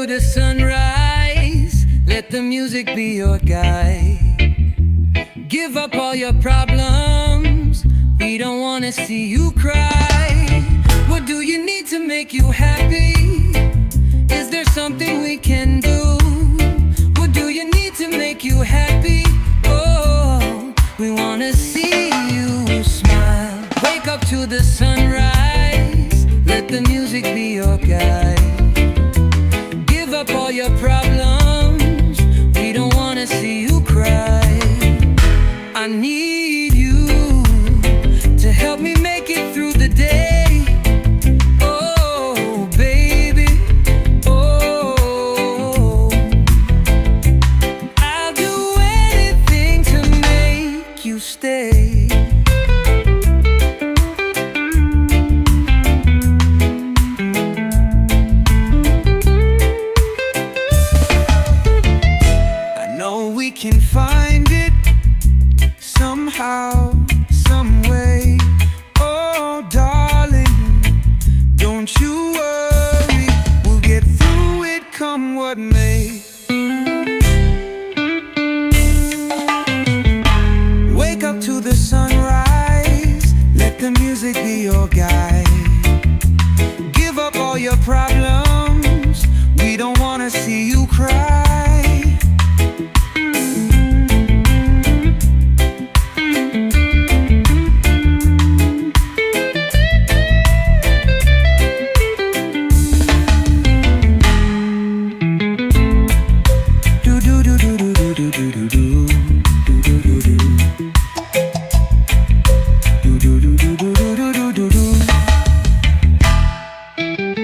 the sunrise, let the music be your guide. Give up all your problems, we don't wanna see you cry. What do you need to make you happy? Is there something we can do? What do you need to make you happy? Oh, we wanna see you smile. Wake up to the sunrise, let the music be your guide. Give up all your problems, we don't wanna see you cry. I need you to help me make it through the day. Oh, baby, oh, I'll do anything to make you stay. We can find it somehow, some way. Oh, darling, don't you worry, we'll get through it, come what may. Wake up to the sunrise, let the music be your guide. Give up all your problems, we don't wanna see you cry.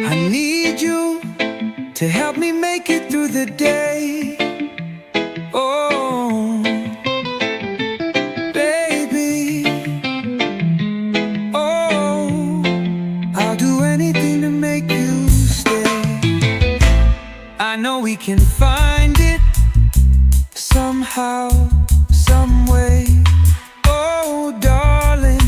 I need you to help me make it through the day. Oh, baby, oh, I'll do anything to make you stay. I know we can find it somehow, some way. Oh, darling,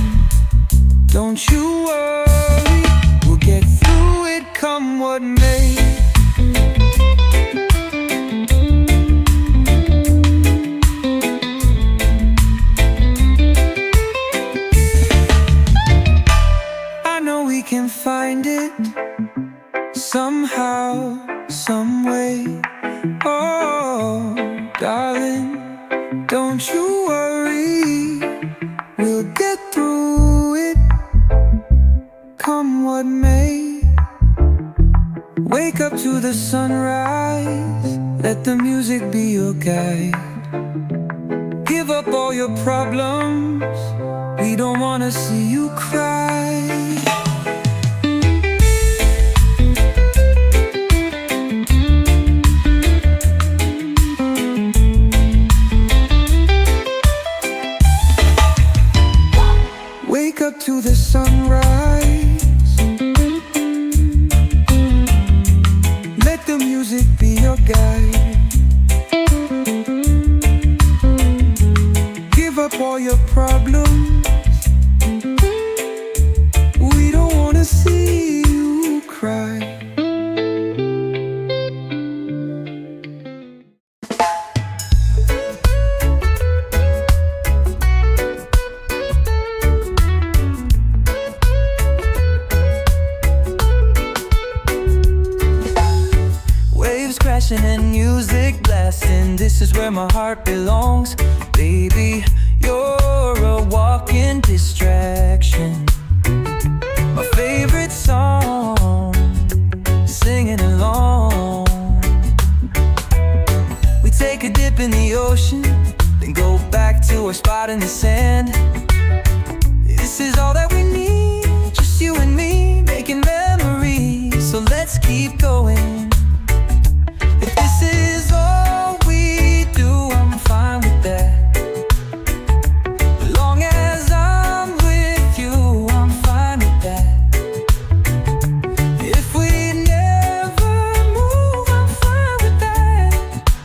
don't you worry, we'll get through it, come what may. I know we can find it somehow, some way. Oh, darling, don't you worry, we'll get through it, come what may. Wake up to the sunrise, let the music be your guide. Give up all your problems, we don't wanna see you cry. Wake up to the sunrise, let the music be your guide. Give up all your problems, we don't wanna see you cry. And music blasting, this is where my heart belongs. Baby, you're a walking distraction. My favorite song, singing along. We take a dip in the ocean, then go back to our spot in the sand. This is all that we need, just you and me, making memories. So let's keep going. If this is all we do, I'm fine with that. As long as I'm with you, I'm fine with that. If we never move, I'm fine with that.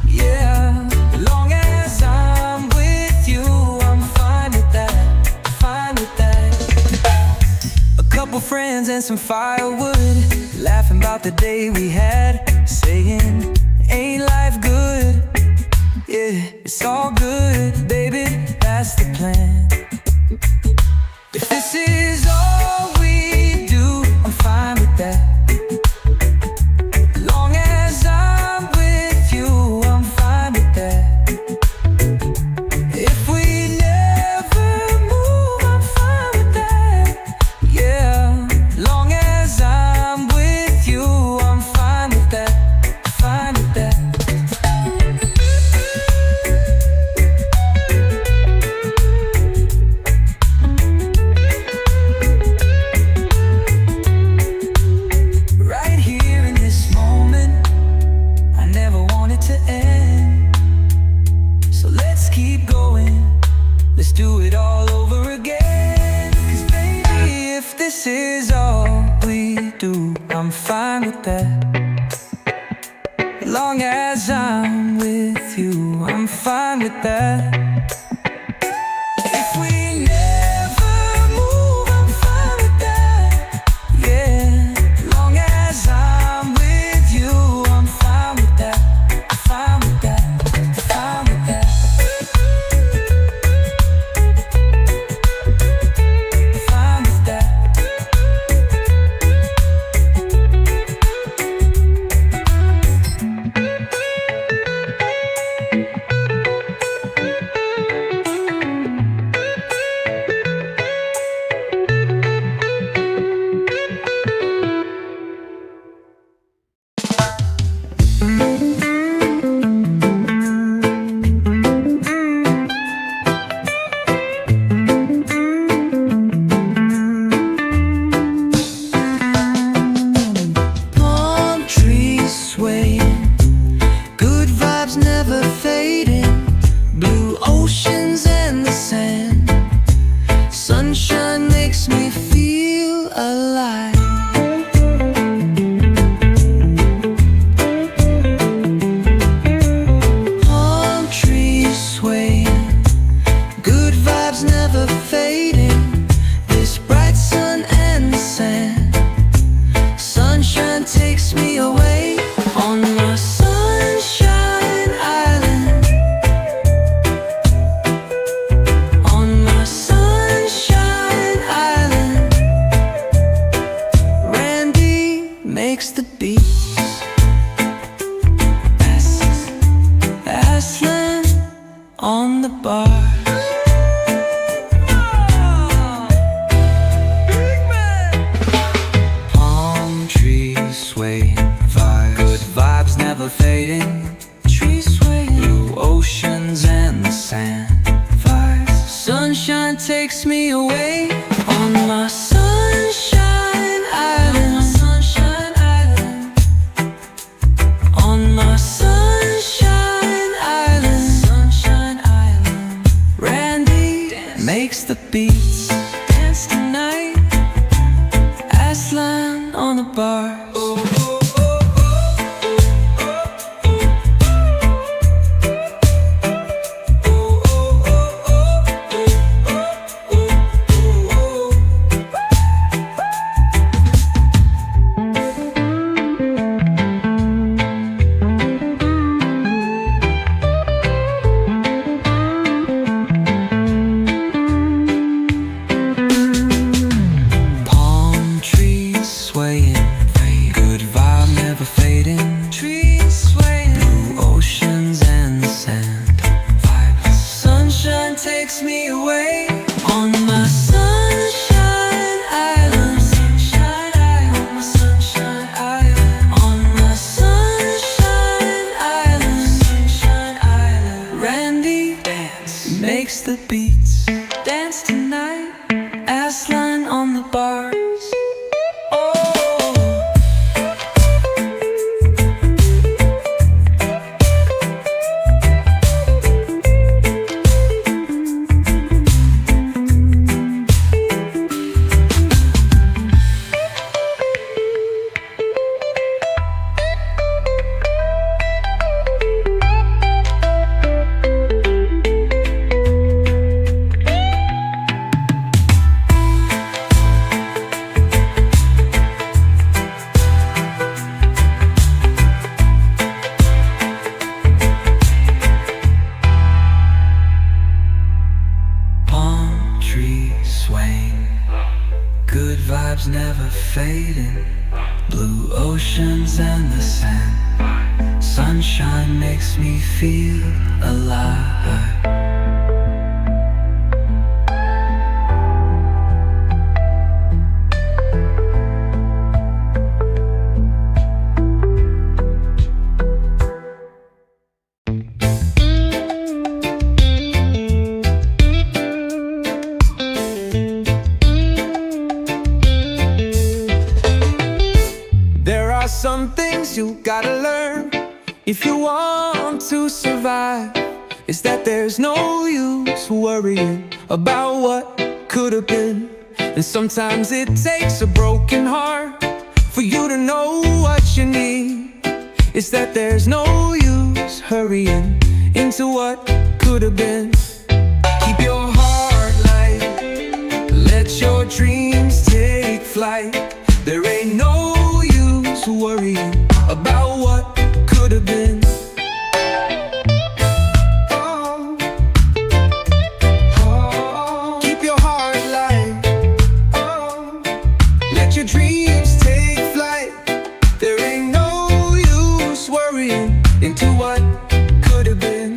Yeah, as long as I'm with you, I'm fine with that. Fine with that. A couple friends and some firewood, laughing about the day we had, saying, ain't life good? Yeah, it's all good, baby, that's the plan. If this is all we do, I'm fine with that. Long as I'm with you, I'm fine with that. If we never move, I'm fine with that. Yeah, long as I'm with you, I'm fine with that. Fine with that. Right here in this moment, I never want it to end. So let's keep going, let's do it all over again. 'Cause baby, if this is all we do, I'm fine with that. Long as I'm with you, I'm fine with that. If we never move, I'm fine with that. Yeah, long as I'm with you, I'm fine with that. Fine with that. Fine with that. Fine with that. Palm trees swaying, good vibes never fading, blue oceans and the sand, sunshine makes me feel alive. Palm trees swaying, good vibes never fading, this bright sun and the sand, sunshine takes me away on my sunshine island. On my sunshine island, Randy makes the beats, Aslan on the bars. Palm trees swaying, good vibes never fading, trees swaying, blue oceans and the sand, vibes. Sunshine takes me away on my sunshine island. Sunshine island. On my sunshine island. Sunshine island. Randy makes the beats, dance tonight, Aslan on the bars. Palm trees swaying, good vibe never fading, trees swaying, blue oceans and the sand, vibes. Sunshine takes me away on my sunshine island. Sunshine island. On my sunshine island. On my sunshine island. Sunshine island. Randy dance makes the beats, dance tonight, Aslan on the bars. makes me feel alive. Some things you gotta learn if you want to survive. Is that there's no use worrying about what could have been. And sometimes it takes a broken heart for you to know what you need. Is that there's no use hurrying into what could have been. Keep your heart light, let your dreams take flight. There ain't no worrying about what could have been. Oh, oh, keep your heart light. Oh, let your dreams take flight. There ain't no use worrying into what could have been.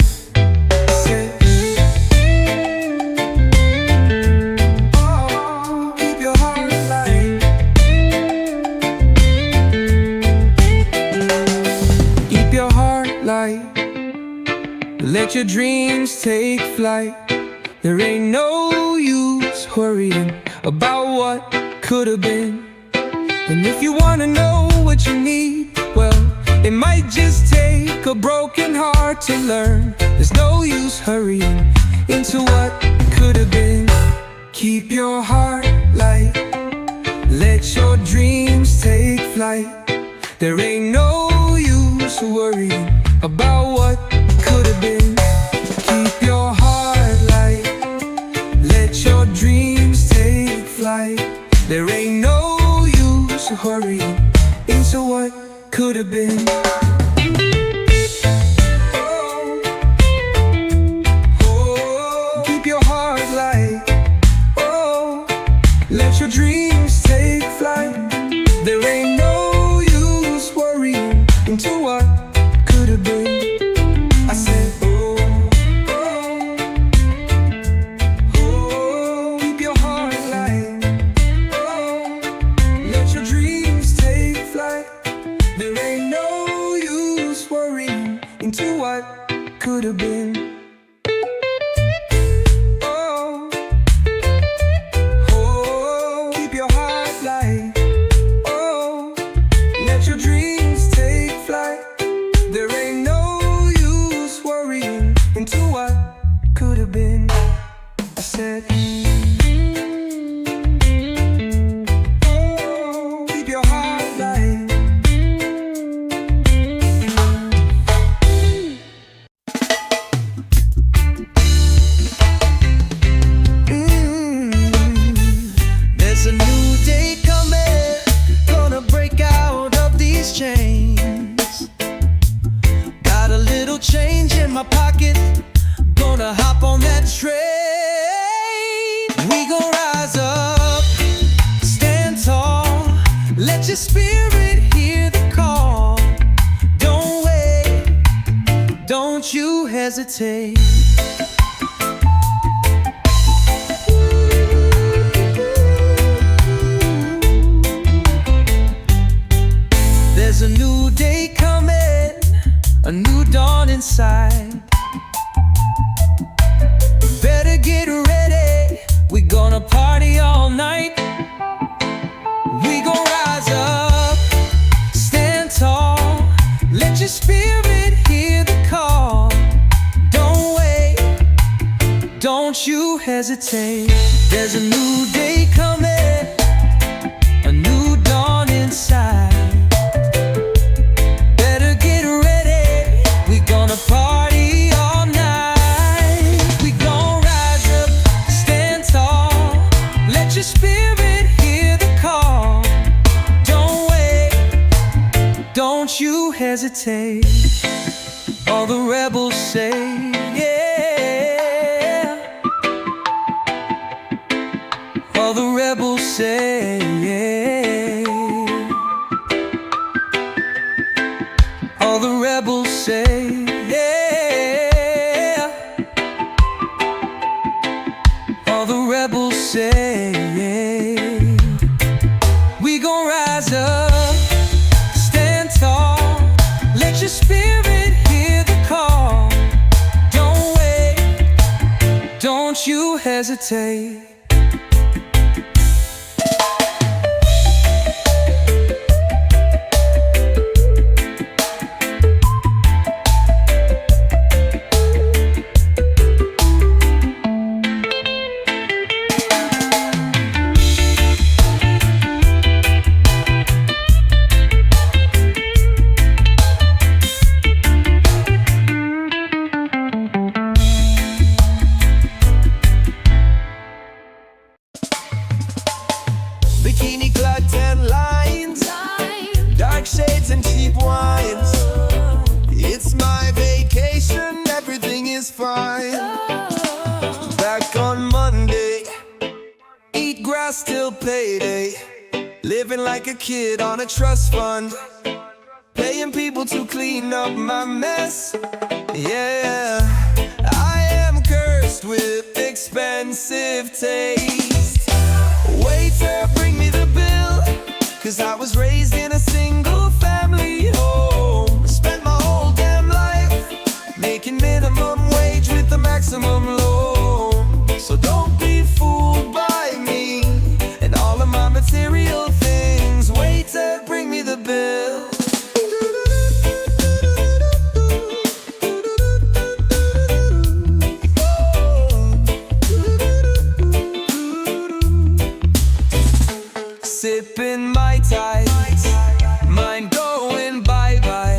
Let your dreams take flight. There ain't no use worrying about what could have been. And if you wanna know what you need, well, it might just take a broken heart to learn. There's no use hurrying into what could have been. Keep your heart light, let your dreams take flight. There ain't no use worrying about what could have been. Keep your heart light, let your dreams take flight. There ain't no use hurrying into what could have been. Oh, oh, keep your heart light. Oh, let your dreams take flight. There ain't no use worrying into what could have been. I said, oh, oh, oh, keep your heart light. Oh, let your dreams take flight. There ain't no use worrying into what could have been. Oh, oh, keep your heart light. Oh, let your dreams take flight. There ain't no use worrying into what could have been. I said, oh, keep your heart light. There's a new day coming, gonna break out of these chains. Got a little change in my pocket, gonna hop on that train. We gon' rise up, stand tall, let your spirit hear the call. Don't wait, don't you hesitate. There's a new day coming, a new dawn inside. Better get ready, we gonna party all night. We gon' rise up, stand tall, let your spirit hear the call. Don't wait, don't you hesitate. There's a new day coming, a new dawn inside. Party all night. We gon' rise up, stand tall, let your spirit hear the call. Don't wait, don't you hesitate. All the rebels say, yeah. All the rebels say, yeah. All the rebels say, yeah. don't you hesitate. Bikini clad tan lines, dark shades and cheap wines. It's my vacation, everything is fine. Back on Monday, eat grass till payday. Living like a kid on a trust fund, paying people to clean up my mess. Yeah, I am cursed with expensive taste. Waiter, bring me the bill, 'cause I was raised in a single family home. Spent my whole damn life making minimum wage with the maximum loan. So don't be fooled by me and all of my material things. Waiter, bring me the bill. Sipping my ties, mind going bye-bye.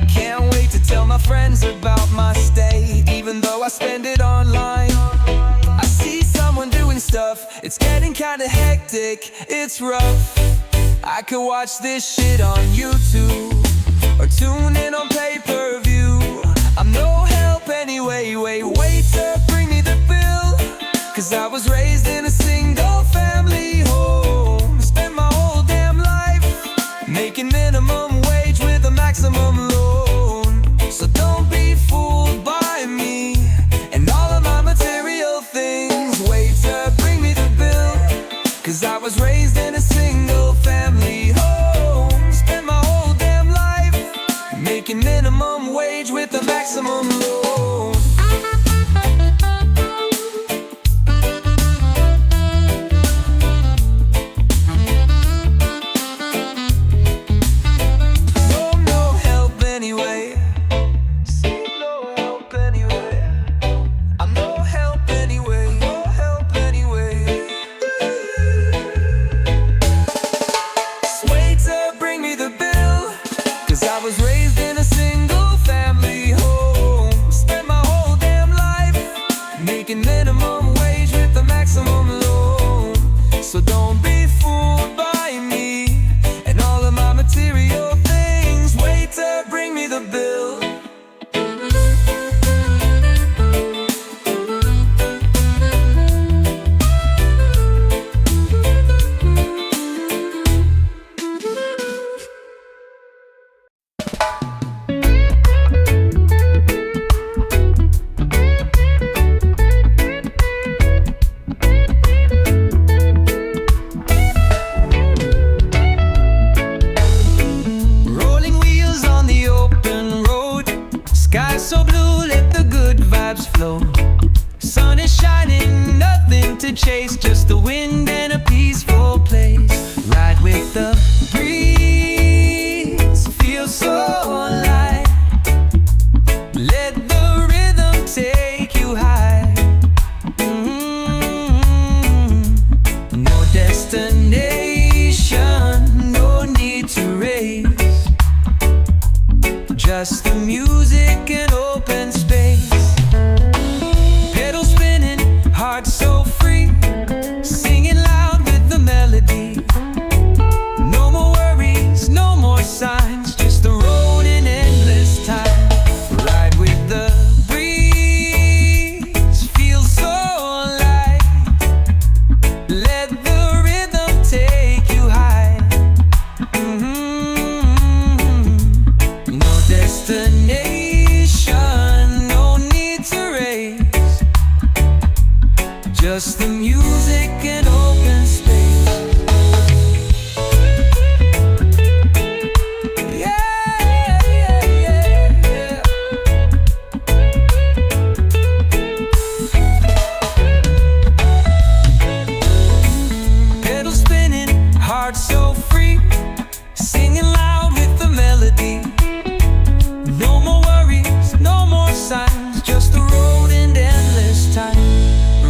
Can't wait to tell my friends about my stay, even though I spend it online. I see someone doing stuff, it's getting kinda hectic, it's rough. I could watch this shit on YouTube or tune in on pay-per-view. I'm no help anyway. Waiter, bring me the bill, 'cause I was raised in a single family home. Spent my whole damn life making minimum wage with a maximum loan. So don't be fooled by me and all of my material things. Waiter, bring me the bill, 'cause I was raised in a single family home. Spent my whole damn life making minimum wage with a maximum loan. I was raised in a single family home. Spent my whole damn life making minimum wage with the maximum loan. So don't be fooled by me and all of my material things. Waiter, bring me the bill. So blue, let the good vibes flow. Sun is shining, nothing to chase, just the wind and a peaceful place. Ride with the breeze, feel so alive. Let the rhythm take you high. No destination, no need to race, just the music and open space. Pedal spinning, heart so free, singing loud with the melody. No more worries, no more signs, just the road in endless time. Ride with the breeze, feel so alive. Let the rhythm take you high. No destination, no need to race, just the music and open space. Yeah. times, just the road and endless time.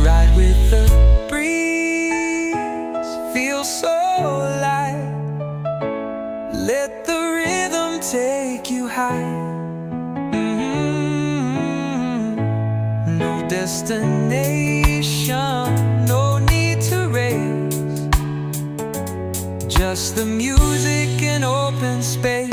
Ride with the breeze, feel so light. Let the rhythm take you high. No destination, no need to race, just the music and open space.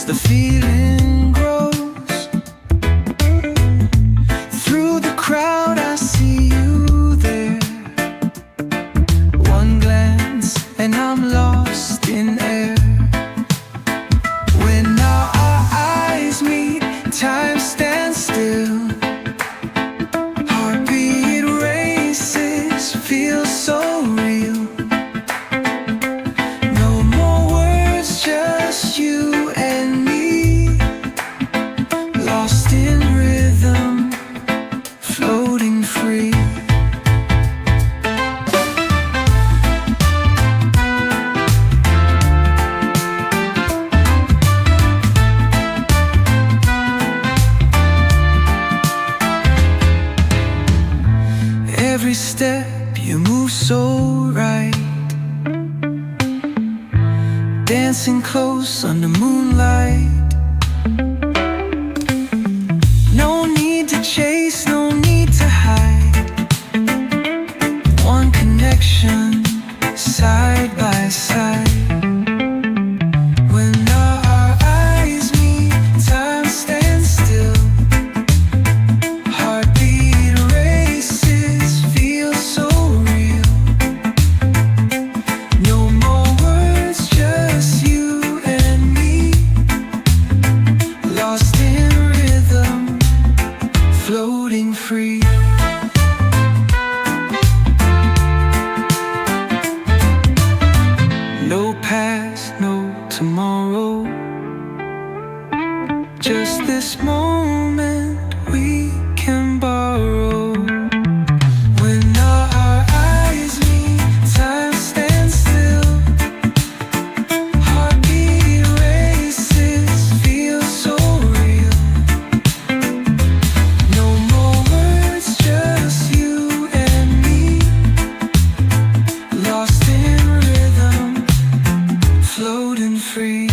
The feeling grows. Through the crowd I see you there. One glance and I'm lost in air. When our eyes meet, time stands still. Heartbeat races, feels so real. No more words, just you and me, lost in rhythm, floating free. Every step you move so right, dancing close under moonlight. No need to chase, no need to hide. One connection, side by side. When our eyes meet, time stands still. Heartbeat races, feel so real. No more words, just you and me, lost in rhythm, floating free. No past, no tomorrow, just this moment we can borrow. When our eyes meet, time stands still. Heartbeat races, feel so real. No more words, just you and me, lost in rhythm, floating free.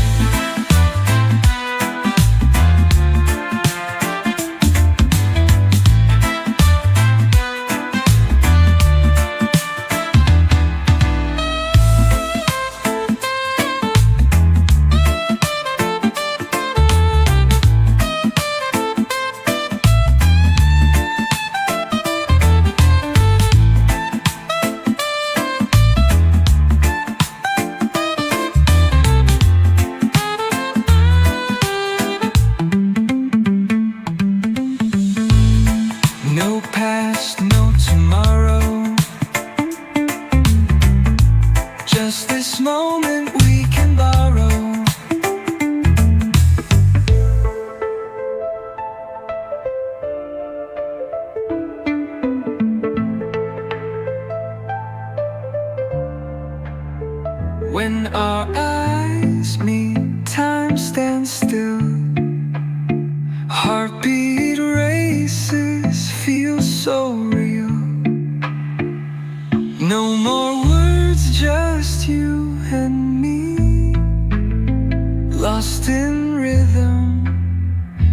No past, no tomorrow, just this moment we can borrow. When our eyes meet, time stands still. Heartbeat races, feel so real. No more words, just you and me, lost in rhythm,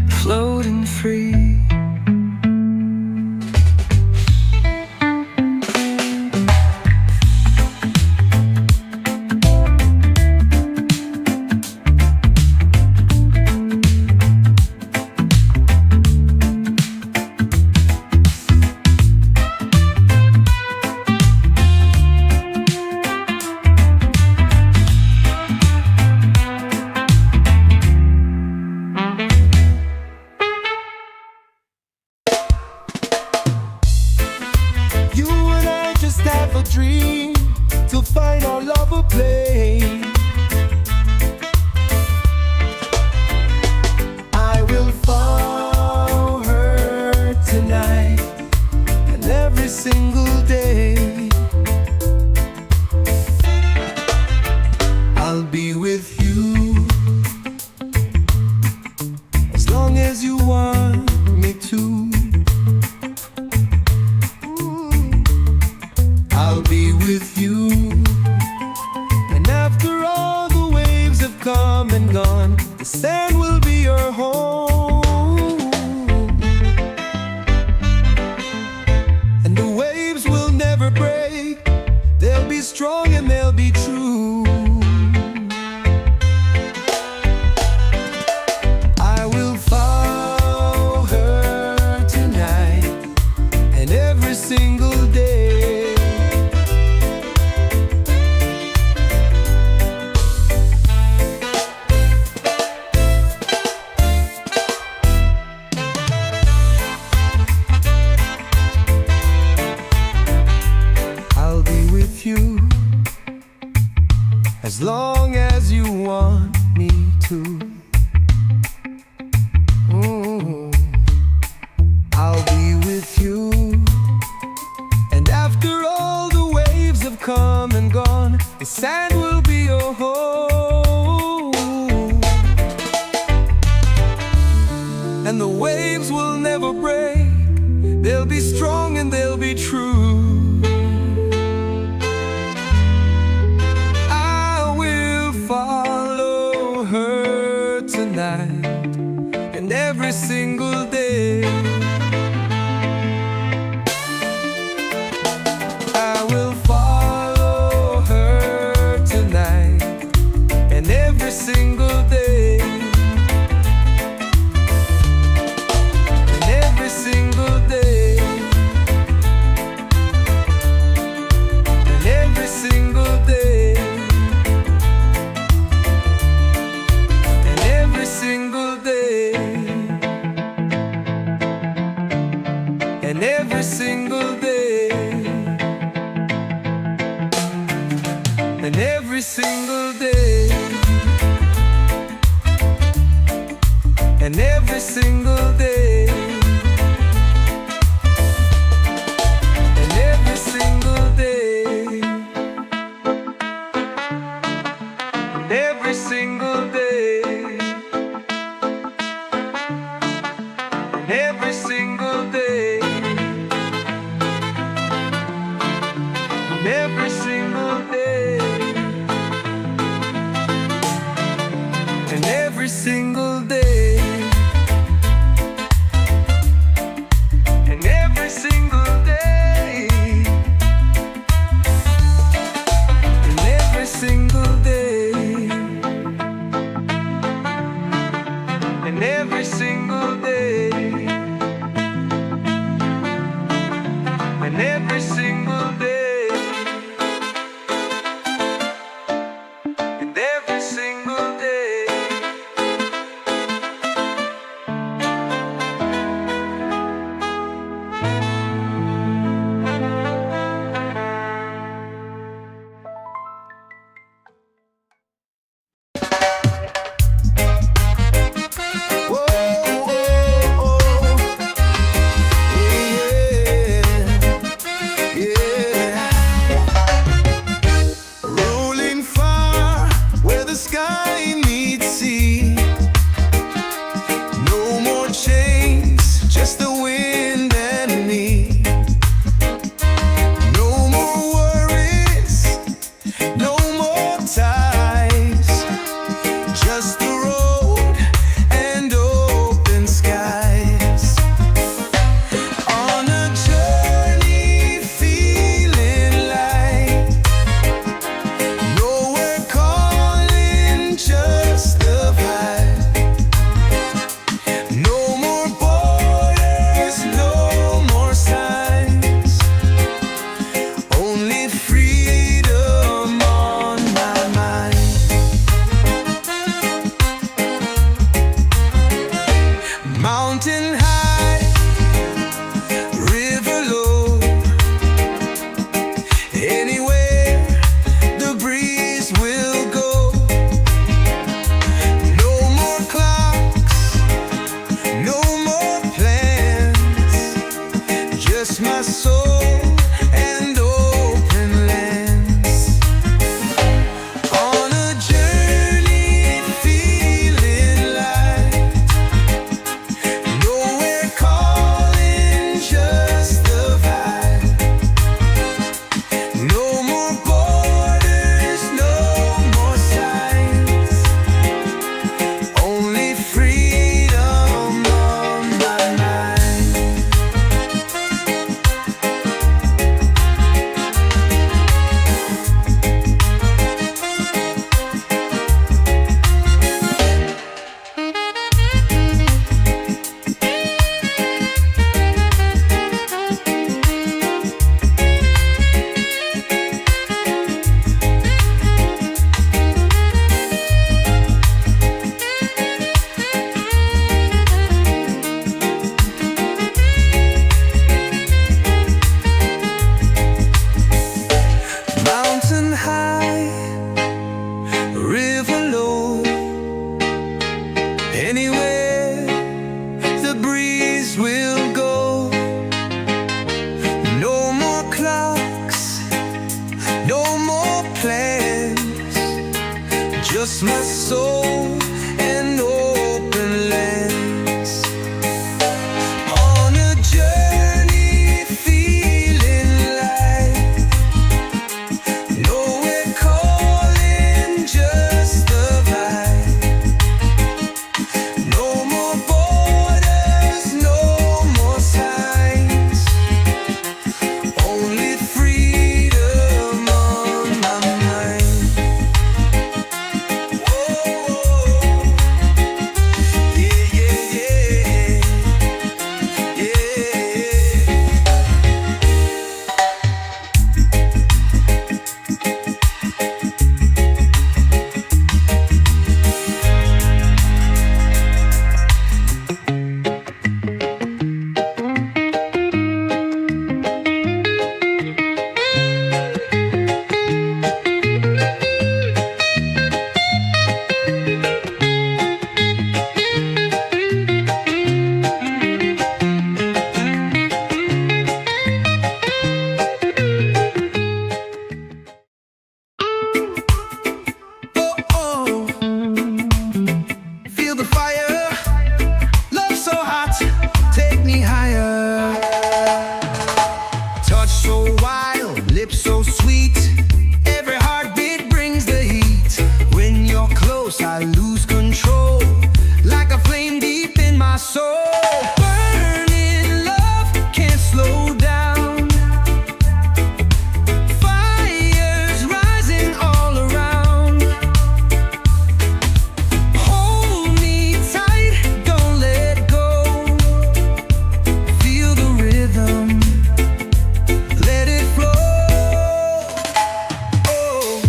floating free. her home. And the waves will never break, they'll be strong and they'll be true. I will follow her tonight and every single day. I'll be with you as long as you want me to. I'll be with you, and after all the waves have come and gone, the sand will be your home. And the waves will never break, they'll be strong and they'll be true. I will follow her tonight and every single day. I will follow her tonight and every single day. And every single day. And every single day. And every single day. And every single day. And every single day. And every single day. And every single day. And every single day. And every single day. And every single day. And every single day. And every single day. And every single day. And every single day. And every single day. And every single day. Whoa, oh, oh. Anywhere the breeze will go. No more clocks, no more plans, just my soul and open lands. On a journey feeling light, nowhere calling, just the vibe. No more borders, no more signs, only freedom on my mind. Whoa, yeah, yeah, yeah, yeah. Oh, feel the fire, love so hot, take me higher. Touch so wild, lips so sweet, every heartbeat brings the heat. When you're close, I lose control, like a flame deep in my soul. Burning love, can't slow down. Fires rising all around. Hold me tight, don't let go. Feel the rhythm, let it flow. Oh.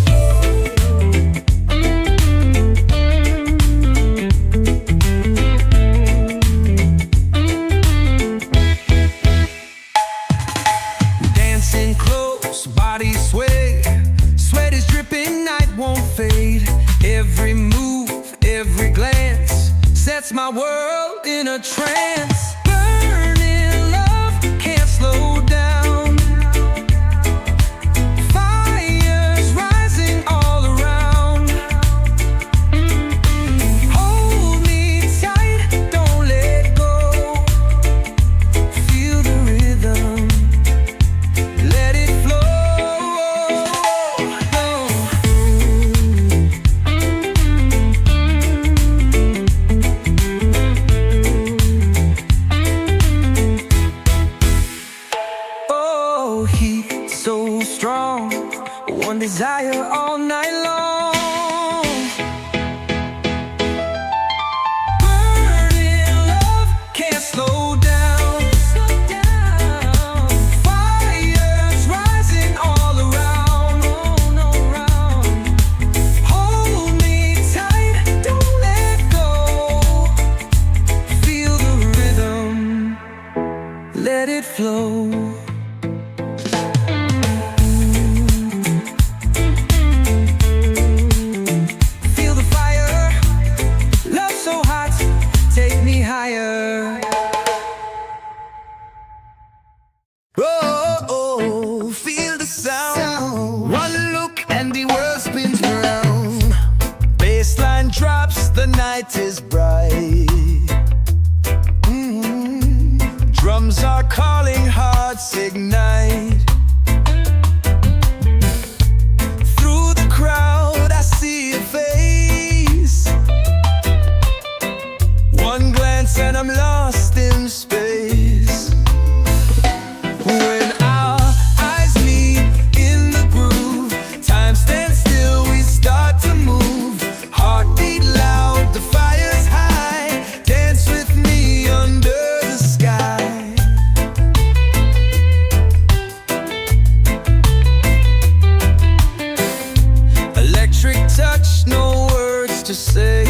Dancing close, body sway, sweat is dripping, night won't fade. Every move, every glance sets my world in a trance. Burning love, can't slow down. Fires rising all around. Hold me tight, don't let go. Feel the rhythm, let it flow. Oh, heat so strong, one desire all night long. Burning love, can't slow down. Fires rising all around. Hold me tight, don't let go. Feel the rhythm, let it flow. Feel the fire, love so hot, take me higher. Oh, feel the sound. One look and the world spins around. Bassline drops, the night is bright. Drums are calling, hearts ignite. Through the crowd I see a face. One glance and I'm lost in space. When our eyes meet in the groove, time stands still, we start to move. Heartbeat loud, the fire's high. Dance with me under the sky. Electric touch, no words to say.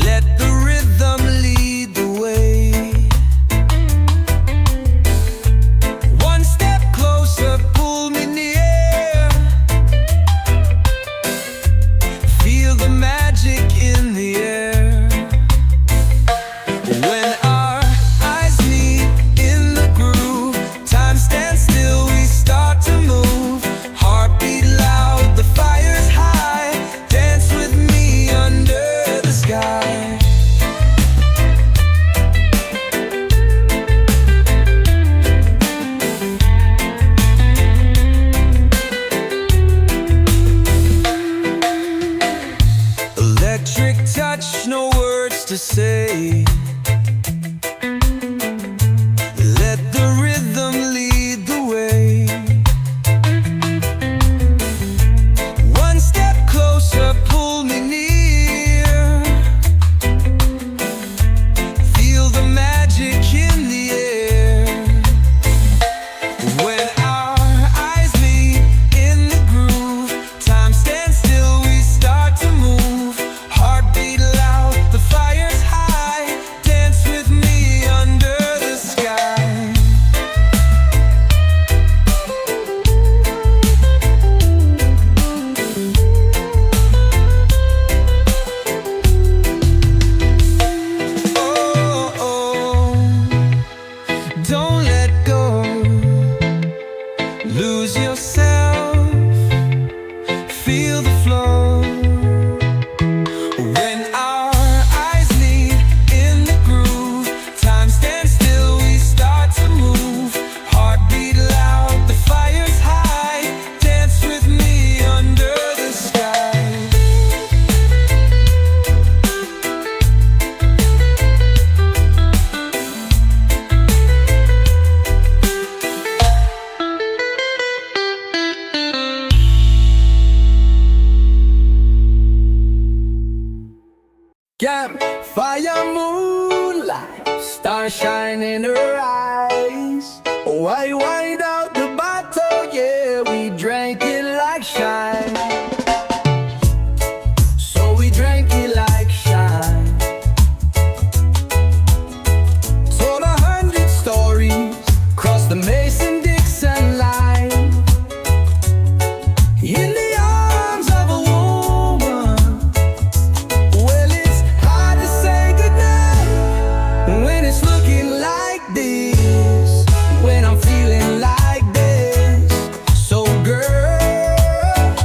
Let the rhythm to say. Let the rhythm lead the way. One step closer, pull me near. Feel the magic in the air. When our eyes meet in the groove, time stands still, we start to move. Heartbeat loud, the fire's high. Dance with me under the sky. Oh, oh, don't let go. Lose yourself, feel the flow. When our eyes meet in the groove, time stands still, we start to move. Heartbeat loud, the fire's high. Dance with me under the sky. Campfire moonlight, stars shine in her eyes. Why wind out the bottle? Yeah, we drank it like shine. So we drank it like shine. Told 100 stories, crossed the Mason-Dixon line. In the arms of a woman. Well, it's hard to say goodnight when it's looking like this, when I'm feeling like this. So girl,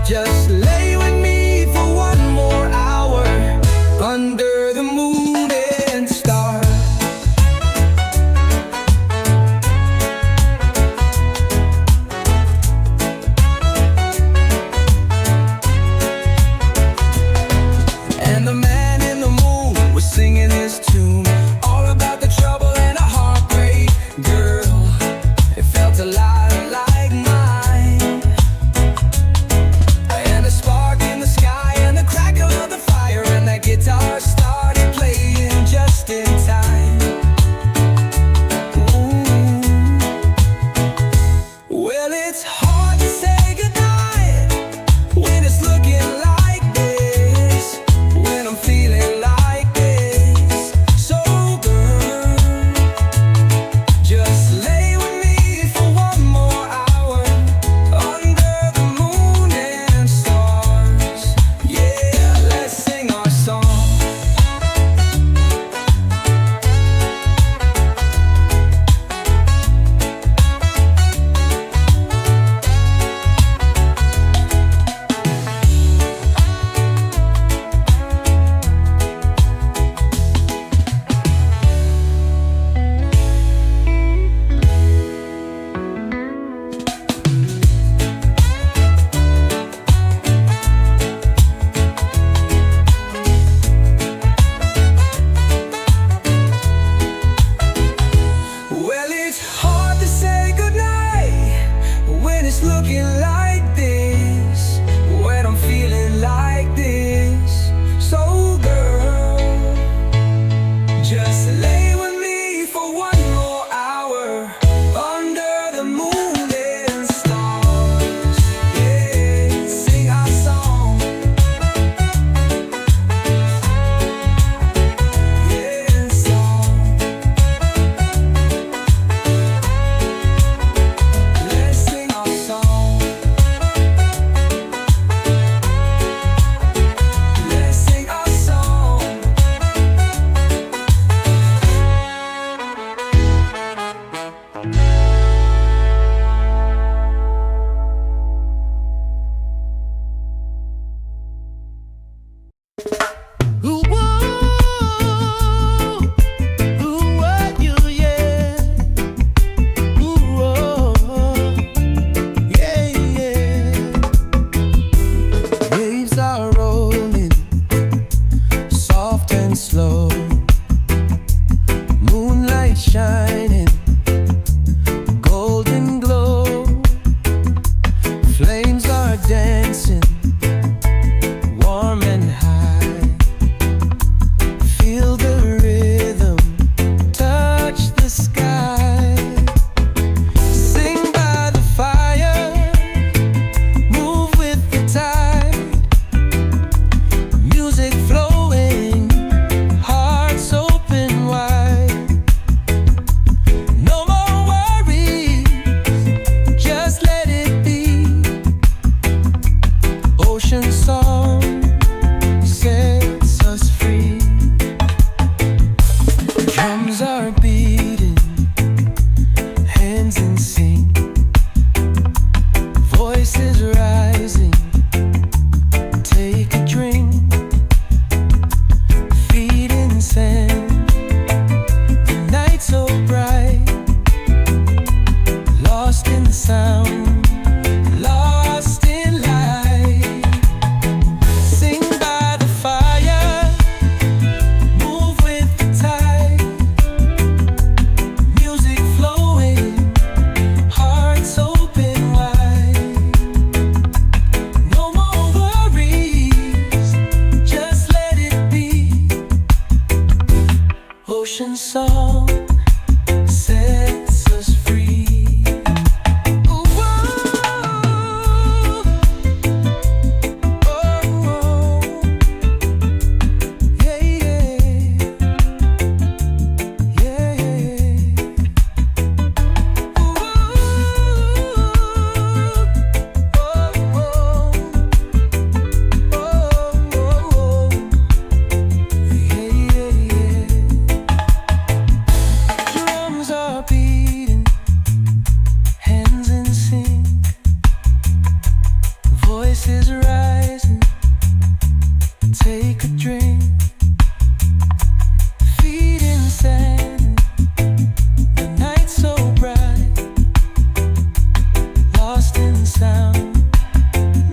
just lay with me for one more hour under the moon and stars. And the man in the moon was singing his tune, all about the trouble and a heartbreak. Girl, it felt a lot like mine. And a spark in the sky and the crackle of the fire, and that guitar started playing just in time. Ooh. Well, it's hard to say goodnight when it's looking like this, when I'm feeling like this. So girl, just lay with me for one more hour under the moon and stars. Yeah, let's sing our song. Ocean song sets us free. Ooh, whoa. Oh, oh. Yeah, yeah. Yeah, yeah. Ooh, oh, oh. Oh, oh. Yeah, yeah, yeah. Drums are beating, hands in sync, voices rising. Take a drink, feet in sand. The night so bright, lost in sound,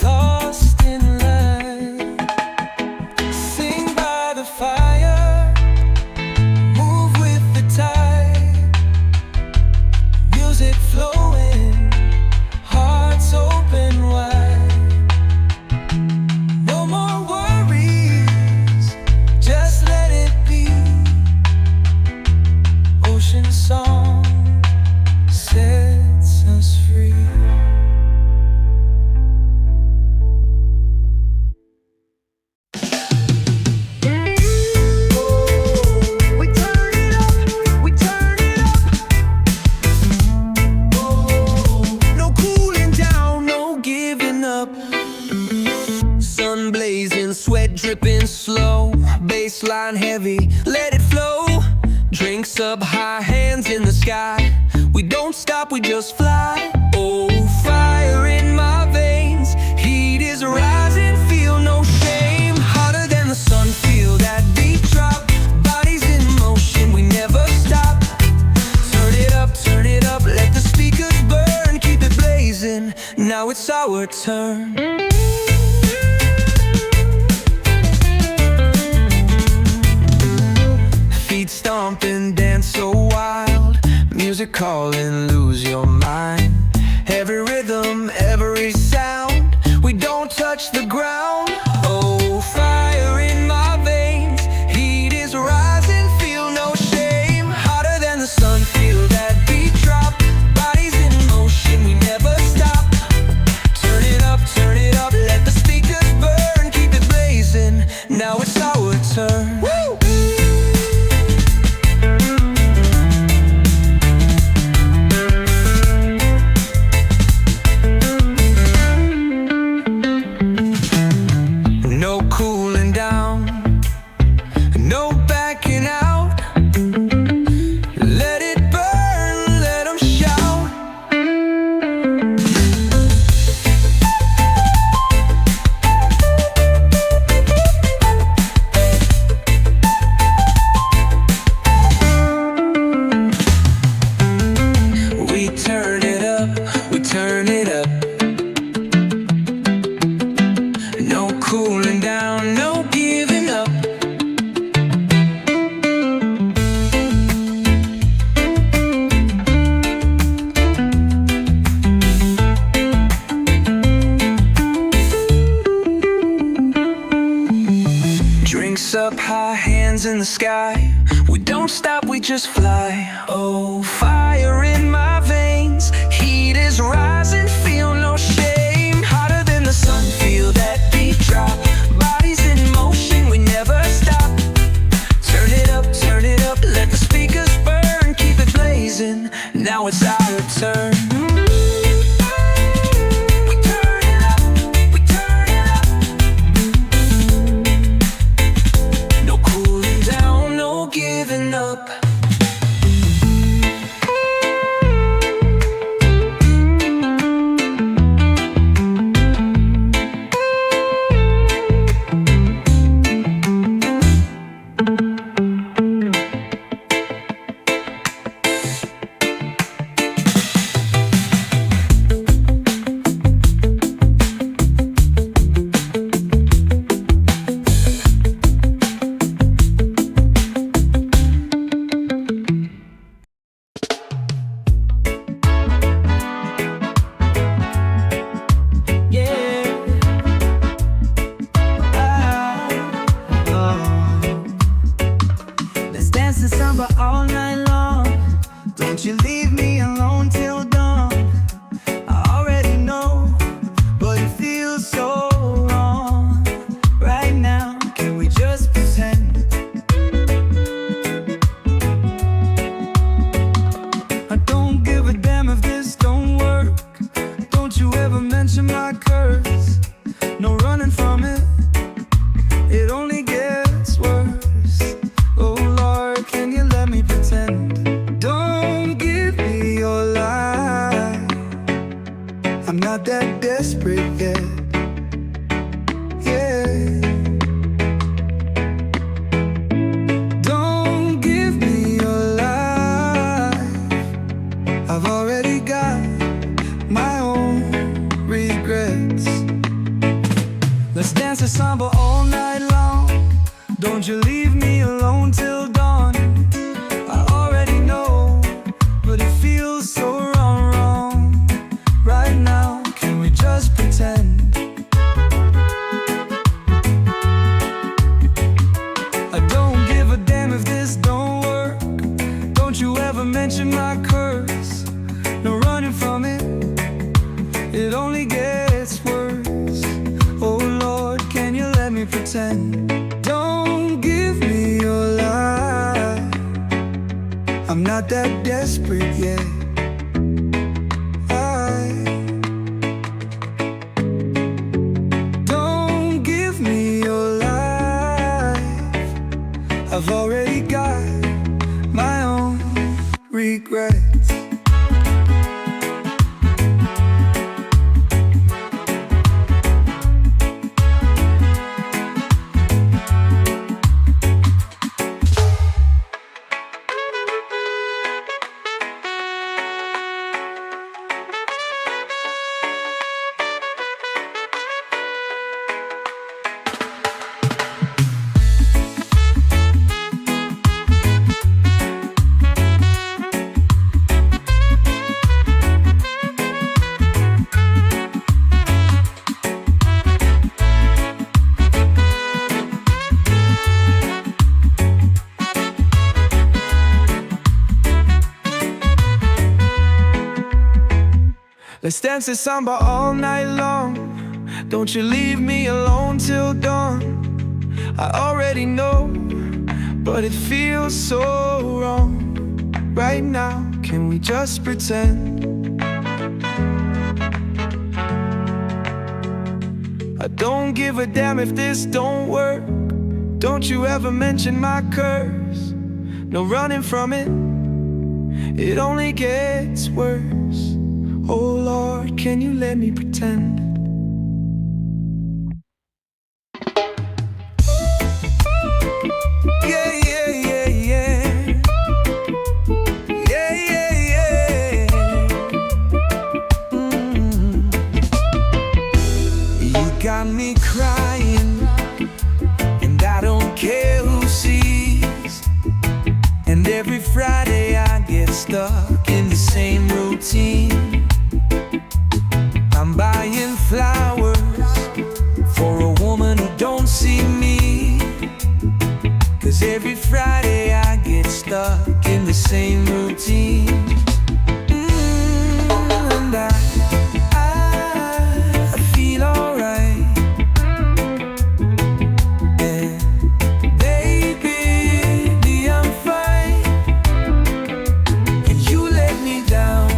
lost in light. Sing by the fire, move with the tide. Music flowing, hearts open wide. No more worries, just let it be. Ocean song sets us free. We turn it up, we turn it up. No cooling down, no giving up. Sun blazing, sweat dripping slow. Baseline heavy, let it flow. Drinks up high, hands in the sky. We don't stop, we just fly. Oh, fire in my veins, heat is rising, feel no shame. Hotter than the sun, feel that beat drop. Bodies in motion, we never stop. Turn it up, let the speakers burn. Keep it blazing, now it's our turn. Feet stomping, dance so wild. Music calling, lose your mind. Every rhythm, every sound. We don't touch the ground. Oh, fire in my veins, heat is rising, feel no shame. Hotter than the sun, feel that beat drop. Bodies in motion, we never stop. Turn it up, let the speakers burn. Keep it blazing, now it's our turn. Woo! No cooling down, no backing out. Let it burn, let 'em shout. We turn it up, we turn it up. No cooling down, no giving up. Drinks up high, hands in the sky. We don't stop, we just fly. Oh, fire in my veins, heat is rising, feel no shame. Hotter than the sun, feel that beat drop. Bodies in motion, we never stop. Turn it up, let the speakers burn. Keep it blazing, now it's our turn. We turn it up, we turn it up. No cooling down, no giving up. Don't you leave me alone till dawn. I already know, but it feels so wrong, wrong. Right now, can we just pretend? I don't give a damn if this don't work. Don't you ever mention my curse. No running from it, it only gets worse. Oh Lord, can you let me pretend? Don't give me your lie, I'm not that desperate yet. Don't give me your life, I've already got my own regrets. Let's dance the samba all night long. Don't you leave me alone till dawn. I already know, but it feels so wrong. Right now, can we just pretend? I don't give a damn if this don't work. Don't you ever mention my curse. No running from it, it only gets worse. Oh Lord, can you let me pretend? Yeah, yeah, yeah, yeah. Yeah, yeah, yeah. You got me crying, and I don't care who sees. And every Friday I get stuck in the same routine. I'm buying flowers for a woman who don't see me. 'Cause every Friday I get stuck in the same routine. And I feel alright. And baby, I'm fine. And you let me down.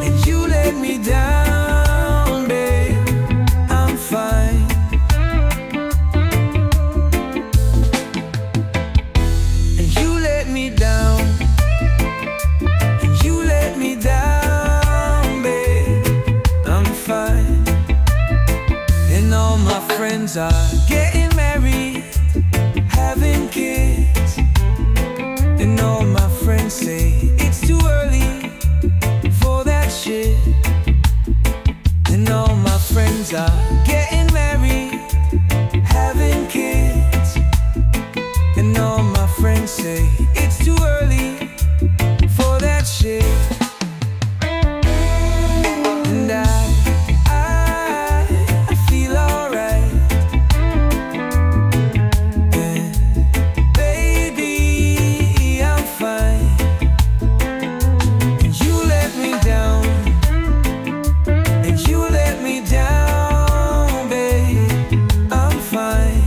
And you let me down, babe. I'm fine. And you let me down. And you let me down, babe. I'm fine. And all my friends are getting married, having kids. And all my friends say it's too early for that shit. And all my friends are getting married, having kids. And all my friends say it's too early for that shit. And I feel alright. And baby, I'm fine. And you let me down. And you let me down, babe. I'm fine.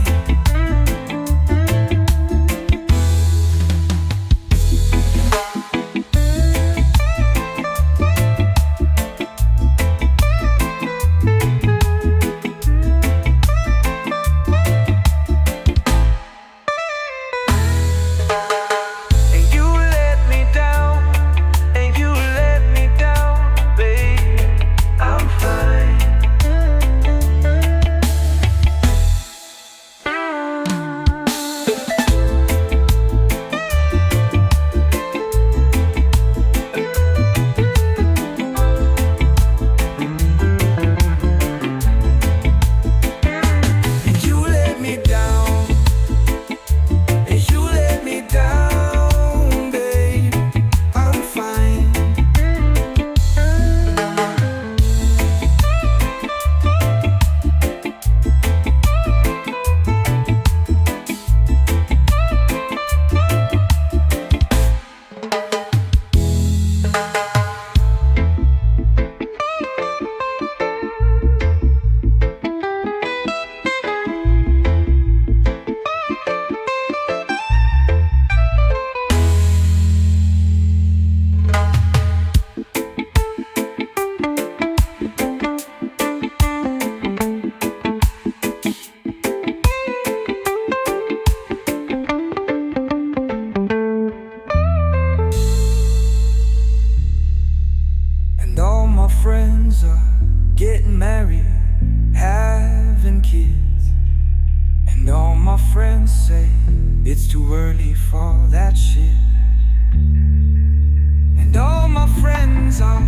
friends say it's too early for that shit. And all my friends are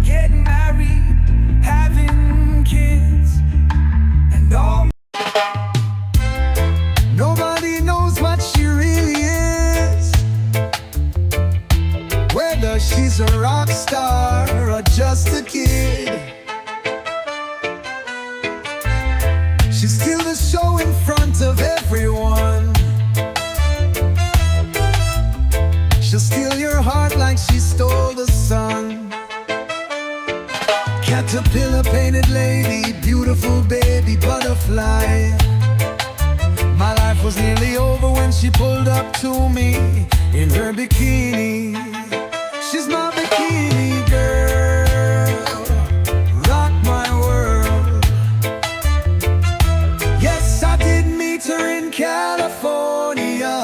getting married, having kids, and all. Nobody knows what she really is, whether she's a rock star or just a kid. She's still the show in front of everyone. She'll steal your heart like she stole the sun. Caterpillar painted lady, beautiful baby butterfly. My life was nearly over when she pulled up to me in her bikini. She's my bikini girl, rock my world. Yes, I did meet her in California.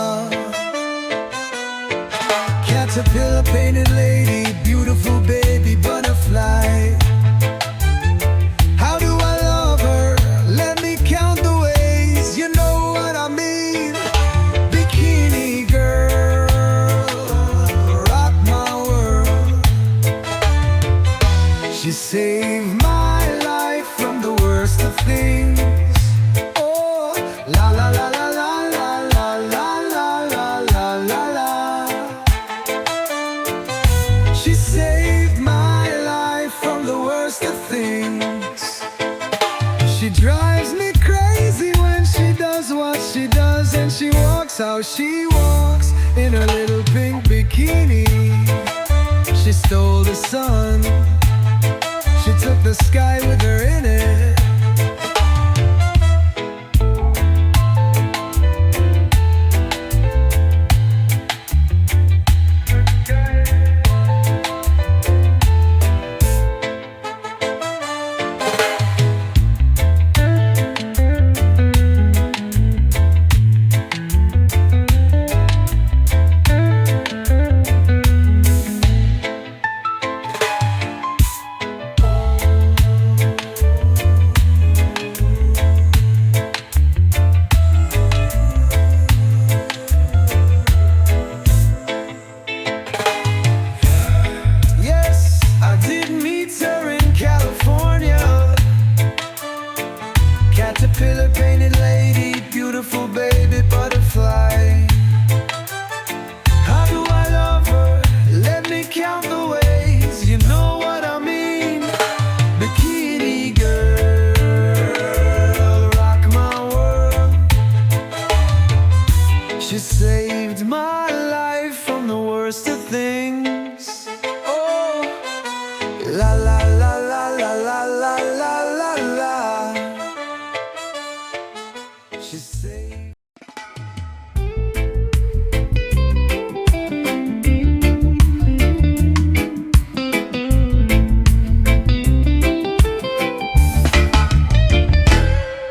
Caterpillar painted lady, beautiful baby butterfly. How do I love her? Let me count the ways, you know what I mean. Bikini girl, rock my world. She saved my life from the worst of things. Oh, la la la la la la la la la la la la. She saved my life from the worst of things. She drives me crazy when she does what she does, and she walks how she walks in her little pink bikini. She stole the sun, she took the sky with her in it. Caterpillar painted lady, beautiful baby butterfly. How do I love her? Let me count the ways, you know what I mean. Bikini girl, rock my world. She saved my life from the worst of things. Oh, la la la la la la la la la la. She saved.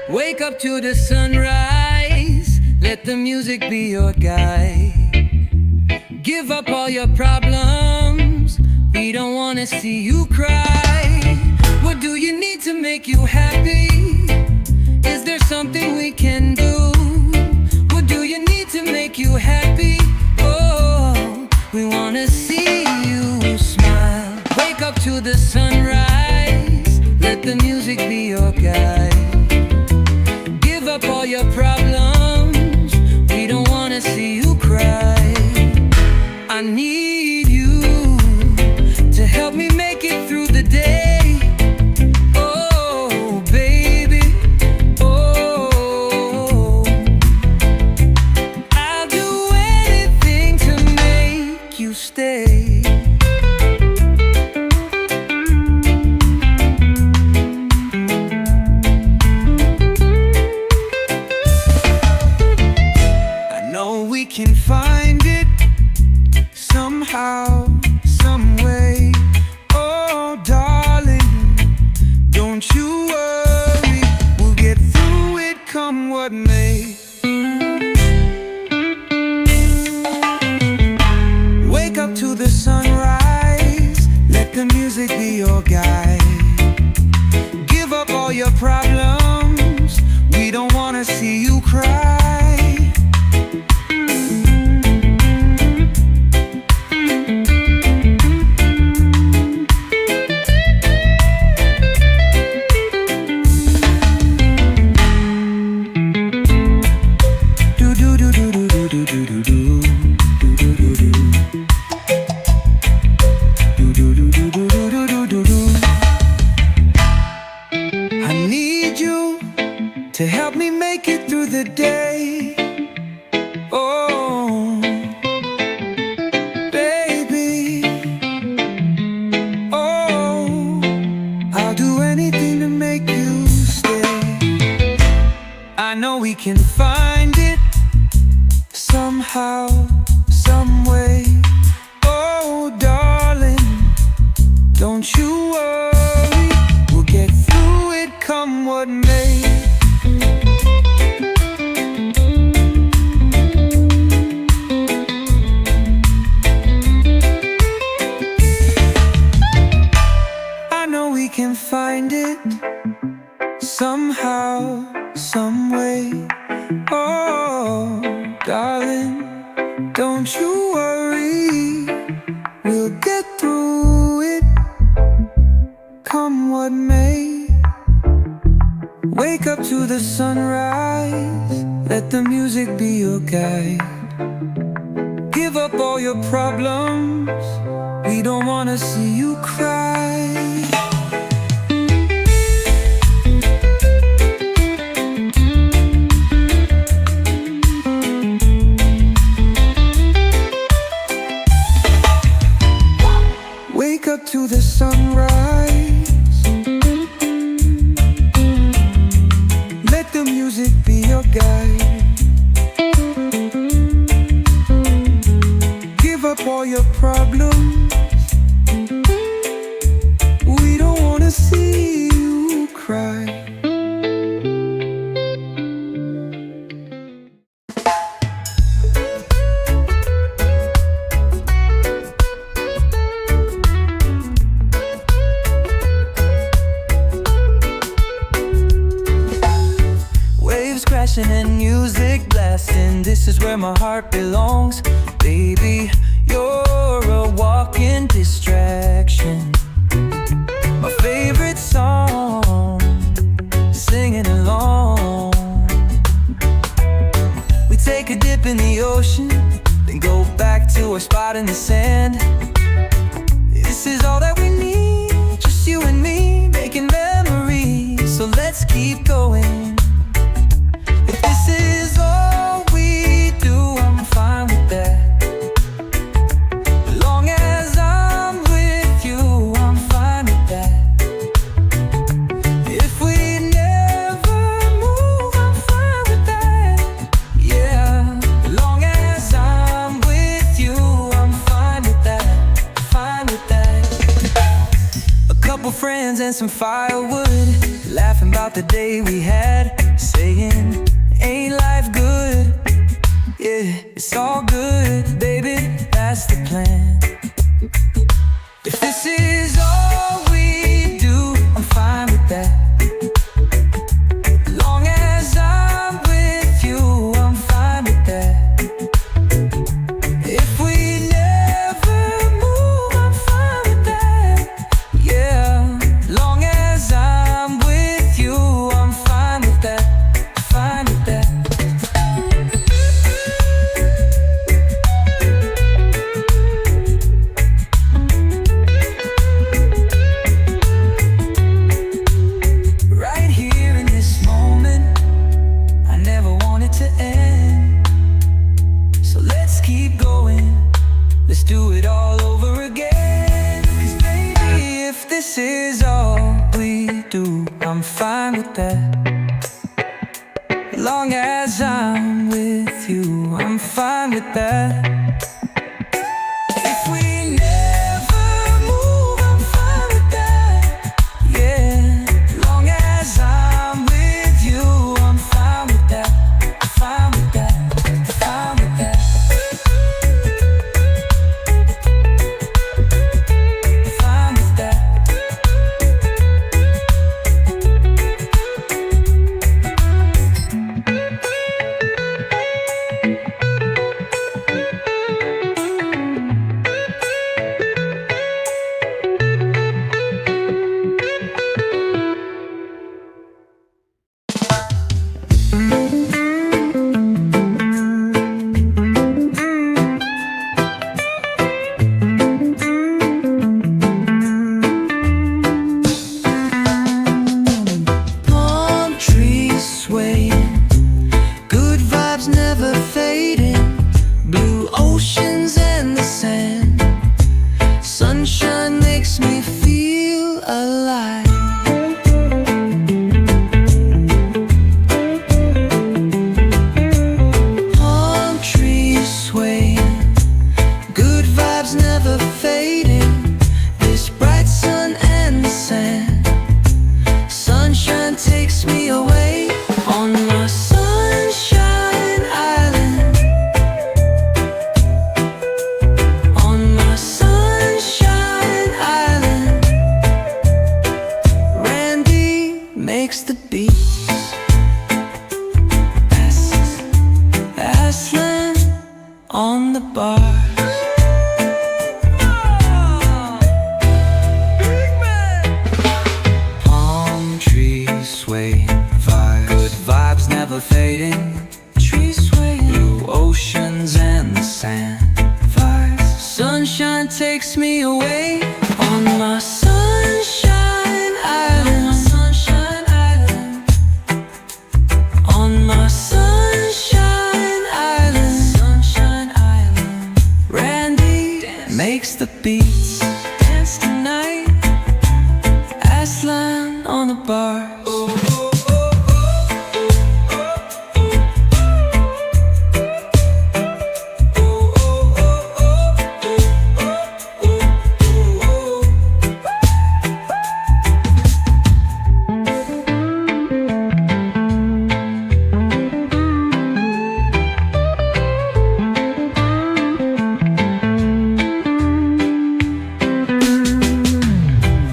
Wake up to the sunrise, let the music be your guide. Give up all your problems, we don't wanna see you cry. What do you need to make you happy? Is there something we can do? What do you need to make you happy? Oh, we wanna see you smile. Wake up to the sunrise, let the music be your guide. Give up all your problems, we don't wanna see you cry. I need you to help me make it through the day. Oh, baby, oh, I'll do anything to make you stay. I know we can find it somehow, some way. Oh, darling, don't you worry, we'll get through it, come what may. Wake up to the sunrise, let the music be your guide. Give up all your problems, we don't wanna see you cry. the day. Oh, baby. Oh, I'll do anything to make you stay. I know we can find it somehow, some way. Oh, darling, don't you worry, we'll get through it, come what may. I know we can find it somehow, some way. Oh, darling, don't you worry, we'll get through it, come what may. Wake up to the sunrise, let the music be your guide. Give up all your problems, we don't wanna see you cry. Wake up to the sunrise, let the music be your guide. Give up all your problems, we don't wanna see you cry. And music blasting, this is where my heart belongs. Baby, you're a walking distraction. My favorite song, singing along. We take a dip in the ocean, then go back to our spot in the sand. This is all that we need, just you and me, making memories. So let's keep going. This is all we do, I'm fine with that. As long as I'm with you, I'm fine with that. If we never move, I'm fine with that. Yeah, as long as I'm with you, I'm fine with that. Fine with that. A couple friends and some firewood, laughing about the day we had, saying, ain't life good? Yeah, it's all good, baby, that's the plan. If this is all we do, I'm fine with that. As long as I'm with you, I'm fine with that. If we never move, I'm fine with that. Yeah, as long as I'm with you, I'm fine with that. Fine with that. Right here in this moment, I never want it to end. So let's keep going, let's do it all over again. 'Cause baby, if this is all we do, I'm fine with that. As long as I'm with you, I'm fine with that. If we never move, I'm fine with that. Yeah, as long as I'm with you, I'm fine with that. Fine with that. Fine with that. Fine with that. vibes never fading, blue oceans and the sand. Sunshine makes me feel alive. Palm trees swaying, good vibes never fading, this bright sun and the sand. Sunshine takes me away on my sunshine island. On my sunshine island, Randy makes the beats. Aslan on the bar. Palm trees swaying, good vibes never fading, trees swaying, blue oceans and the sand. Vibes, sunshine takes me away on my sunshine island. Sunshine island, on my sunshine island. Sunshine island, Randy makes the beats. Dance tonight, Aslan on the bars.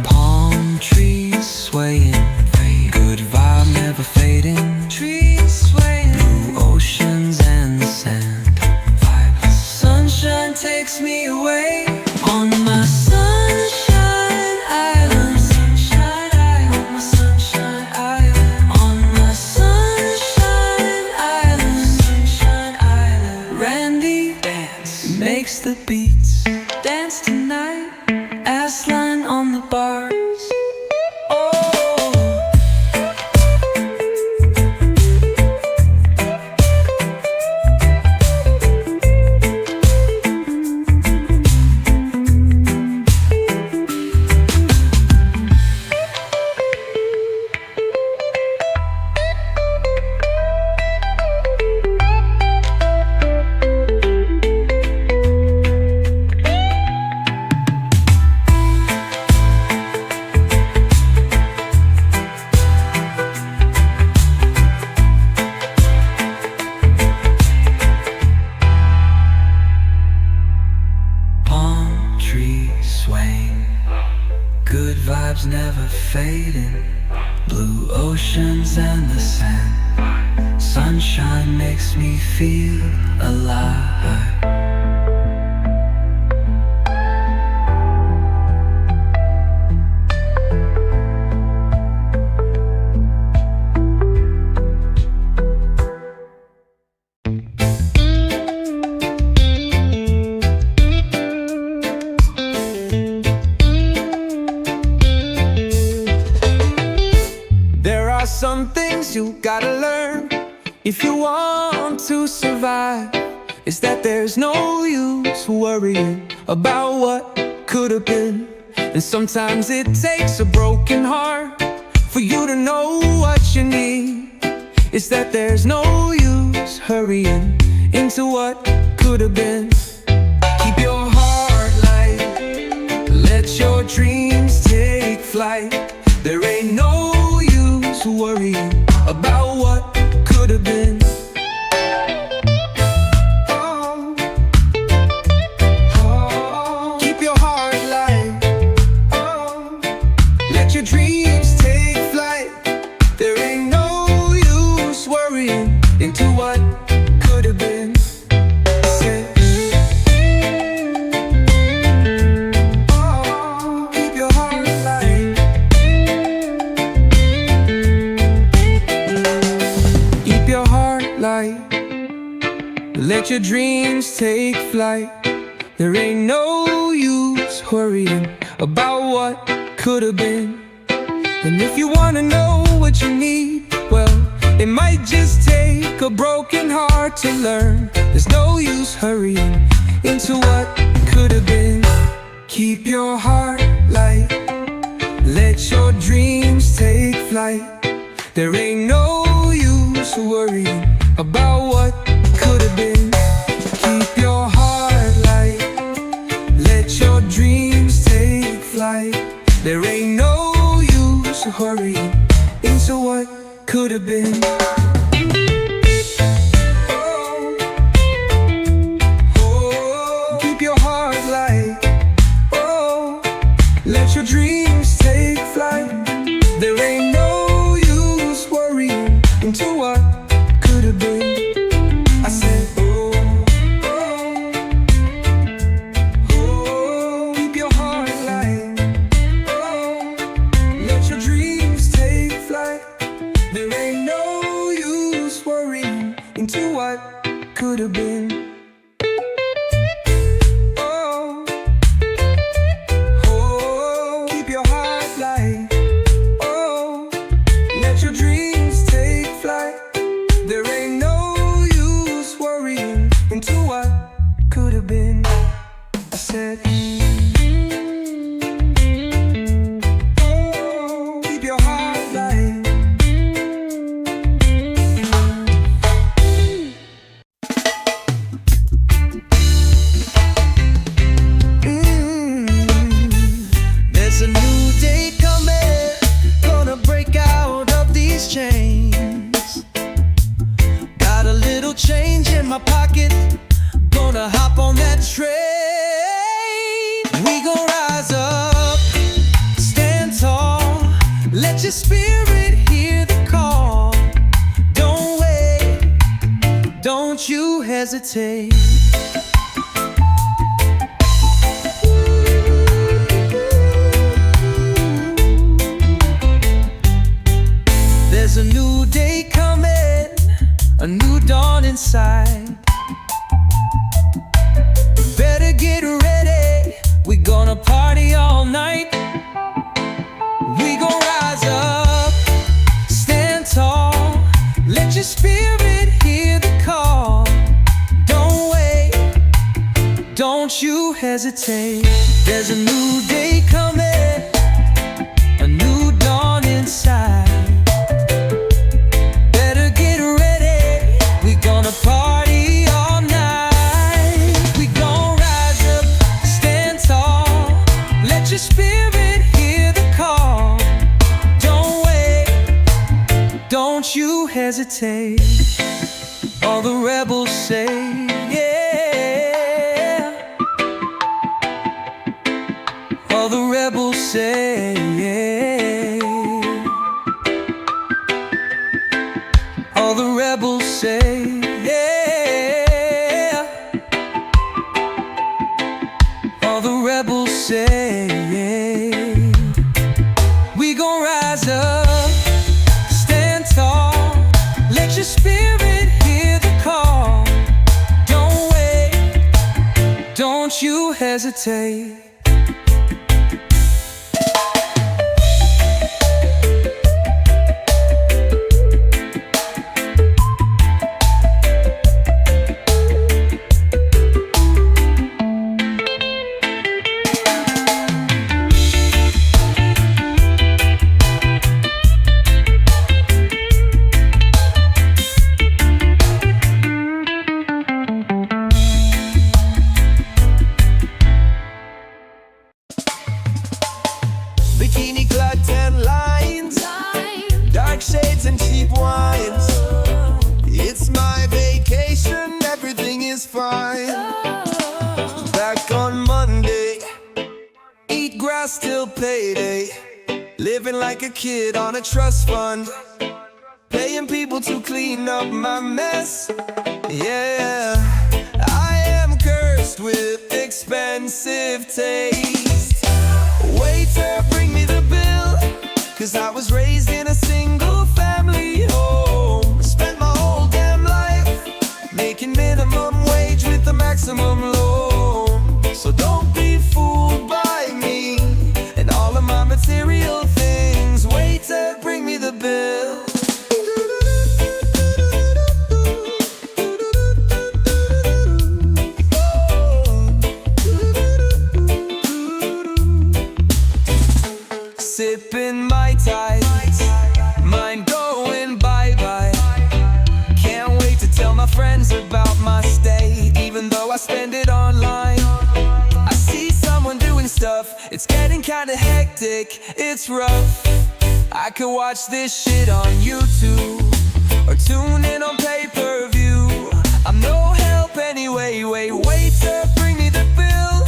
Palm trees swaying, good vibe never fading, trees swaying, blue oceans and the sand. Vibes, sunshine takes me away on my sunshine island. Sunshine island, on my sunshine island. On my sunshine island. Sunshine island, Randy dance makes the beats. Dance tonight, Aslan on the bars. Palm trees swaying, good vibes never fading, blue oceans and the sand. Sunshine makes me feel alive. There are some things you gotta learn if you want to survive. It's that there's no use worrying about what could have been. And sometimes it takes a broken heart for you to know what you need. It's that there's no use hurrying into what could have been. Keep your heart light, let your dreams take flight. There ain't no use worrying about what could have been. Keep your heart light, let your dreams take flight. There ain't no use worrying into what could have been. Keep your heart light, keep your heart light, let your dreams take flight. There ain't no use worrying about what could have been. And if you wanna know what you need, well, It might just take a broken heart to learn there's no use hurrying into what could have been. Keep your heart light, let your dreams take flight. There ain't no use worrying about what could have been. Keep your heart light, let your dreams take flight. There ain't no use worrying into what could have been. Oh, oh, keep your heart light. Oh, let your dreams take flight. There ain't no use worrying into what could have been. I said, oh, oh, oh, keep your heart light. Oh, let your dreams take flight. There ain't no use worrying into what could have been. Oh, oh, keep your heart light. Oh, let your dreams take flight. There ain't no use worrying into what could have been. I said, oh, keep your heart light. There's a new day coming, gonna break out of these chains. Got a little change in my pocket, gonna hop on that train. We gon' rise up, stand tall, let your spirit hear the call. Don't wait, don't you hesitate. There's a new day coming, a new dawn inside. Better get ready, we gonna party all night. We gon' rise up, stand tall, let your spirit hear the call. Don't wait, don't you hesitate. There's a new day coming, a new dawn inside. Party all night. We gon' rise up, stand tall, let your spirit hear the call. Don't wait, don't you hesitate. All the rebels say, yeah. All the rebels say, yeah. All the rebels say, yeah. All the rebels say, yeah. We gon' rise up, stand tall, let your spirit hear the call. Don't wait, don't you hesitate. Bikini clad tan lines, dark shades and cheap wines. It's my vacation, everything is fine. Back on Monday, eat grass till payday. Living like a kid on a trust fund, paying people to clean up my mess. Yeah, I am cursed with expensive taste. Waiter, bring me the bill, 'cause I was raised in a single family home. Spent my whole damn life making minimum wage with the maximum loan. So don't be fooled by me and all of my material things. Waiter, bring me the bill. about my stay, even though I spend it online. I see someone doing stuff, it's getting kinda hectic, it's rough. I could watch this shit on YouTube or tune in on pay-per-view. I'm no help anyway, waiter, bring me the bill.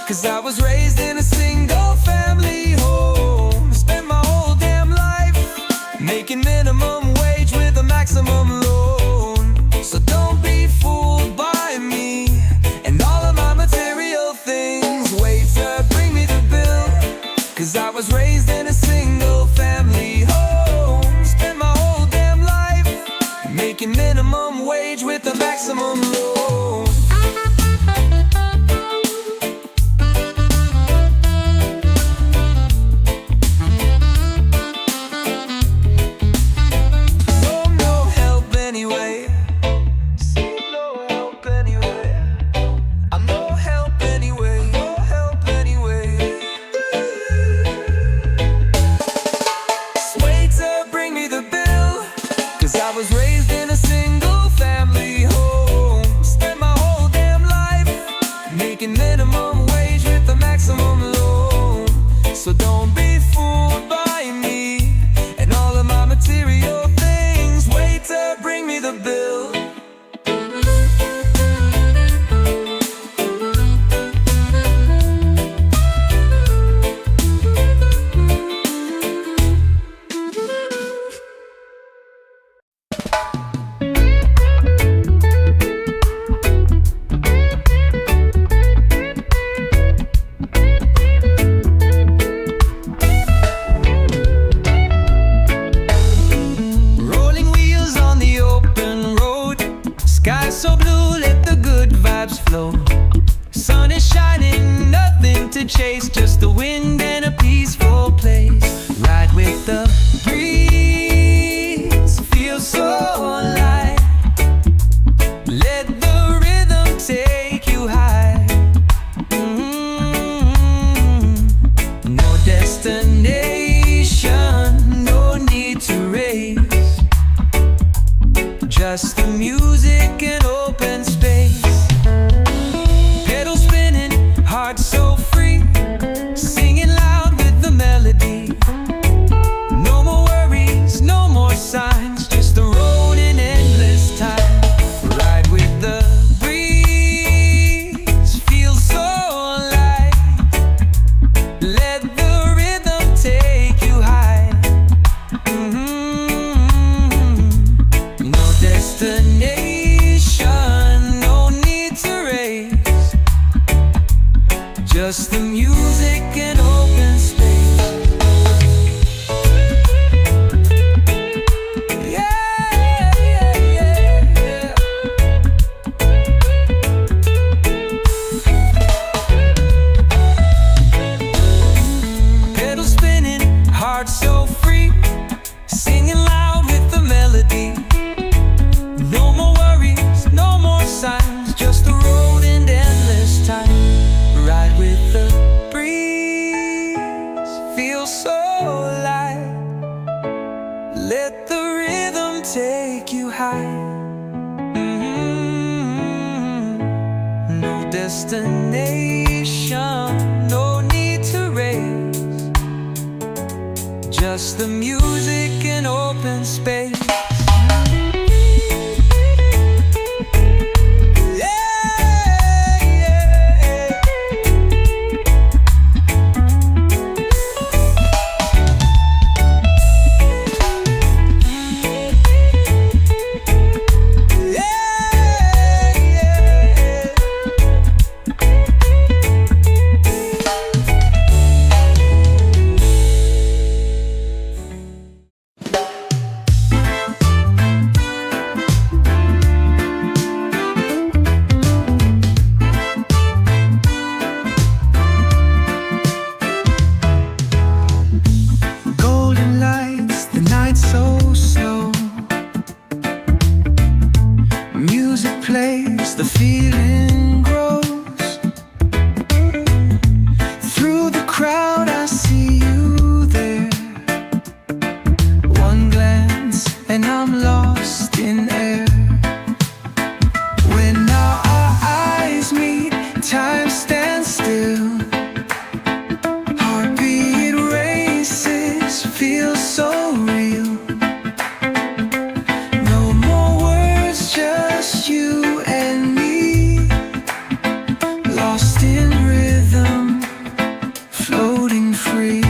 Cause I was raised in a single family home. Spent my whole damn life making minimum wage with a maximum loan. So don't be fooled by me and all of my material things. Waiter, bring me the bill. Cause I was raised in a single family home. Spent my whole damn life making minimum wage with a maximum loan. I was raised in a single family home. Spent my whole damn life making minimum wage with a maximum loan. So don't be fooled by me and all of my material things. Waiter, bring me the bill. So blue, let the good vibes flow. Sun is shining, nothing to chase, just the wind and a peaceful place. Ride with the breeze, feel so alive. Let the rhythm take you high. No destination, no need to race. Just the music and open space. Pedal spinning, heart so free. Singing loud with the melody. No more worries, no more signs. Just the road in endless time. Ride with the breeze, feel so alive. Let the rhythm take you high. No destination, no need to race. Just the music and open space. Yeah, yeah, yeah, yeah. Pedal spinning, heart so free. Singing loud with the melody. No more worries, no more signs. Just the road and endless time. Ride with the breeze, feel so alive. Let the rhythm take you high. No destination, no need to race. Just the music and open space. The feeling grows. Through the crowd I see you there. One glance and I'm lost in air. When our eyes meet, time stands still. Heartbeat races, feels so real. No more words, just you and me, lost in rhythm, floating free.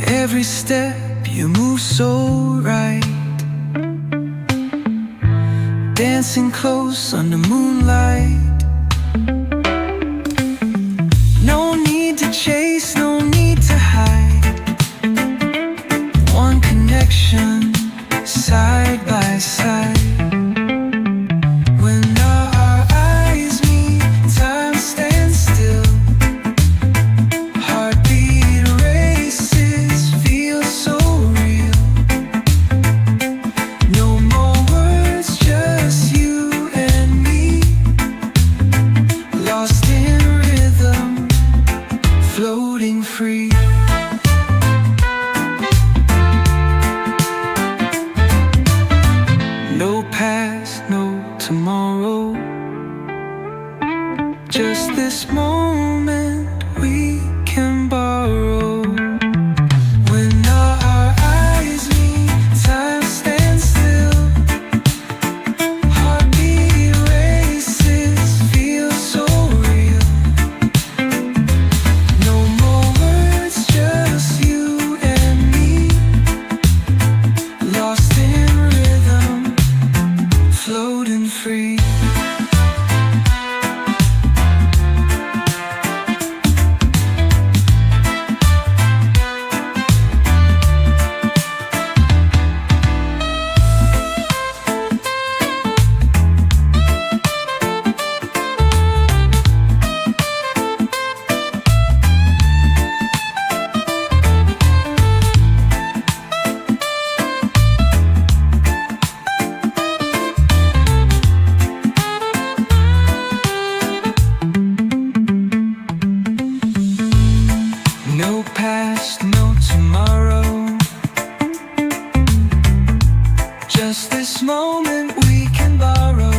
Every step you move so right, dancing close under moonlight. No need to chase, no need to hide. One connection, side by side. When our eyes meet, time stands still. Heartbeat races, feels so real. No more words, just you and me, lost in rhythm, floating free. No past, no tomorrow, just this moment we can borrow. When our eyes meet, time stands still. Heartbeat races, feels so real. No more words, just you and me, lost in rhythm, floating free. No past, no tomorrow, just this moment we can borrow.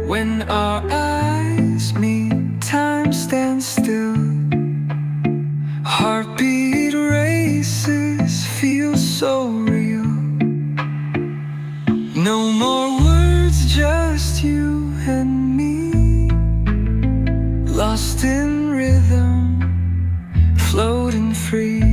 When our eyes meet, time stands still. Heartbeat races, feels so real. No more words, just you and me, lost in rhythm, floating free.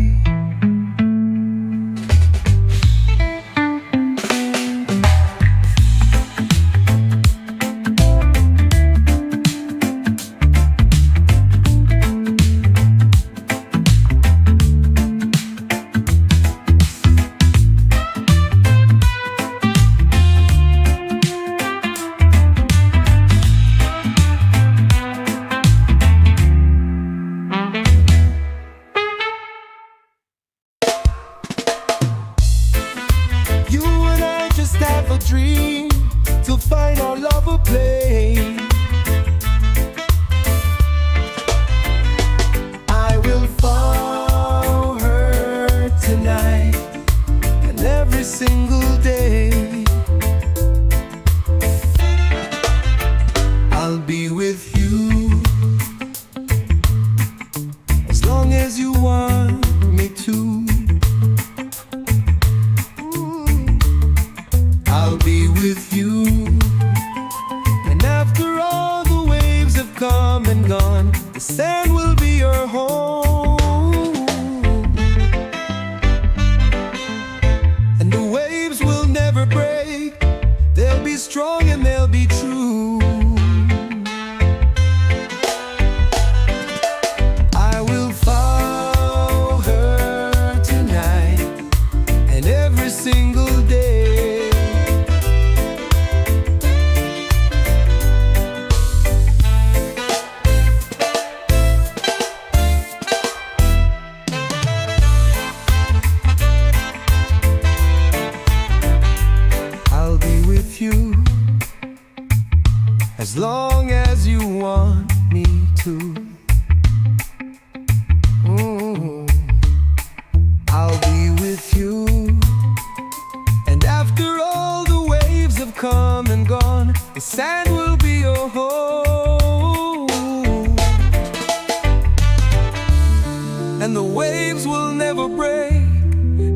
and the waves will never break.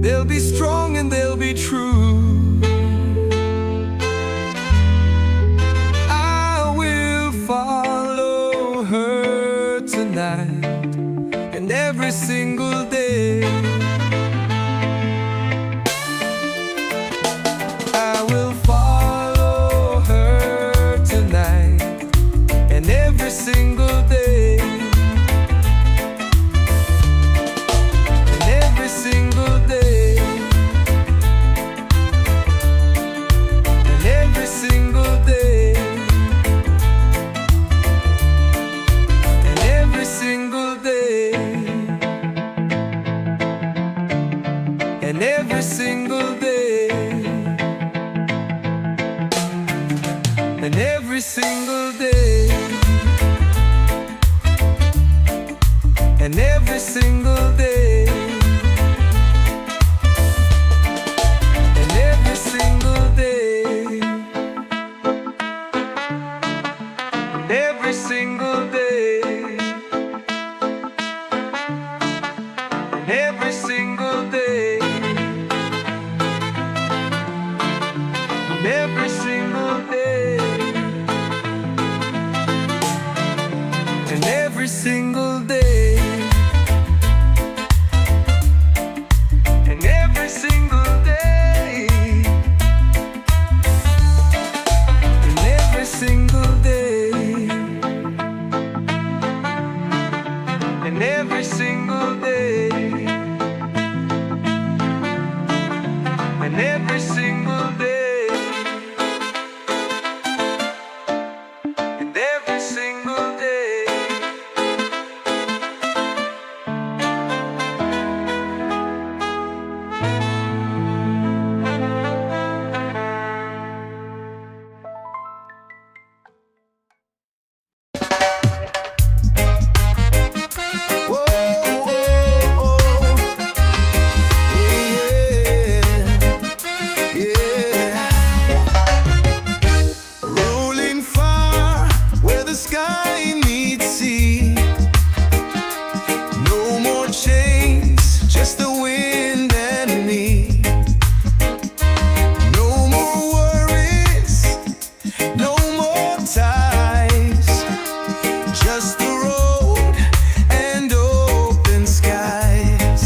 They'll be strong and they'll be true. I will follow her tonight and every single day. I will follow her tonight and every single day. And every single day. And every single day. And every single day. And every single day. And every single day. And every single day. And every single day. And every single day. And every single day. And every single day. And every single day. And every single day. And every single day. And every single day. And every single day. And every single day. Whoa, whoa, whoa. Yeah, yeah. Rolling far where the sky meets sea. No more chains, just the wind and me. No more worries, no more ties. Just the road and open skies.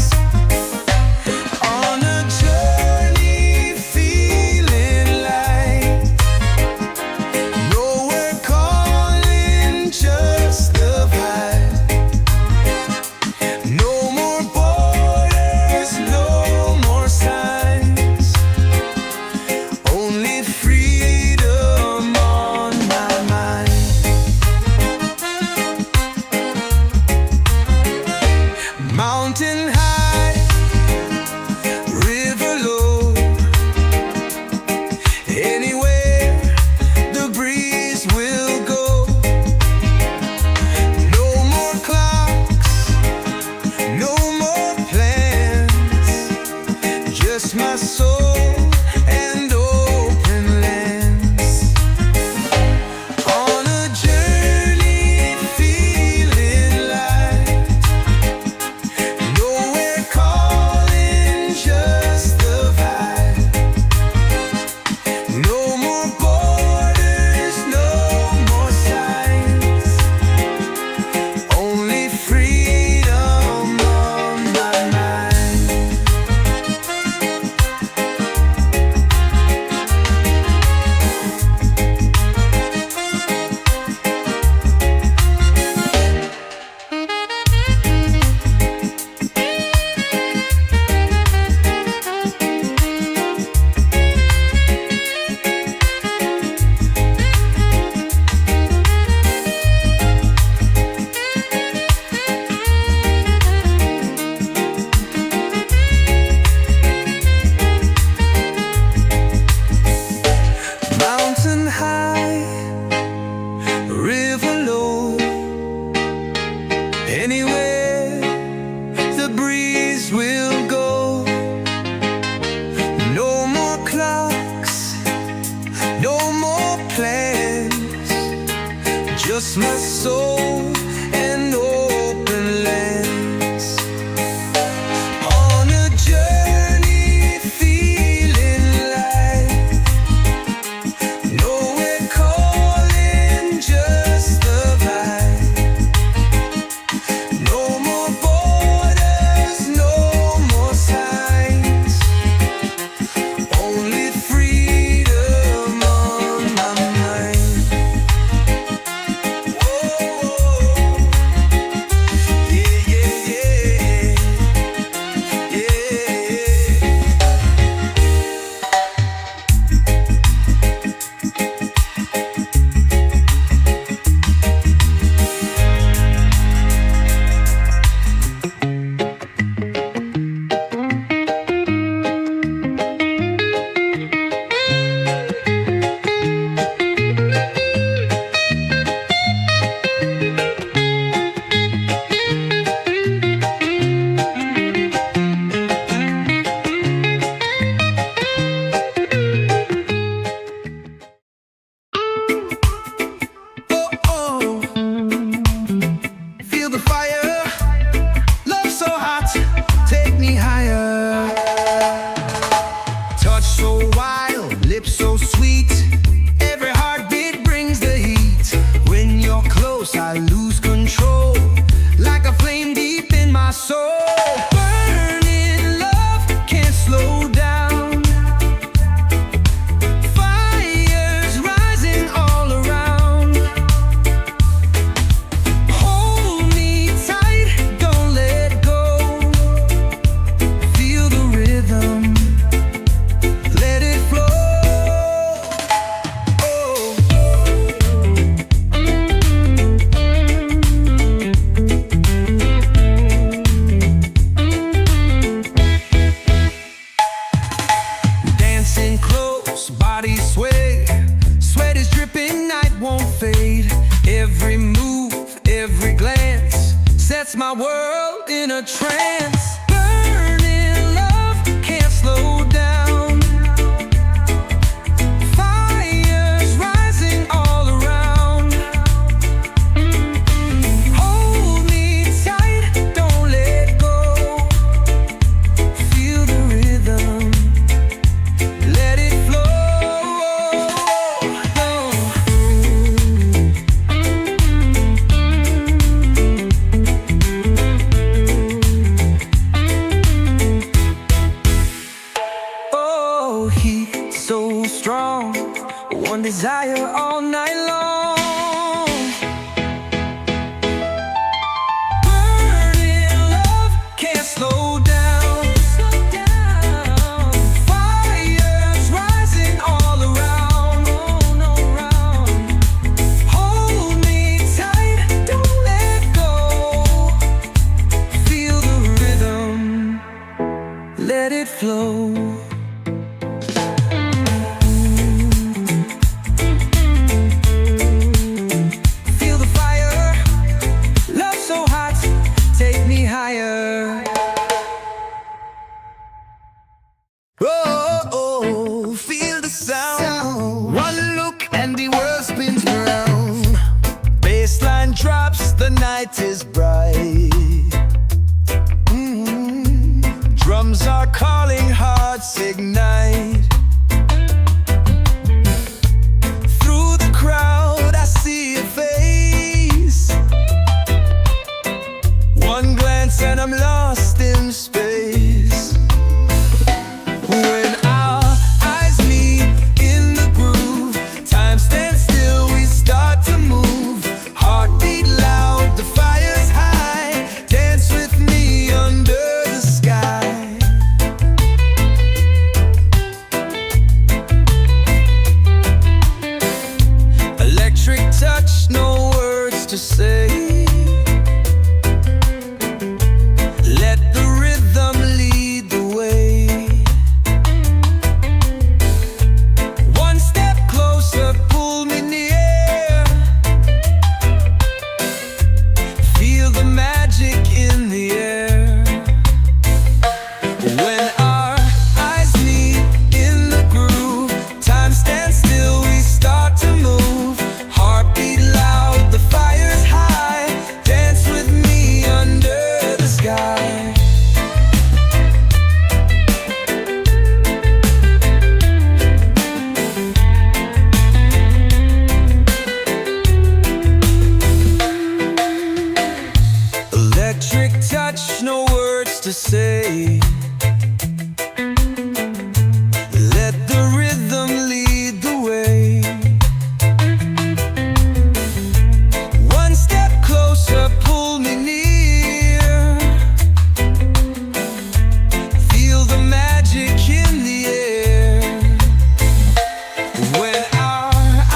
On a journey feeling light. Nowhere calling, just the vibe. No more borders, no more signs. Only freedom on my mind. Mountain high, river low. Anywhere the breeze will go. No more clocks, no more plans. Just my soul and open lands. On a journey feeling light. Nowhere calling, just the vibe. No more borders, no more signs. Only freedom on my mind. Mountain high, river low. Anywhere the breeze will go. No more clocks, no more plans. Just my soul and open lands. the fire, love so hot, take me higher. Touch so wild, lips so sweet, every heartbeat brings the heat. When you're close, I lose control, like a flame deep in my soul. Burning love, can't slow down. Fires rising all around. Hold me tight, don't let go. Feel the rhythm, let it flow. Dancing close, body sway, sweat is dripping, night won't fade. Every move, every glance sets my world in a trance. Burning love, can't slow down. Fires rising all around. Hold me tight, don't let go. Feel the rhythm, let it flow. Oh, heat so strong, one desire all night long. Burning love, can't slow down. Fires rising all around. Hold me tight, don't let go. Feel the rhythm, let it flow. Feel the fire, love so hot, take me higher. Oh, oh, feel the sound. One look and the world spins around. Bassline drops, the night is bright. Drums are calling, hearts ignite. Through the crowd I see a face. One glance and I'm lost in space. When our eyes meet in the groove, time stands still, we start to move. Heartbeat loud, the fire's high. Dance with me under the sky. Electric touch, no words to say. Let the rhythm lead the way. One step closer, pull me near. Feel the magic in the air. When our eyes meet in the groove, time stands still, we start to move. Heartbeat loud, the fire's high. Dance with me under the sky. Electric touch, no words to say. Let the rhythm lead the way. One step closer, pull me near. Feel the magic in the air. When our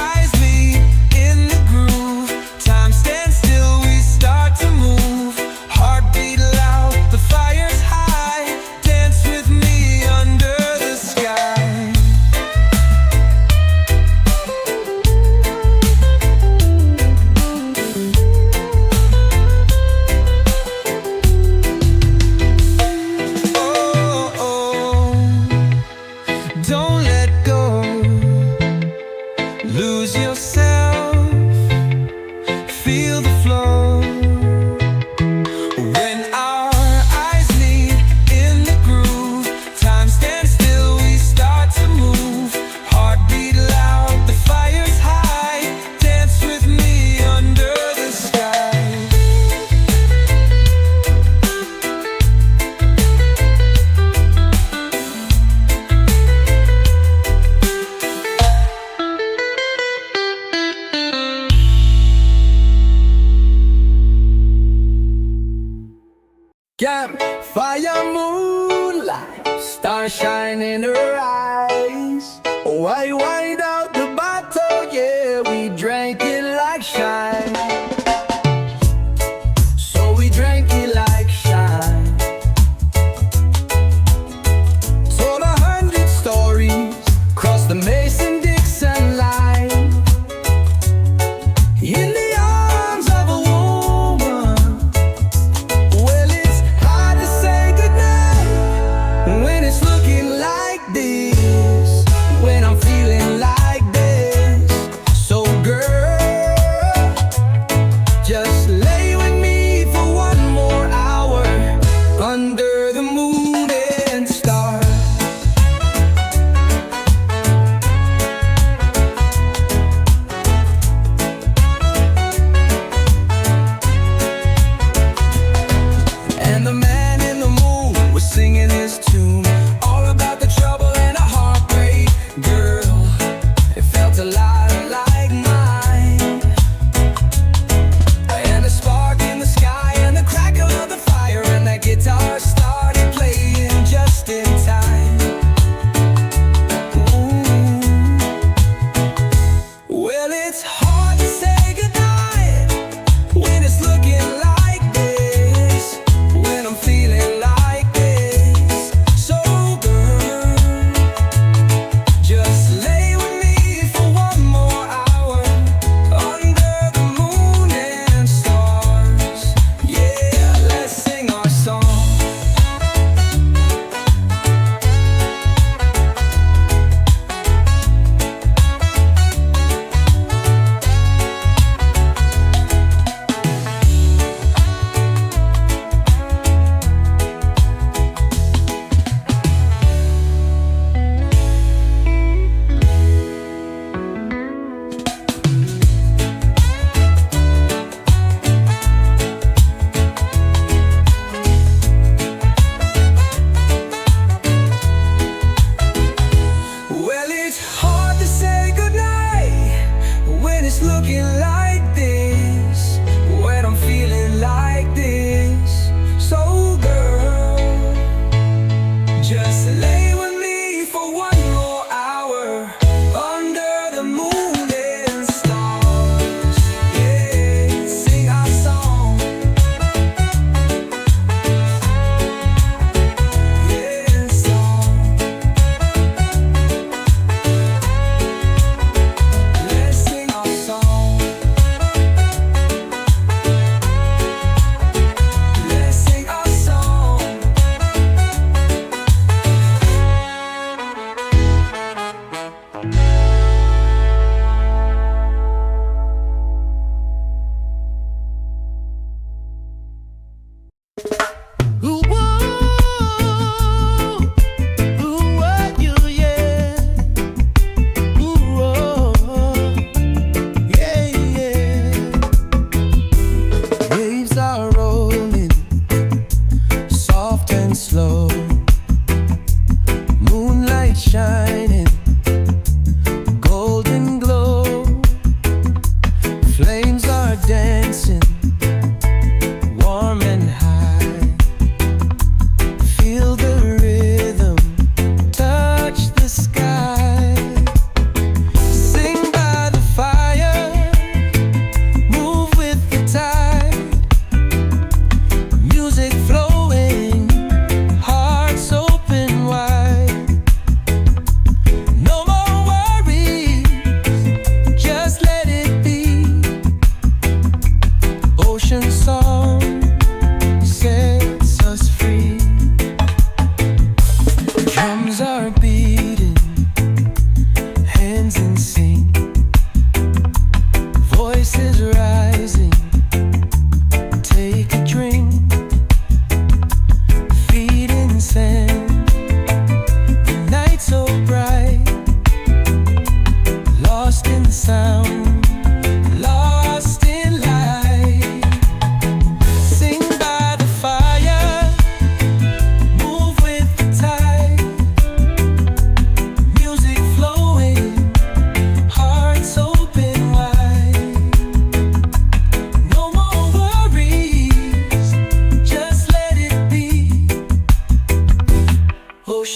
eyes meet in the groove, time stands still, we start to move. Heartbeat loud, the fire's high. Campfire moonlight, starshine in her eyes. Why wind out the bottle? Yeah, we drank it like shine. So we drank it like shine. Told 100 stories, crossed the Mason-Dixon line. In the arms of a woman. Well, it's hard to say goodnight when it's looking like this. When I'm feeling like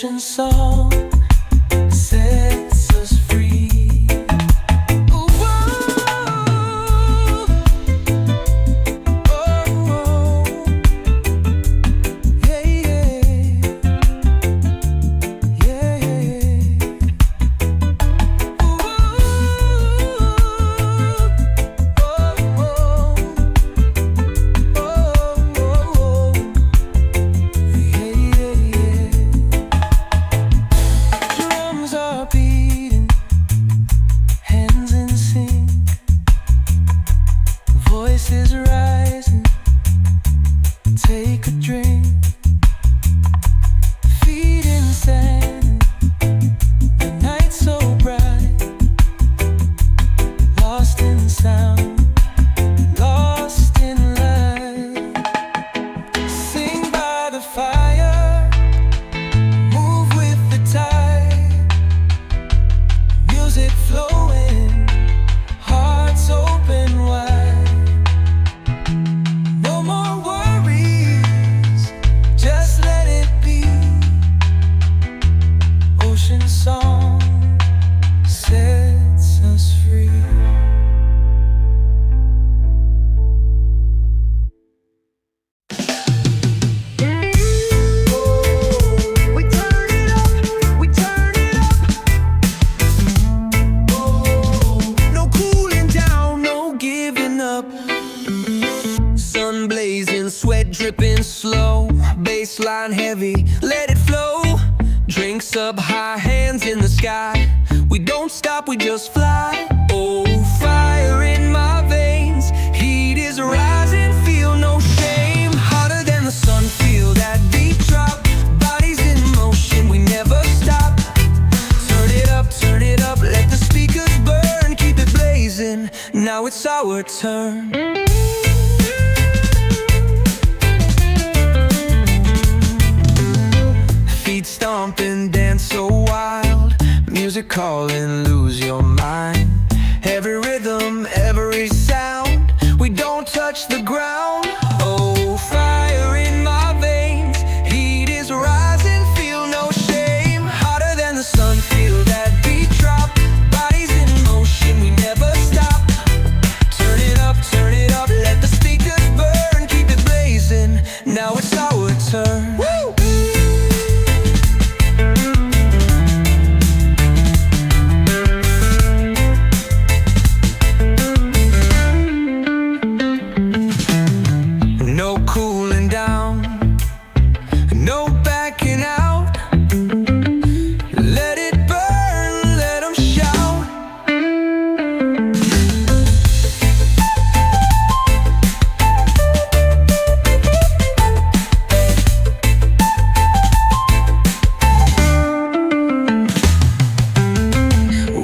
Ocean song sets us free. Ooh, whoa. Oh, oh. Yeah, yeah. Yeah, yeah. Ooh, oh, oh. Oh, oh. Yeah, yeah, yeah. Drums are beating, hands in sync, voices rising. Take a drink, feet in sand, the night so bright, lost in sound, lost in light. Sing by the fire, move with the tide, music flowing, hearts open wide. No more worries, just let it be. Ocean song sets us free. We turn it up, we turn it up. No cooling down, no giving up. Sun blazing, sweat dripping slow, baseline heavy, let it flow. Drinks up high, hands in the sky. We don't stop, we just fly. Oh, fire in my veins, heat is rising, feel no shame. Hotter than the sun, feel that beat drop. Bodies in motion, we never stop. Turn it up, let the speakers burn. Keep it blazing, now it's our turn. Feet stomping, dance so wild. Music calling, lose your mind. Every rhythm, every sound. We don't touch the ground. Oh, fire in my veins, heat is rising, feel no shame. Hotter than the sun, feel that beat drop. Bodies in motion, we never stop. Turn it up, let the speakers burn. Keep it blazing, now it's our turn. Woo! No cooling down, no backing out. Let it burn, let 'em shout.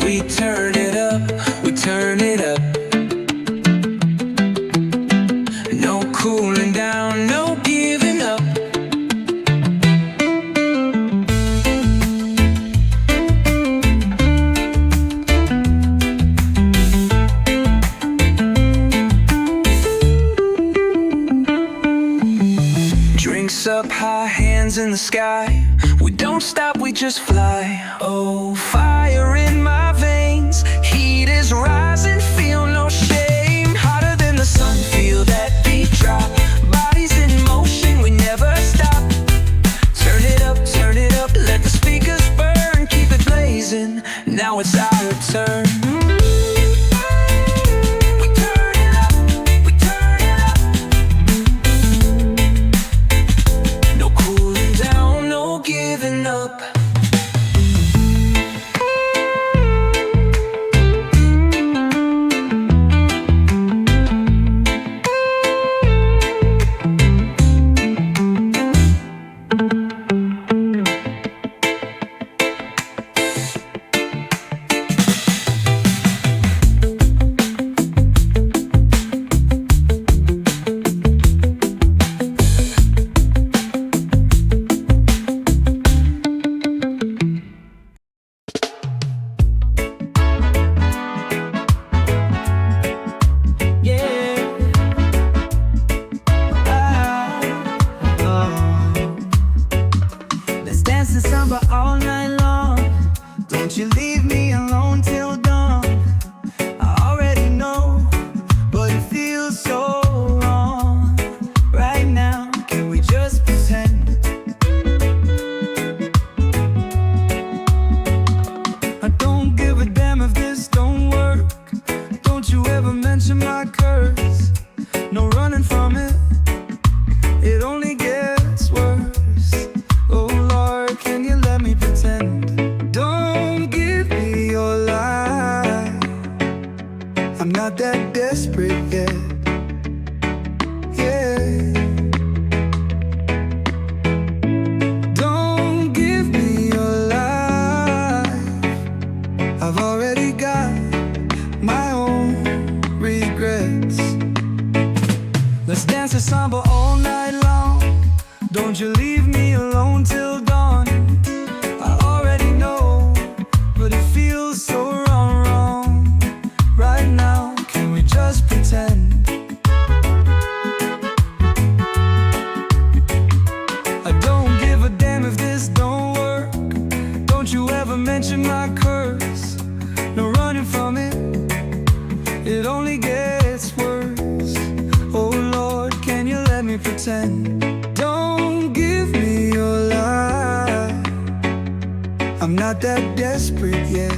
We turn it up, we turn it up. No cooling down, no giving up. Drinks up high, hands in the sky. We don't stop, we just fly. Oh, fire in my veins, heat is rising, feel no shame. Hotter than the sun, feel that beat drop. Bodies in motion, we never stop. Turn it up, let the speakers burn. Keep it blazing, now it's our turn. We turn it up, we turn it up. No cooling down, no giving up. Don't you leave me alone till dawn. I already know, but it feels so wrong, wrong. Right now, can we just pretend? I don't give a damn if this don't work. Don't you ever mention my curse. No running from it, it only gets worse. Oh Lord, can you let me pretend? Don't give me your lie. I'm not that desperate yet.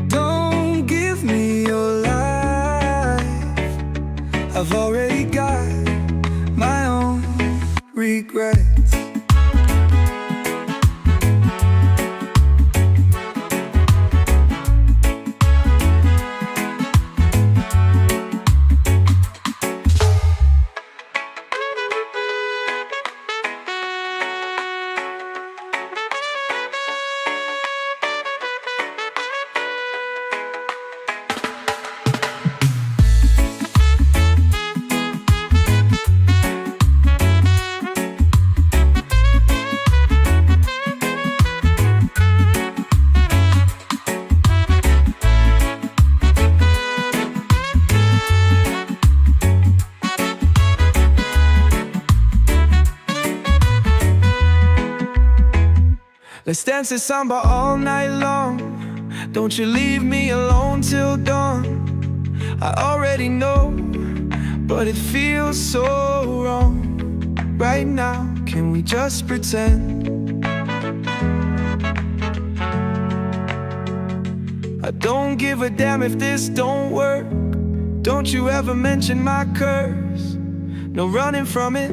Don't give me your life. I've already got my own regrets. Let's dance this samba all night long. Don't you leave me alone till dawn. I already know, but it feels so wrong. Right now, can we just pretend? I don't give a damn if this don't work. Don't you ever mention my curse. No running from it,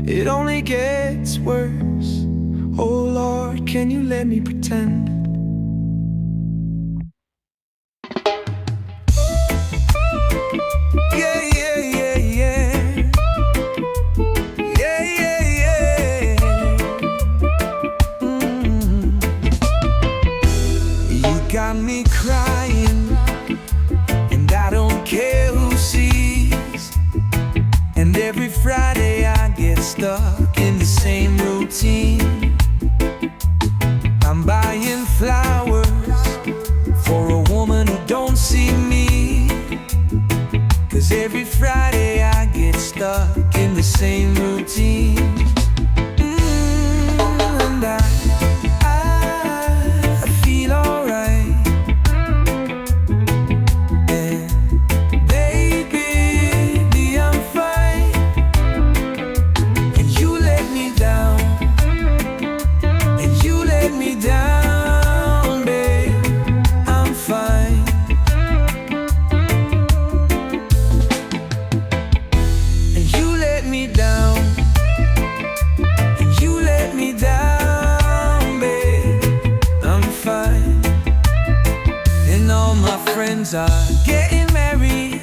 it only gets worse. Oh Lord, can you let me pretend? Yeah, yeah, yeah, yeah. Yeah, yeah, yeah. You got me crying, and I don't care who sees. And every Friday I get stuck in the same routine. I'm buying flowers for a woman who don't see me. 'Cause every Friday I get stuck in the same routine. And I feel alright. And baby, I'm fine. And you let me down. And you let me down, babe. I'm fine. And you let me down. And you let me down, babe. I'm fine. And all my friends are getting married,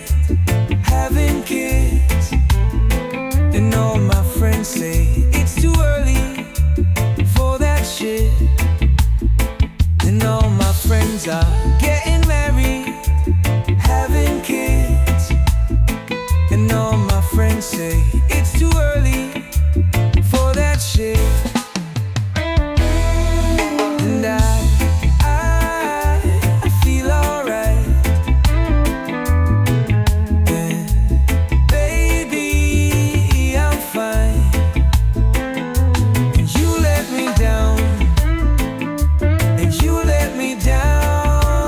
having kids. And all my friends say it's too early for that shit. And all my friends are getting married, having kids. And all my friends say it's too early for that shit. And I feel alright. And baby, I'm fine. And you let me down. And you let me down,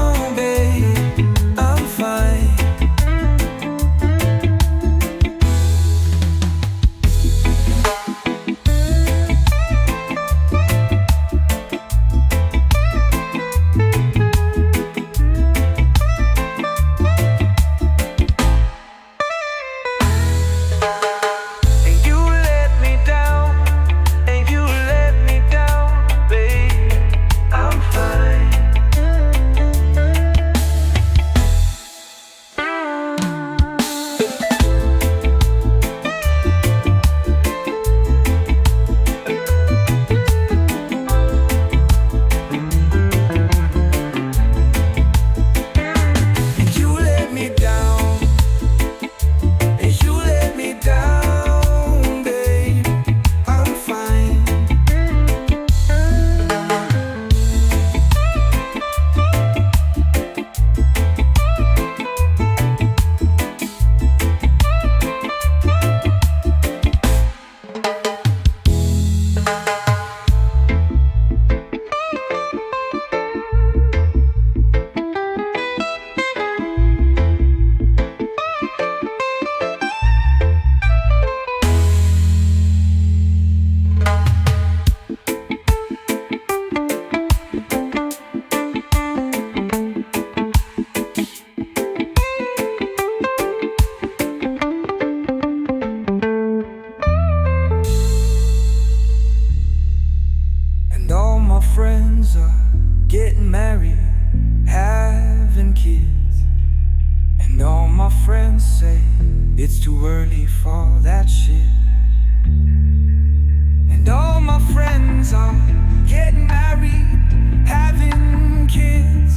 my friends say it's too early for that shit. And all my friends are getting married, having kids.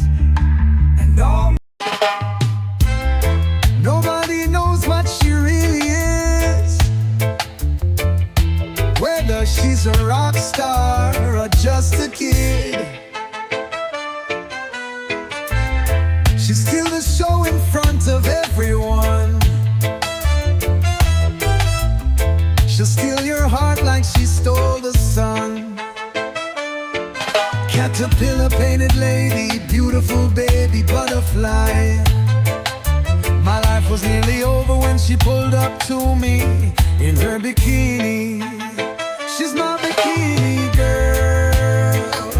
And all nobody knows what she really is, whether she's a rock star or just a kid. She's still the show in front of everyone. She'll steal your heart like she stole the sun. Caterpillar painted lady, beautiful baby butterfly. My life was nearly over when she pulled up to me in her bikini. She's my bikini girl,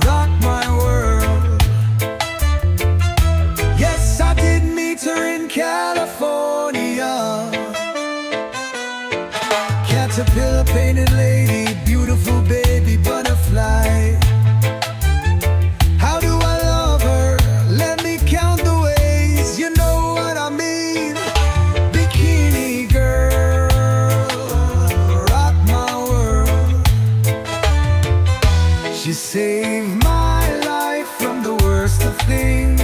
rock my world. Yes, I did meet her in California. Caterpillar painted lady, beautiful baby butterfly. How do I love her? Let me count the ways, you know what I mean. Bikini girl, rock my world. She saved my life from the worst of things.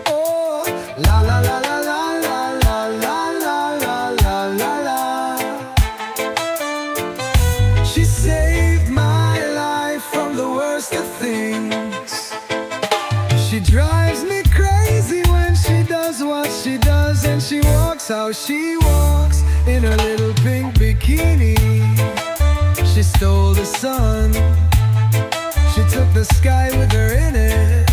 Oh, la la la la la la la la la la la la. She saved my life from the worst of things. She drives me crazy when she does what she does, and she walks how she walks in her little pink bikini. She stole the sun, she took the sky with her in it.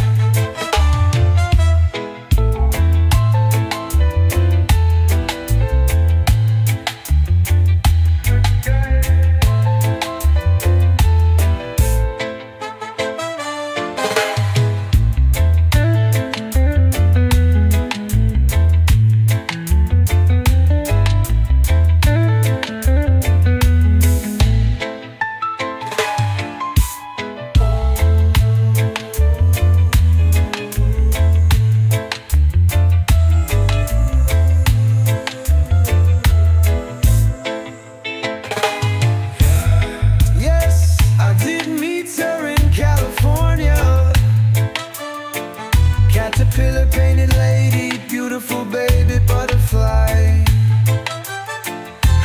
Caterpillar painted lady, beautiful baby butterfly.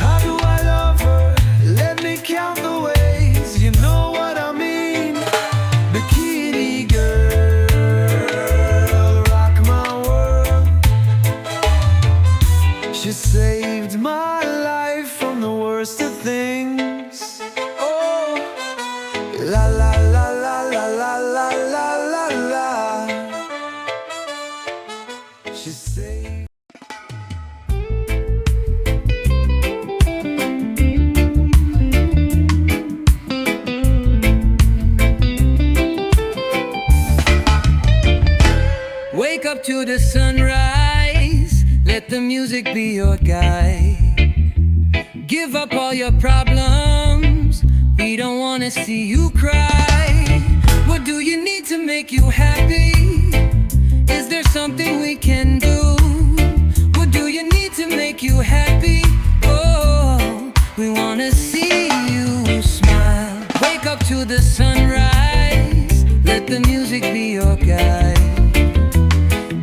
How do I love her? Let me count the ways, you know what I mean. Bikini girl, rock my world. She saved my life from the worst of things. Oh, la la la la la la la la la la. She saved. Wake up to the sunrise, let the music be your guide. Give up all your problems, we don't wanna see you cry. What do you need to make you happy? Is there something we can do? What do you need to make you happy? Oh, we wanna see you smile. Wake up to the sunrise, let the music be your guide.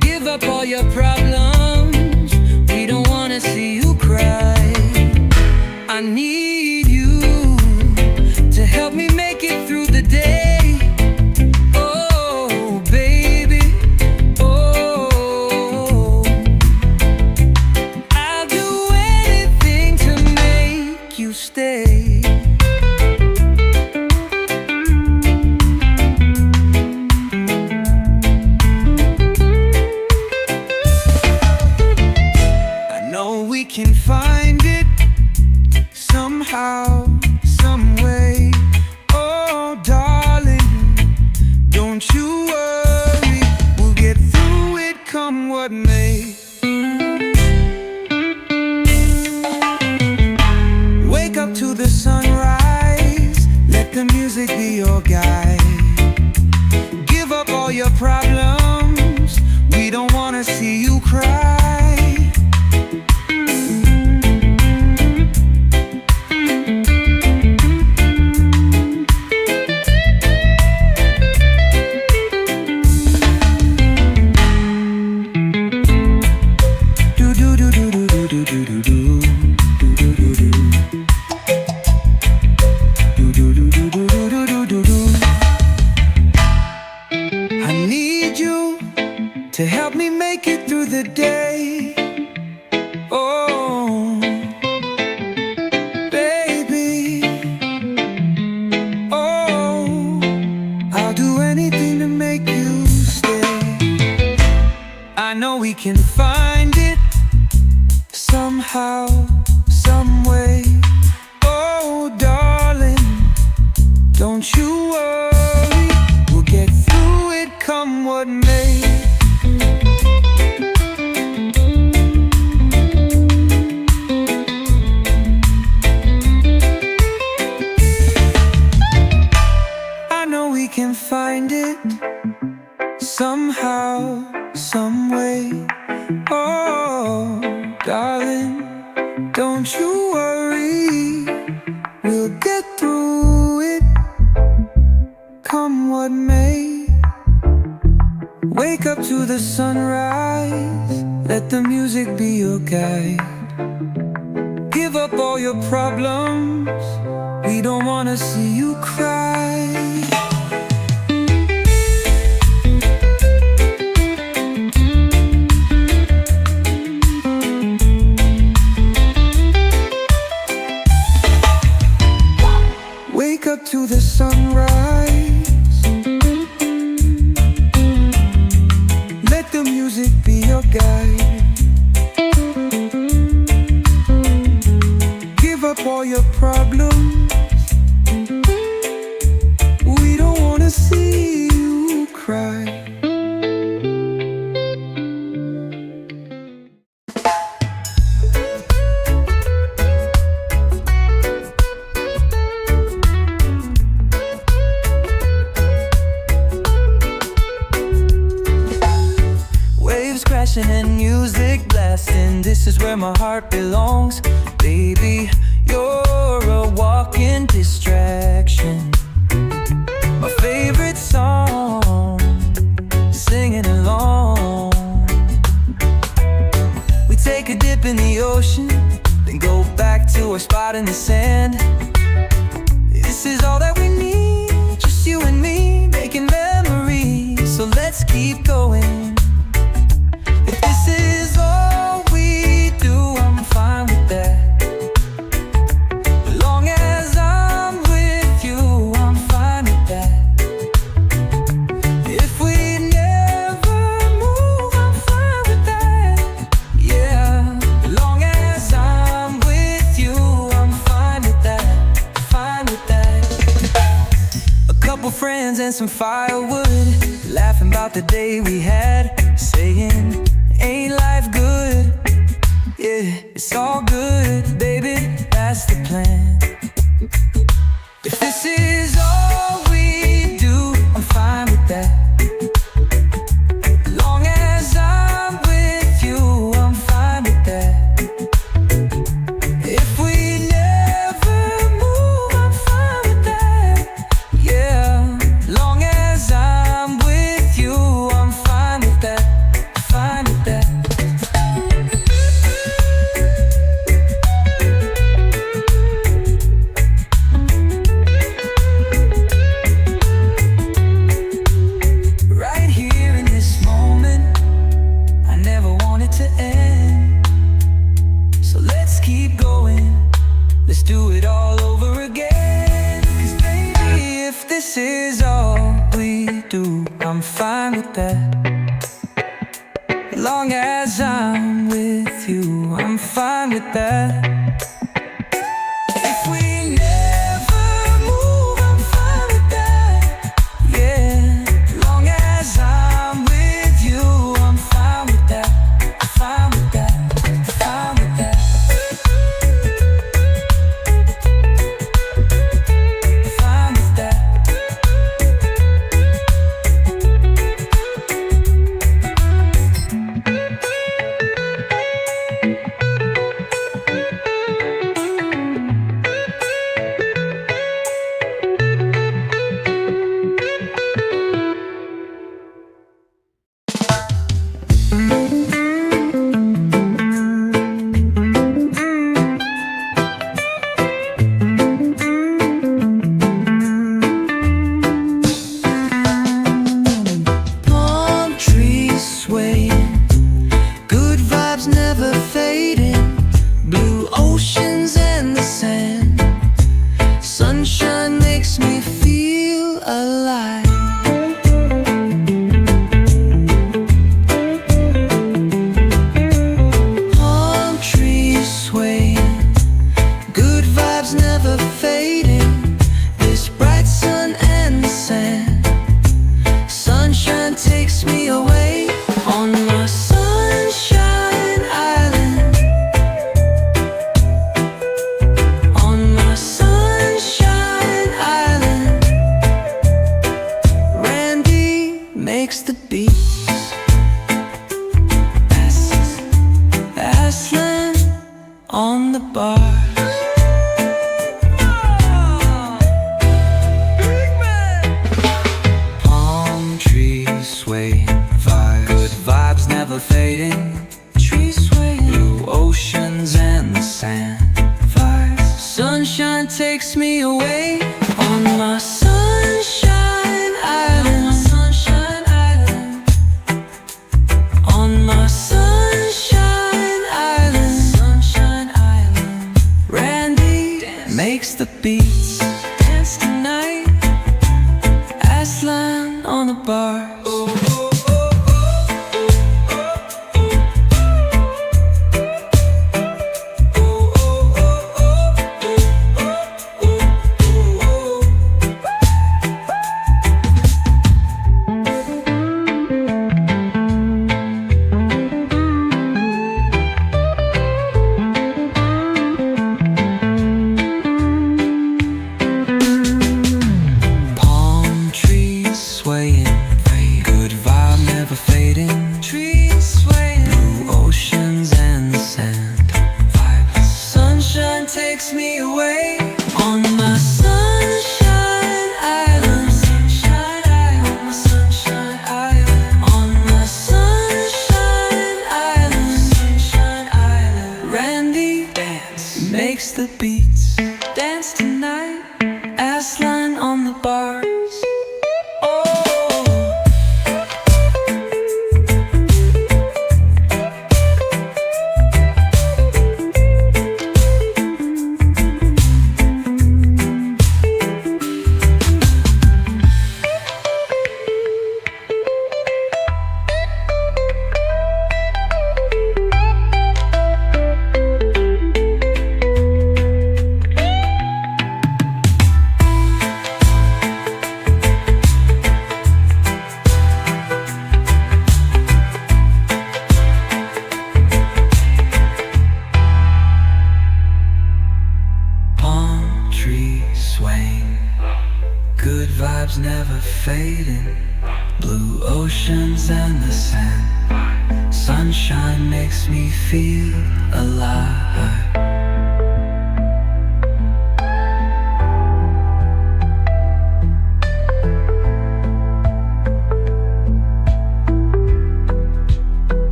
Give up all your problems, we don't wanna see you cry. I need you to help me make it through the day. We can find it somehow, some way. Oh, darling, don't you worry, we'll get through it, come what may. Wake up to the sunrise, let the music be your guide. Give up all your problems, we don't wanna see you cry. the day. Oh, baby. Oh, I'll do anything to make you stay. I know we can find it somehow, some way. Oh, darling, don't you worry, we'll get through it, come what may. I know we can find it somehow, some way. Oh, darling, don't you worry, we'll get through it, come what may. Wake up to the sunrise, let the music be your guide. Give up all your problems, we don't wanna see you cry. Wake up to the sunrise, let the music be your guide. Give up all your problems, we don't wanna see you cry. And music blasting, this is where my heart belongs. Baby, you're a walking distraction. My favorite song, singing along. We take a dip in the ocean, then go back to our spot in the sand. This is all that we need, just you and me, making memories. So let's keep going. Friends and some firewood, laughing about the day we had, saying, ain't life good? Yeah, it's all good, baby, that's the plan. If this is all we do, I'm fine with that. Long as I'm with you, I'm fine with that. If we never move, I'm fine with that. Yeah. Long as I'm with you, I'm fine with that, fine with that. Right here in this moment, I never want it to end. So let's keep going, let's do it all over again. 'Cause baby, if this is all we do, I'm fine with that. Long as I'm with you, I'm fine with that. If we never move, I'm fine with that. Yeah, long as I'm with you, I'm fine with that. Fine with that, fine with that. Fine with that. vibes never fading, blue oceans and the sand. Sunshine makes me feel alive. Palm trees swaying, good vibes never fading, this bright sun and the sand. Sunshine takes me away on my sunshine island. On my sunshine island, Randy makes the beats. Aslan on the bar. Palm trees swaying, good vibes never fading, trees swaying, blue oceans and the sand. Vibes. Sunshine takes me away on my sunshine island. Sunshine island. On my sunshine island. Sunshine island. Randy makes the beats. Dance tonight. Aslan on the bar. Palm trees swaying, good vibe never fading, trees swaying, blue oceans and the sand. Vibes. Sunshine takes me away on my sunshine island. Sunshine island, my sunshine island. On my sunshine island. Sunshine island. Randy dance makes the beats. Dance tonight. Aslan on the bars. Oh. Palm trees swaying, good vibes never fading, blue oceans and the sand. Sunshine makes me feel alive.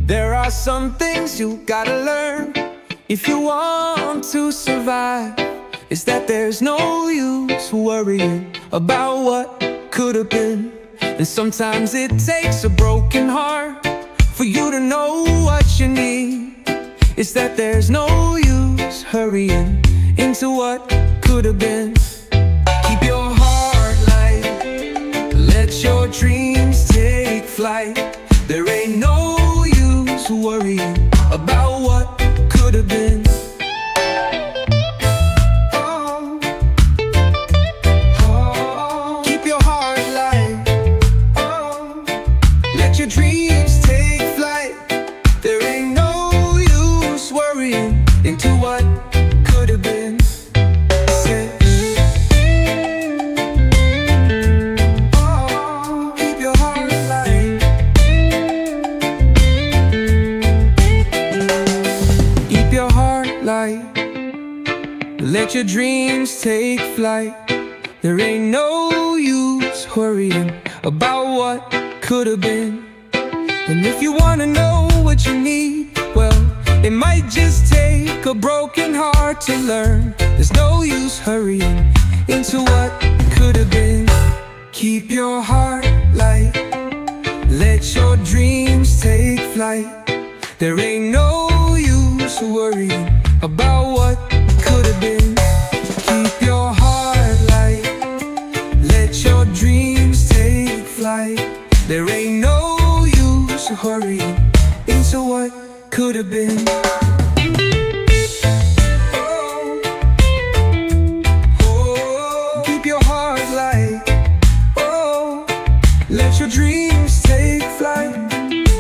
There are some things you gotta learn if you want to survive. It's that there's no use worrying about what could have been. And sometimes it takes a broken heart for you to know what you need. It's that there's no use hurrying into what could have been. Keep your heart light, let your dreams take flight. There ain't no use worrying about what could have been. Oh, oh, keep your heart light. Oh, let your dreams take flight. There ain't no use worrying into what could have been. Oh, keep your heart light. Keep your heart light. Let your dreams take flight. There ain't no use worrying about what could have been. And if you wanna know what you need, well, It might just take a broken heart to learn there's no use hurrying into what could have been. Keep your heart light, let your dreams take flight. There ain't no use worrying about what could have been. Keep your heart light, let your dreams take flight. There ain't no use hurrying into what could have been. Oh, oh, keep your heart light. Oh, let your dreams take flight.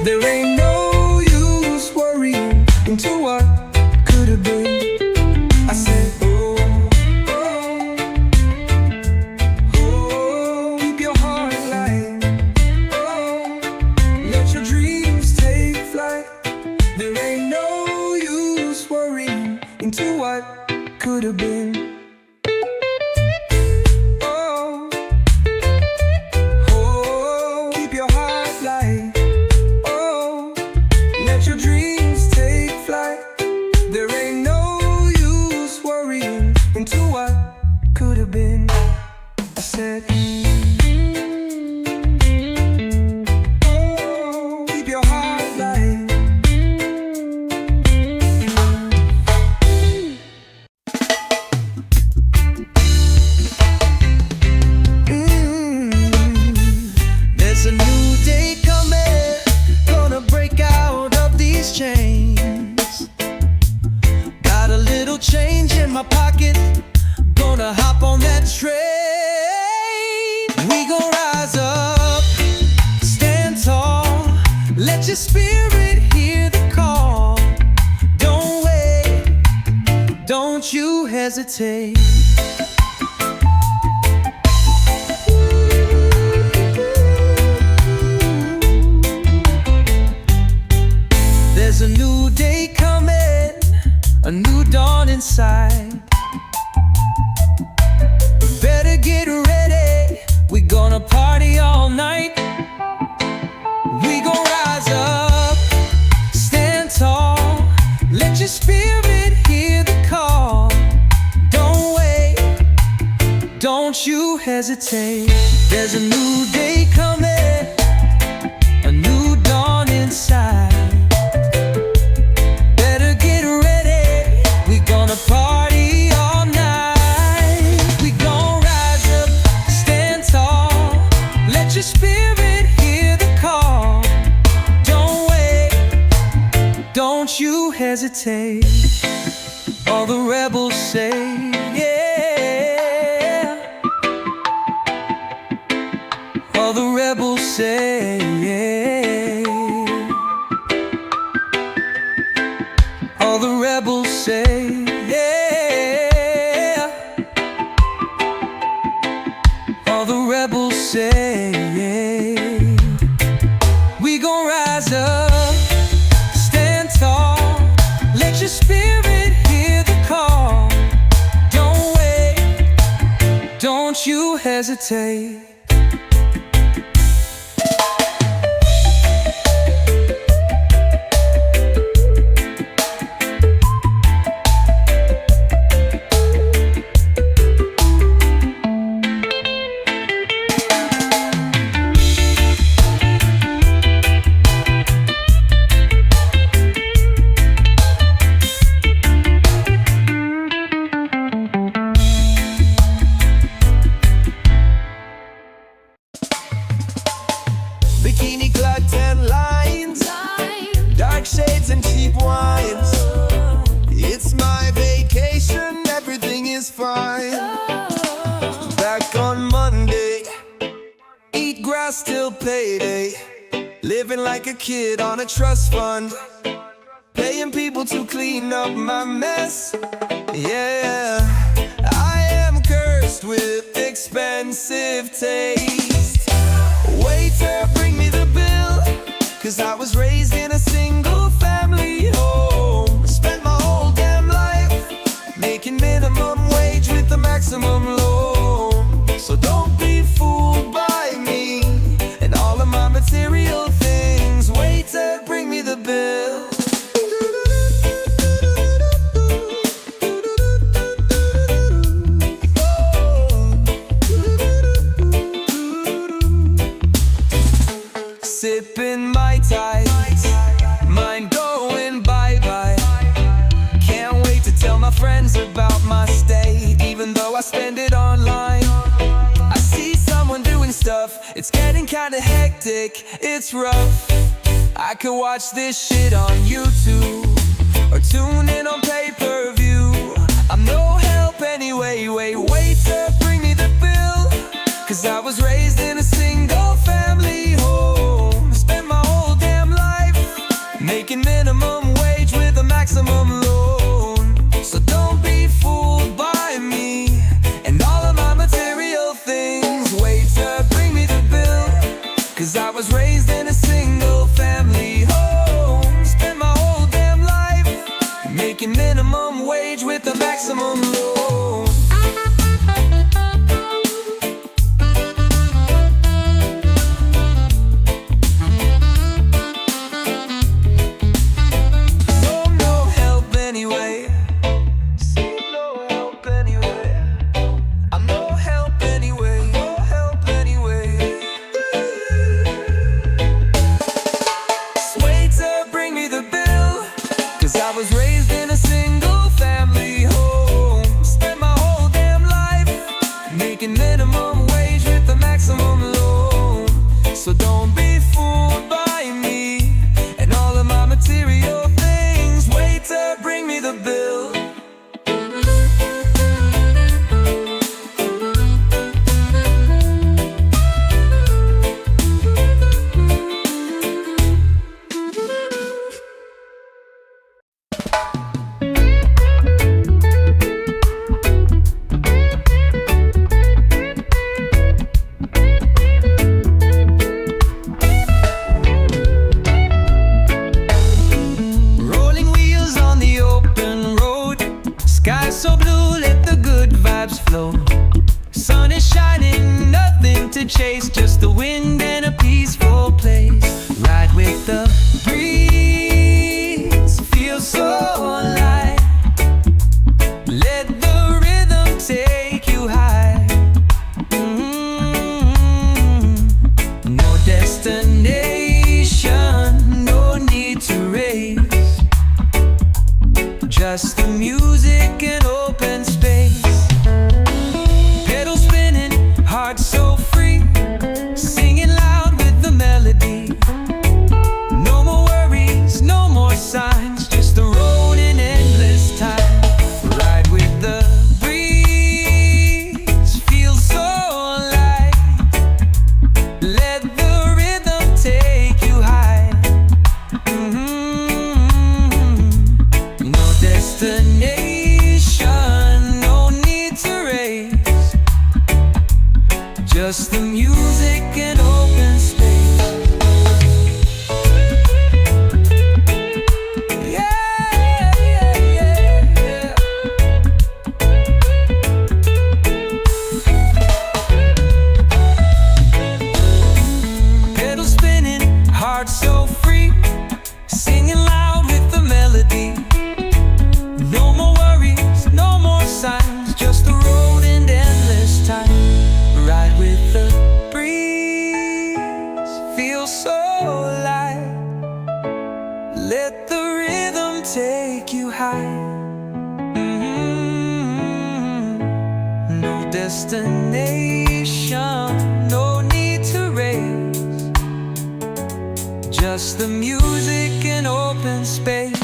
There ain't no use worrying into what could have been. I said, oh, oh, oh, keep your heart light. Oh, let your dreams take flight. There ain't no use worrying into what could have been. Oh, oh, keep your heart light. Oh, let your dreams take flight. There ain't no use worrying into what could have been. I said, oh, keep your heart light. There's a new day coming, gonna break out of these chains. Got a little change in my pocket, gonna hop on that train. We gon' rise up, stand tall, let your spirit hear the call. Don't wait, don't you hesitate. There's a new day coming, a new dawn inside. Better get ready, we gonna party all night. We gon' rise up, stand tall, let your spirit hear the call. Don't wait, don't you hesitate. There's a new day coming, a new dawn inside. Party all night. We gon' rise up, stand tall, let your spirit hear the call. Don't wait, don't you hesitate. All the rebels say, yeah. All the rebels say, yeah. All the rebels say, yeah. All the rebels say, yeah. We gon' rise up, stand tall, let your spirit hear the call. Don't wait, don't you hesitate. Bikini clad tan lines, dark shades and cheap wines. It's my vacation, everything is fine. Back on Monday, eat grass till payday. Living like a kid on a trust fund, paying people to clean up my mess. Yeah, I am cursed with expensive taste. Waiter, bring me the bill, 'cause I was raised in a single family home. Spent my whole damn life making minimum wage with the maximum loan. So don't be fooled by me and all of my material things. Waiter, bring me the bill. about my stay, even though I spend it online. I see someone doing stuff, it's getting kinda hectic, it's rough. I could watch this shit on YouTube or tune in on pay-per-view. I'm no help anyway, wait to bring me the bill. Cause I was raised in a single family home, spent my whole damn life making minimum wage with a maximum loan. So don't be fooled by me and all of my material things. Wait to bring me the bill. Cause I was raised in a single family home, spent my whole damn life making minimum wage with a maximum loan. I was raised in a single family home, spent my whole damn life making minimum wage with a maximum loan. So don't be fooled by me and all of my material things. Wait to bring me the bill. So blue, let the good vibes flow. Sun is shining, nothing to chase, just the wind and a peaceful place. Ride with the breeze, feel so alive. Let the rhythm take you high. No destination, no need to race. Just the music and open space. Pedal spinning, heart so free, singing loud with the melody. No more worries, no more signs, just the road in endless time. Ride with the breeze, feel so alive. Let the rhythm take you high. No destination, no need to race. Just the music and open space. Yeah, yeah, yeah, yeah. Pedal spinning, heart so free, singing loud with the melody. No more worries, no more signs, just the road and endless time. Ride with the breeze, feel so alive. Let the rhythm take you high. No destination, no need to race. Just the music and open space.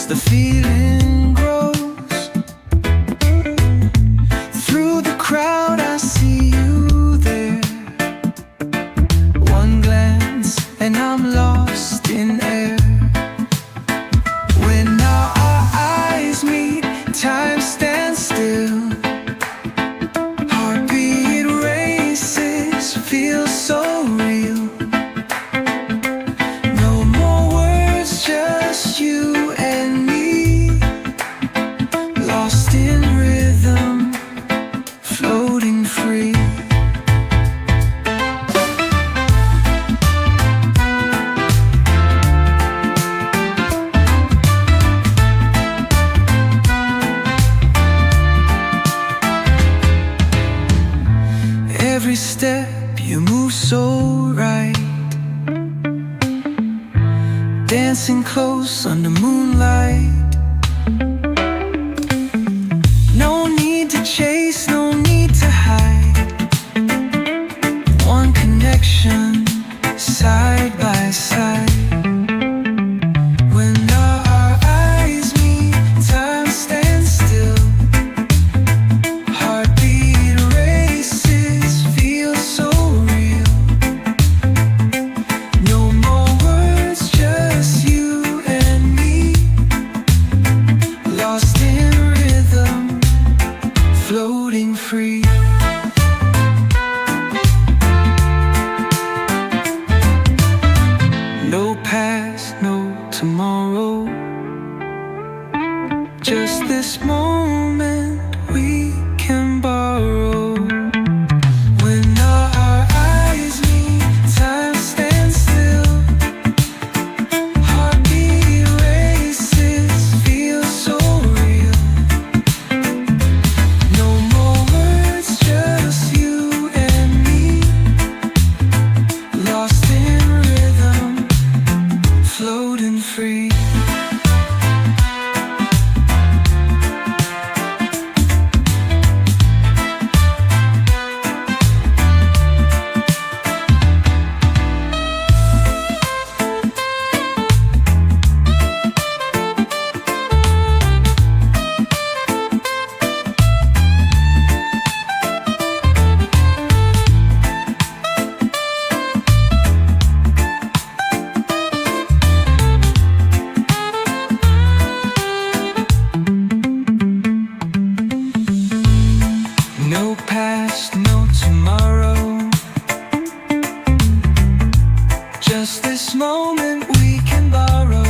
The feeling grows. Through the crowd I see you there. One glance and I'm lost in air. close under moonlight. No need to chase, no need to hide. One connection, side by side. When our eyes meet, time stands still. Heartbeat races, feels so real. No more words, just you and me. Lost in rhythm, floating free. No past, no tomorrow. Just this moment we can borrow. When our eyes meet, time stands still. Heartbeat races, feels so real. No more words, just you and me. Lost in rhythm, floating free. No past, no tomorrow. Just this moment we can borrow.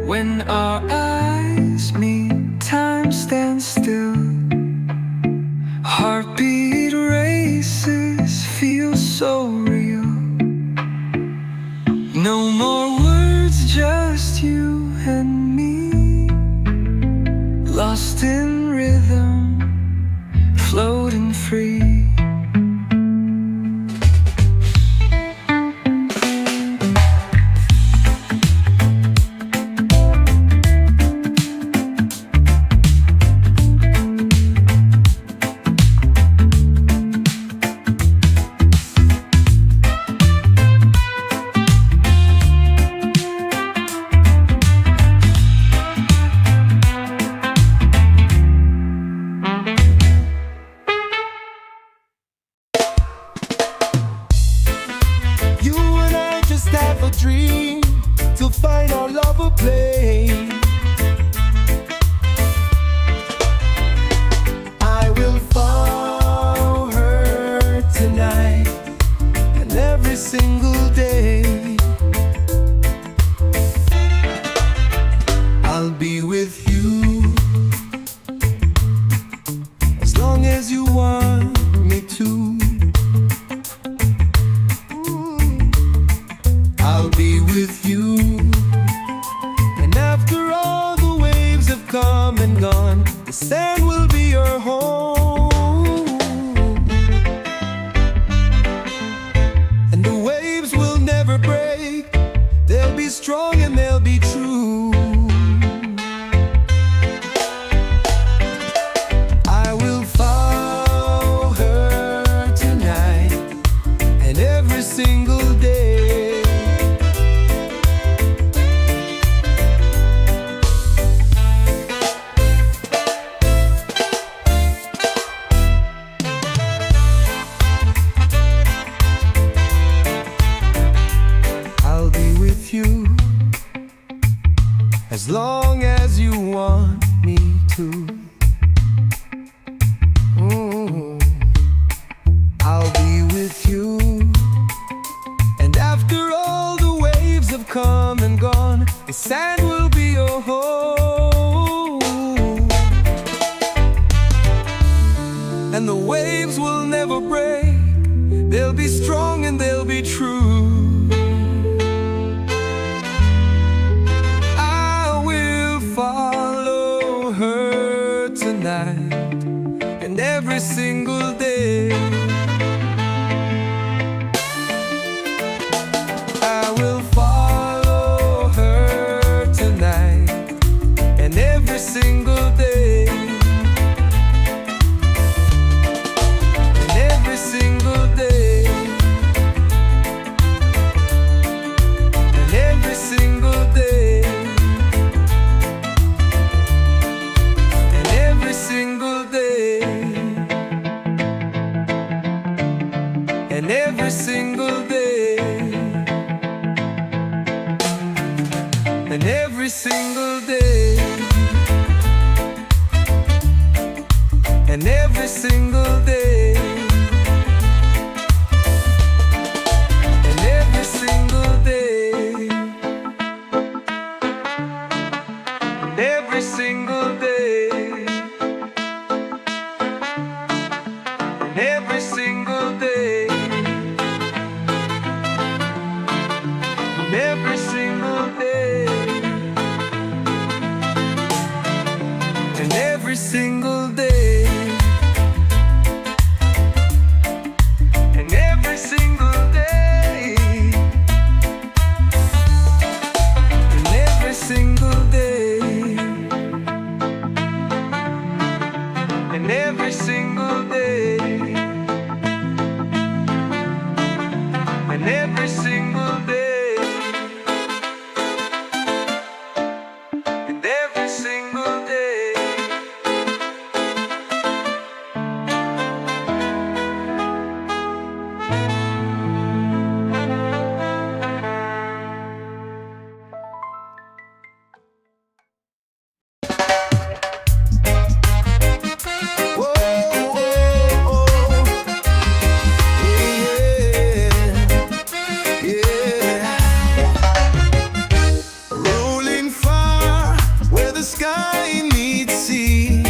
When our eyes meet, time stands still. Heartbeat races, feels so real. No more words, just you and me. Lost in rhythm, floating free. You and I just have a dream to find our love a place. I will follow her tonight and every single day. I'll be with you as long as you want me to. I'll be with you, and after all the waves have come and gone, the sand will be your home, and the waves will never break. They'll be strong and they'll be true. I will follow her tonight and every single day. You as long as you want me to. I'll be with you, and after all the waves have come and gone, the sand will be your home, and the waves will never break. They'll be strong and they'll be true. Follow her tonight and every single day. I will follow her tonight and every single day. And every single day. And every single day. And every single day. And every single day. And every single day. And every single day. And every single day. And every single day. And every single day. And every single day. And every single day. And every single day. And every single day. And every single day. And every single day. And every single day. Whoa, whoa, whoa. Yeah, yeah. Rolling far where the sky meets sea.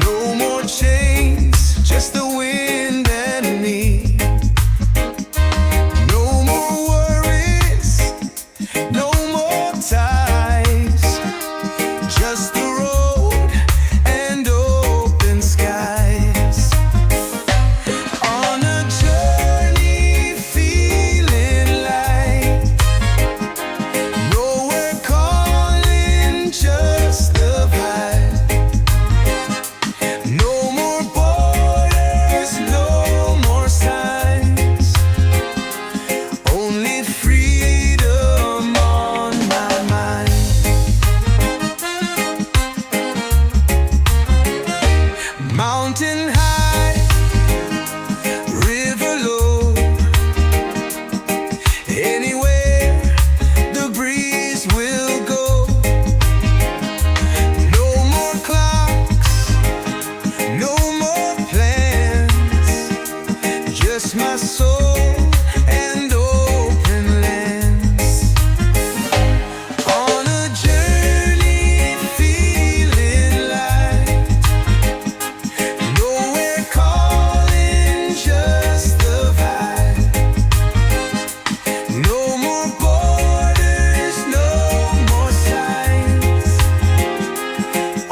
No more chains, just the wind and me. No more worries, no more ties. Just the road and open skies. On a journey feeling light. Nowhere calling, just the vibe. No more borders, no more signs. Only freedom on my mind. Mountain high, river low. Anywhere the breeze will go. No more clocks, no more plans. Just my soul and open lands. On a journey feeling light. Nowhere calling, just the vibe. No more borders, no more signs.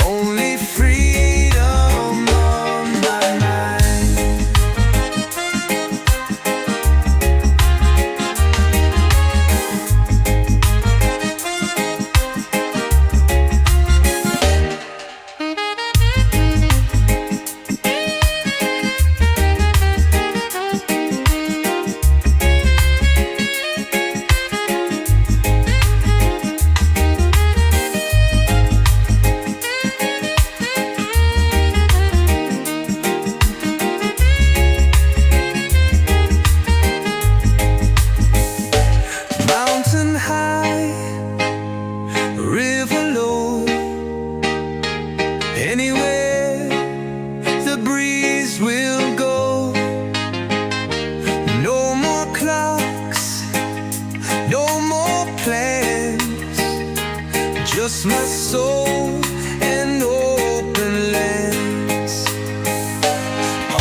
Only freedom on my mind. Mountain high, river low. Anywhere the breeze will go. No more clocks, no more plans. Just my soul and open lands.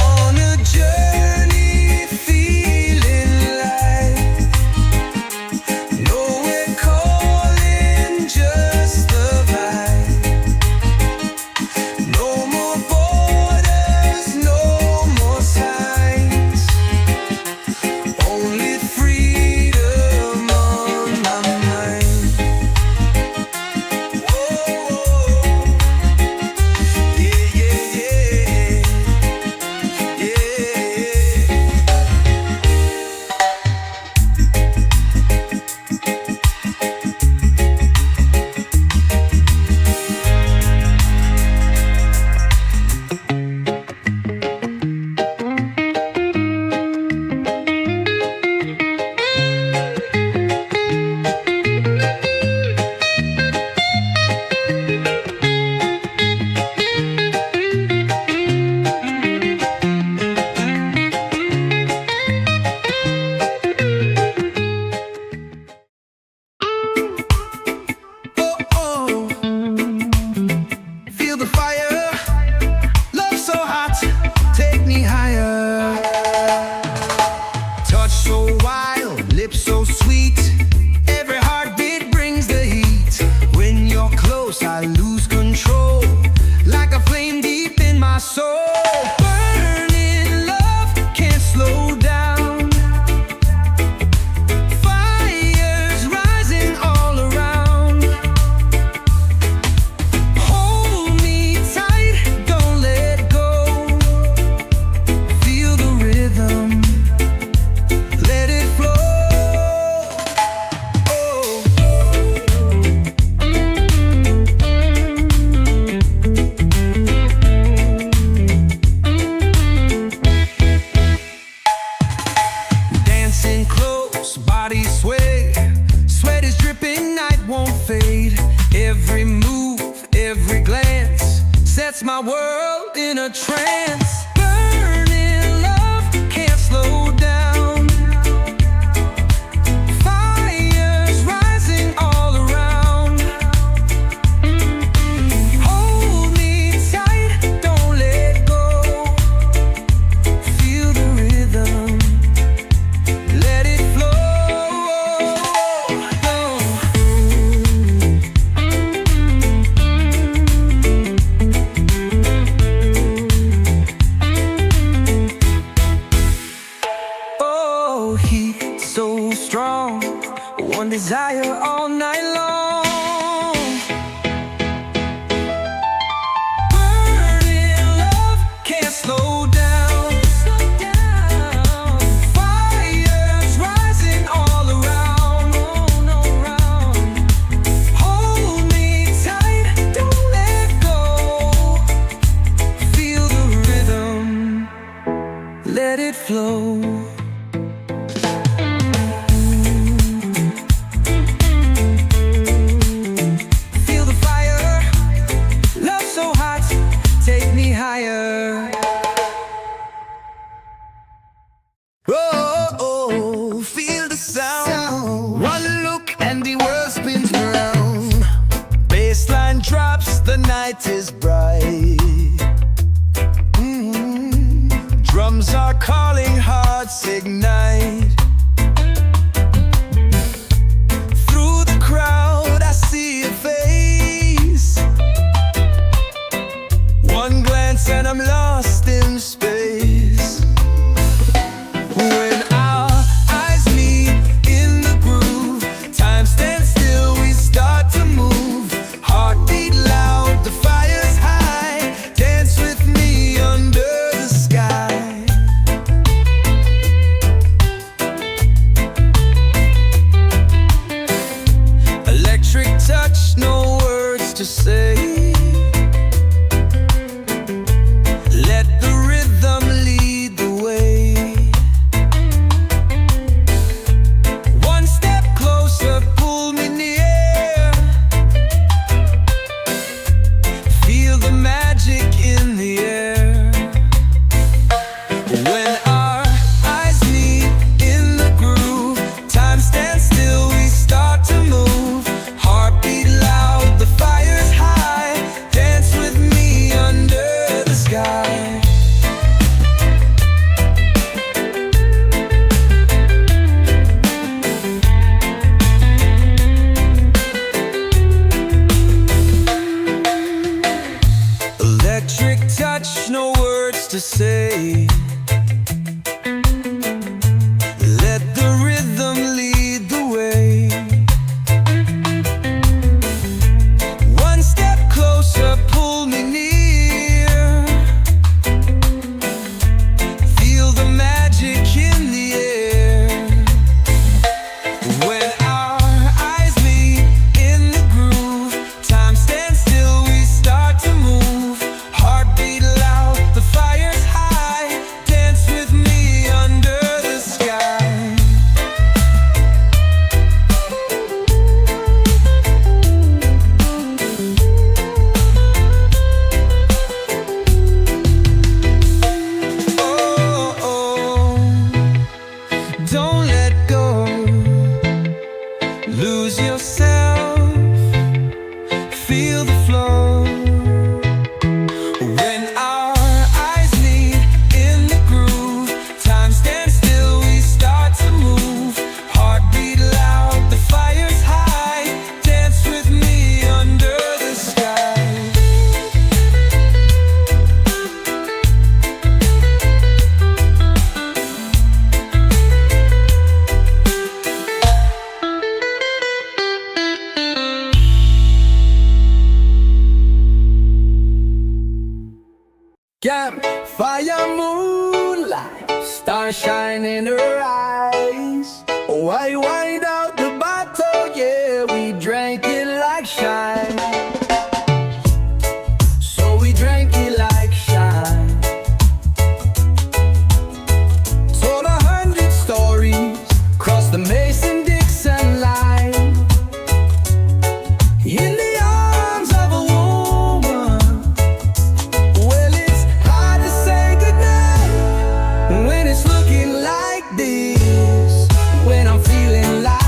On a journey feeling light. Nowhere calling, just the vibe. the fire, love so hot, take me higher. Touch so wild, lips so sweet, every heartbeat brings the heat. When you're close, I lose control, like a flame deep in my soul. Burning love can't slow down, fires rising all around. Hold me tight, don't let go. Feel the rhythm, let it flow. Dancing close, body sway, sweat is dripping, night won't fade. Every move, every glance sets my world in a trance. Burning love can't slow down, fires rising all around. Hold me tight, don't let go. Feel the rhythm, let it flow. Oh, heat so strong, one desire all night long. Burning love can't slow down, fires rising all around. Hold me tight, don't let go. Feel the rhythm, let it flow. Feel the fire, love so hot, take me higher. Oh, feel the sound. One look and the world spins around. Bassline drops, the night is bright. Drums are calling, hearts ignite. Through the crowd I see a face. One glance and I'm lost in space. When our eyes meet in the groove, time stands still, we start to move. Heartbeat loud, the fire's high. Dance with me under the sky. Electric touch, no words to say. Let the rhythm lead the way. One step closer, pull me near. Feel the magic in the air. When our eyes meet in the groove, time stands still, we start to move. Heartbeat loud, the fire's high. Dance with me under the sky. Electric touch, no words to say. Let the rhythm lead the way. One step closer, pull me near. Feel the magic in the air. When our eyes meet in the groove, time stands still, we start to move. Heartbeat loud, the fire's high. Campfire moonlight, starshine in her eyes. Why wind out the bottle? Yeah, we drank it like shine. So we drank it like shine. Told 100 stories, crossed the Mason-Dixon line. In the arms of a woman. Well, it's hard to say goodnight when it's looking like this. When I'm feeling like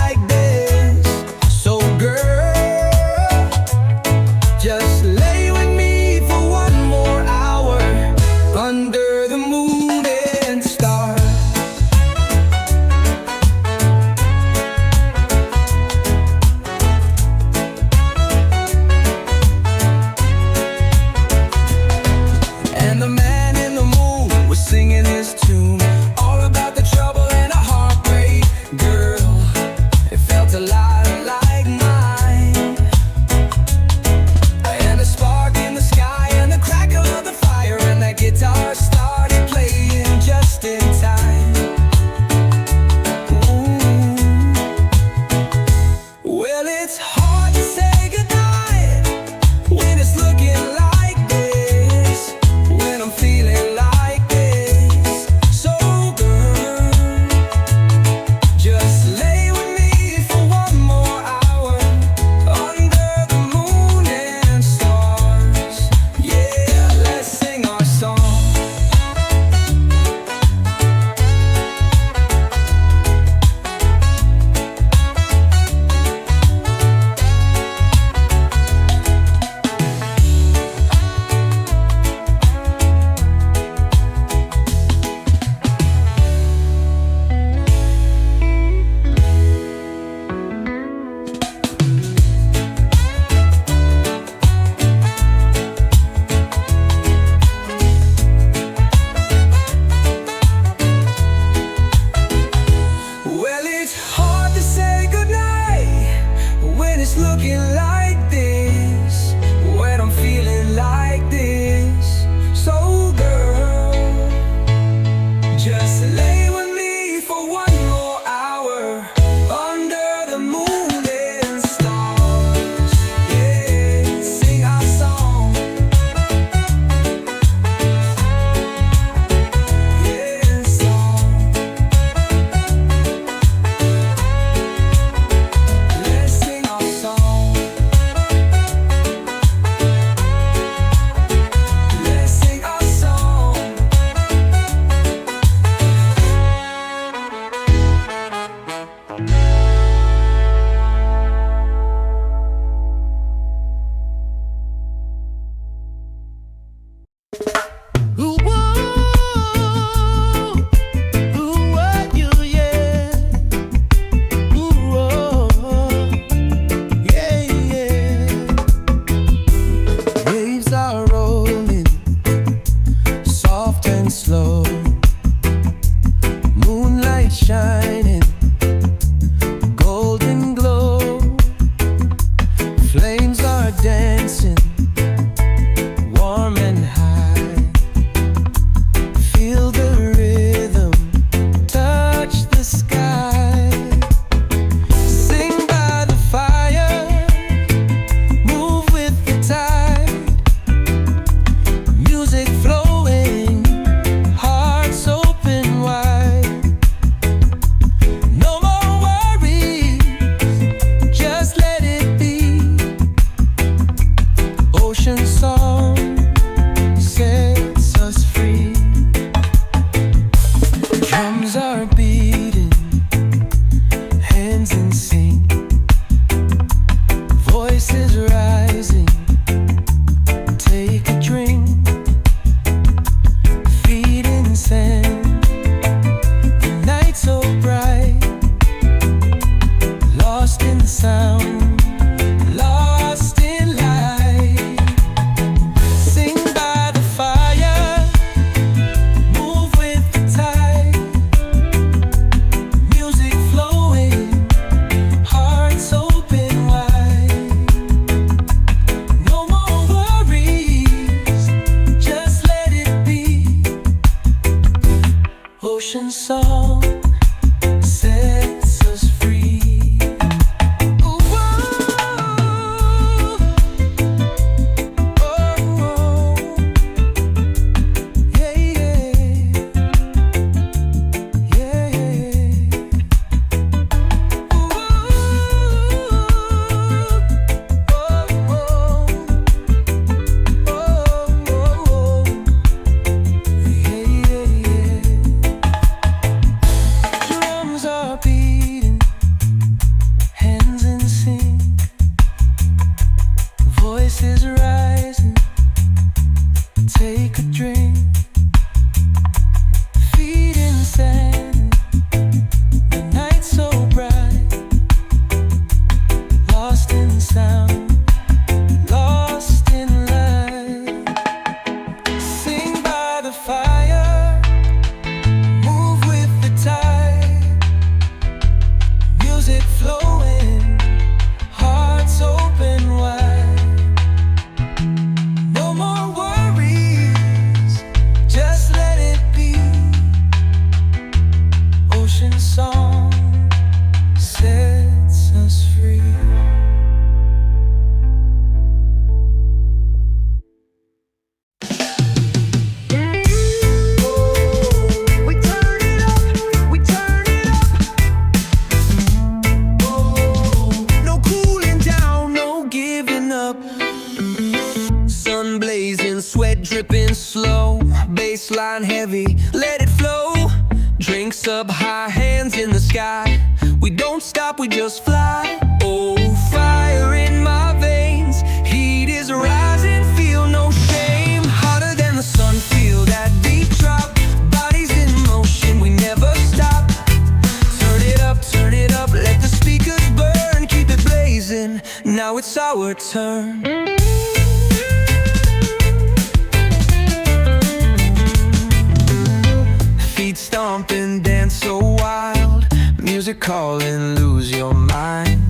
Ocean song sets us free. Ooh, whoa. Oh, oh. Yeah, yeah. Yeah, yeah. Ooh, oh, oh. Oh, oh. Yeah, yeah, yeah. Drums are beating, hands in sync, voices rising. Take a drink, feet in sand. The night so bright, lost in sound, lost in light. Sing by the fire, move with the tide. Music flowing, hearts open wide. No more worries, just let it be. Ocean song sets us free. We turn it up, we turn it up. No cooling down, no giving up. Sun blazing, sweat dripping slow. Baseline heavy, let it flow. Drinks up high, hands in the sky. We don't stop, we just fly. Oh, fire in my veins, heat is rising, feel no shame. Hotter than the sun, feel that beat drop. Bodies in motion, we never stop. Turn it up, let the speakers burn. Keep it blazing, now it's our turn. Feet stomping, dance so wild. Music calling, lose your mind.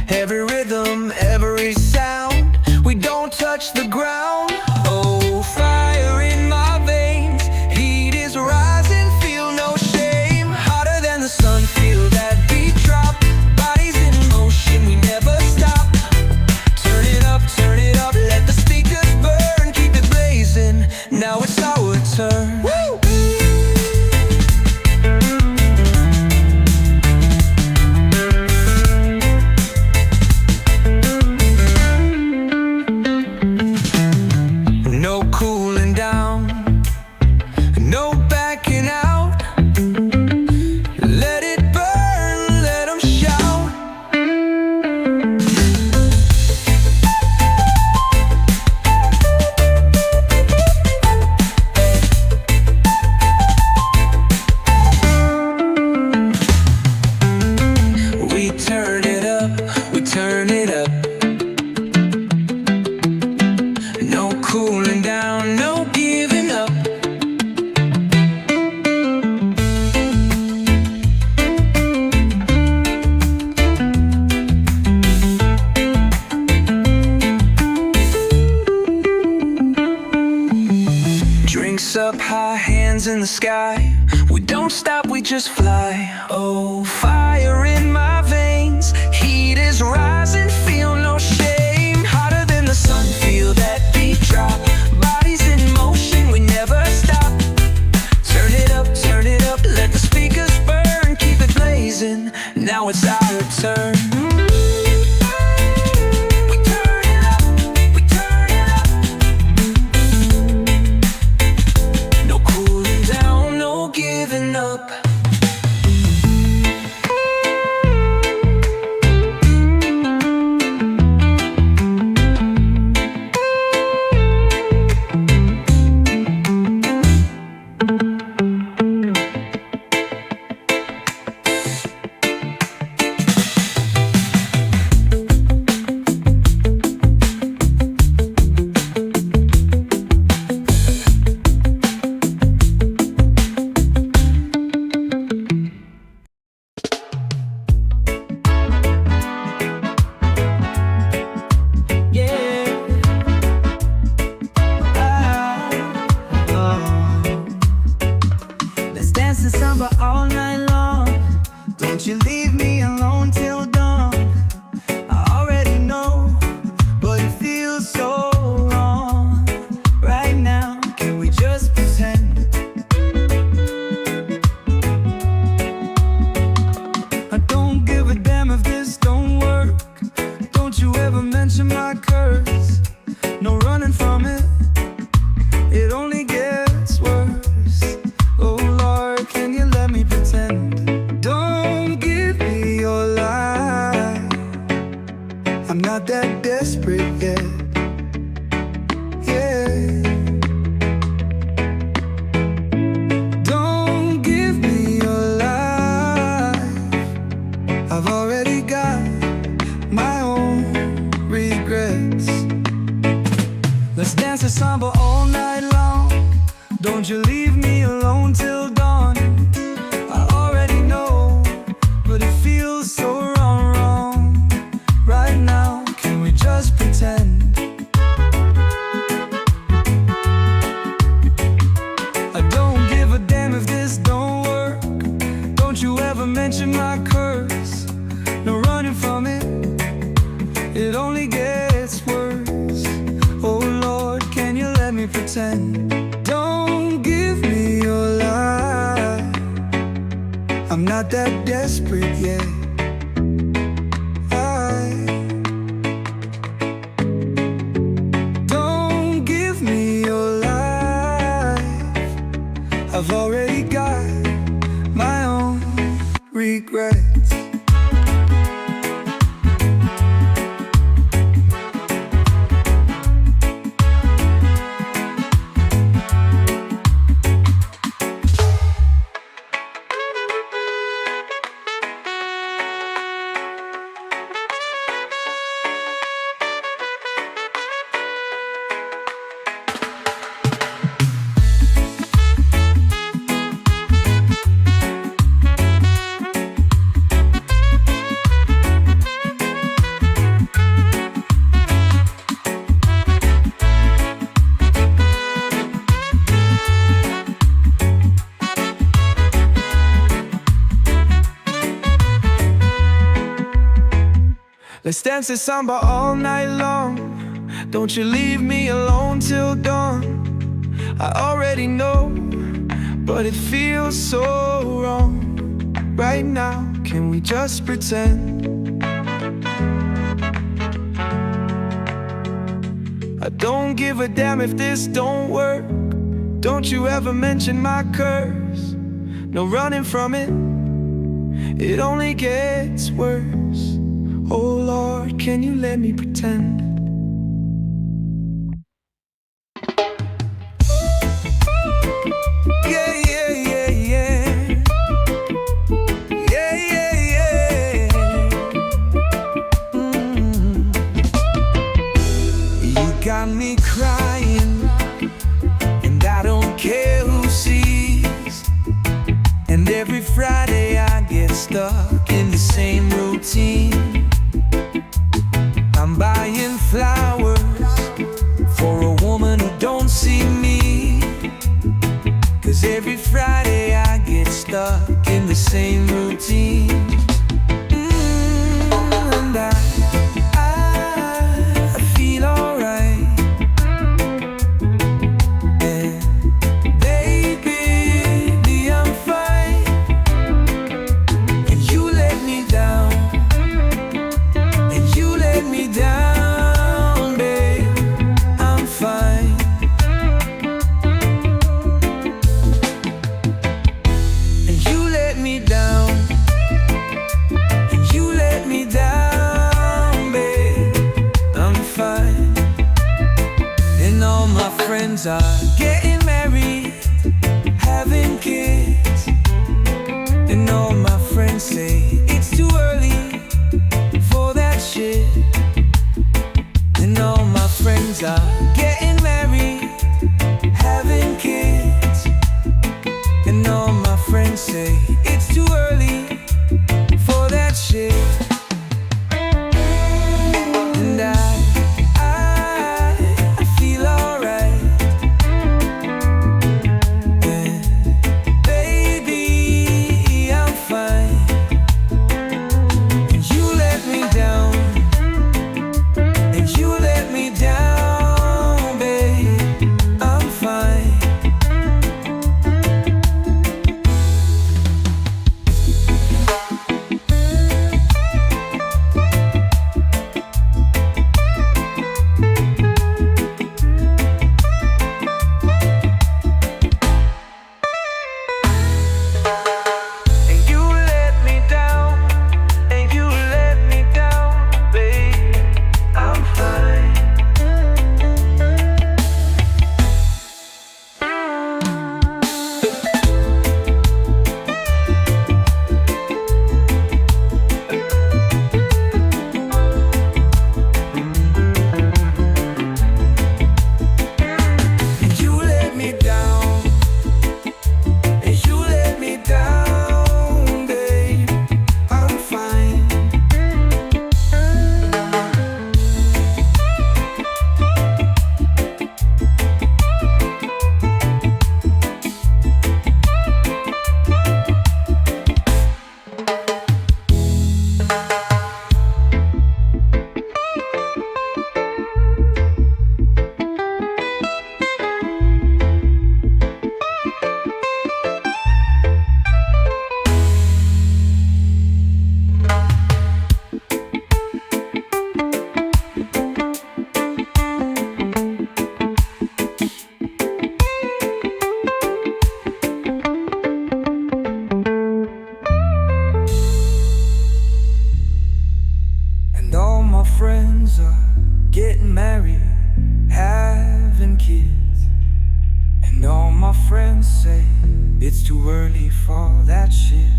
Every rhythm, every sound. We don't touch the ground. Oh, fire in my veins, heat is rising, feel no shame. Hotter than the sun, feel that beat drop. Bodies in motion, we never stop. Turn it up, let the speakers burn. Keep it blazing, now it's our turn. Woo! No cooling down, no backing out. Let it burn, let them shout. We turn it up, we turn it up. No cooling down, no giving up. Drinks up high, hands in the sky. We don't stop, we just fly. Oh, fire in my veins, heat is rising, feel no shame. Hotter than the sun, feel that beat drop. Bodies in motion, we never stop. Turn it up, let the speakers burn. Keep it blazing, now it's our turn. We turn it up, we turn it up. No cooling down, no giving up. Don't you leave me alone till dawn. I already know, but it feels so wrong, wrong. Right now, can we just pretend? I don't give a damn if this don't work. Don't you ever mention my curse. No running from it, it only gets worse. Oh Lord, can you let me pretend? Don't give me your lie. I'm not that desperate yet. Don't give me your life. I've already got my own regrets. Let's dance this samba all night long. Don't you leave me alone till dawn. I already know, but it feels so wrong. Right now, can we just pretend? I don't give a damn if this don't work. Don't you ever mention my curse. No running from it, it only gets worse. Oh Lord, can you let me pretend? Yeah, yeah, yeah, yeah. Yeah, yeah, yeah. You got me crying, and I don't care who sees. And every Friday I get stuck in the same routine. I'm buying flowers for a woman who don't see me. 'Cause every Friday I get stuck in the same routine. And I feel alright. And baby, I'm fine. And you let me down. And you let me down, babe. I'm fine. And you let me down. And you let me down, babe. I'm fine. And all my friends are getting married, having kids. And all my friends say it's too early for that shit. And all my friends are getting married, having kids. And all my friends say it's too early for that shit. And I feel alright. my friends say it's too early for that shit.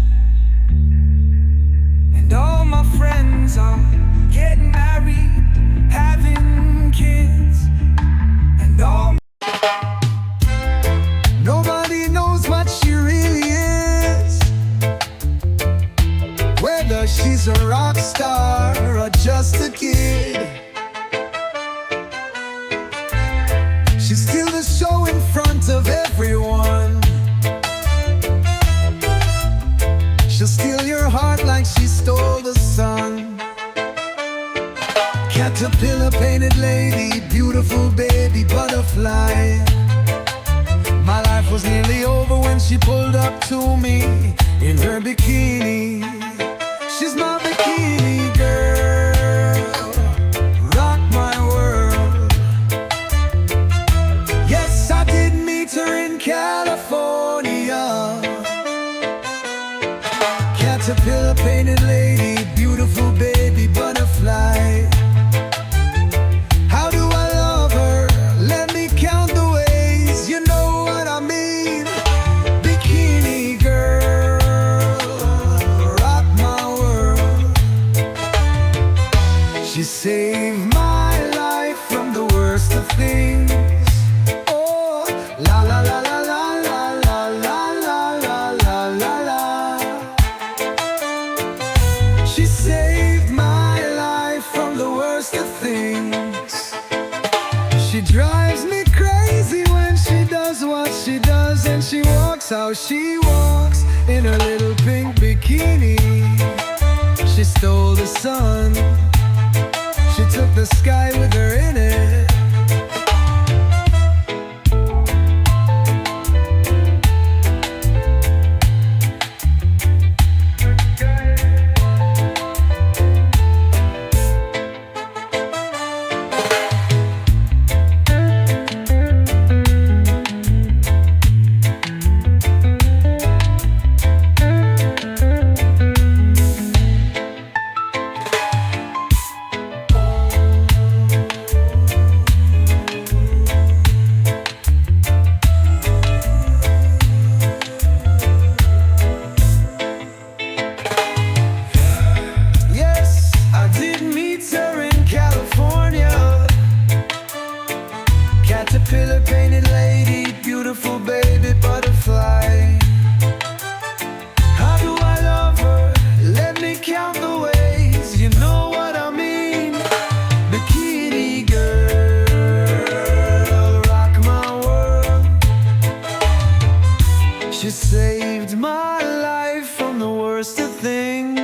And all my friends are getting married, having kids. And all nobody knows what she really is, whether she's a rock star or just a kid. She's still the show in front of everyone. She'll steal your heart like she stole the sun. Caterpillar painted lady, beautiful baby butterfly. My life was nearly over when she pulled up to me in her bikini. She's my bikini girl, rock my world. Yes, I did meet her in California. Caterpillar painted lady, beautiful baby butterfly. How do I love her? Let me count the ways, you know what I mean. Bikini girl, rock my world. She saved my life from the worst of things. Oh, la la la la la la la la la la la la. She saved my life from the worst of things. She drives me crazy when she does what she does, and she walks how she walks in her little pink bikini. She stole the sun, she took the sky with her in it. Caterpillar painted lady, beautiful baby butterfly. How do I love her? Let me count the ways, you know what I mean. Bikini girl, rock my world. She saved my life from the worst of things.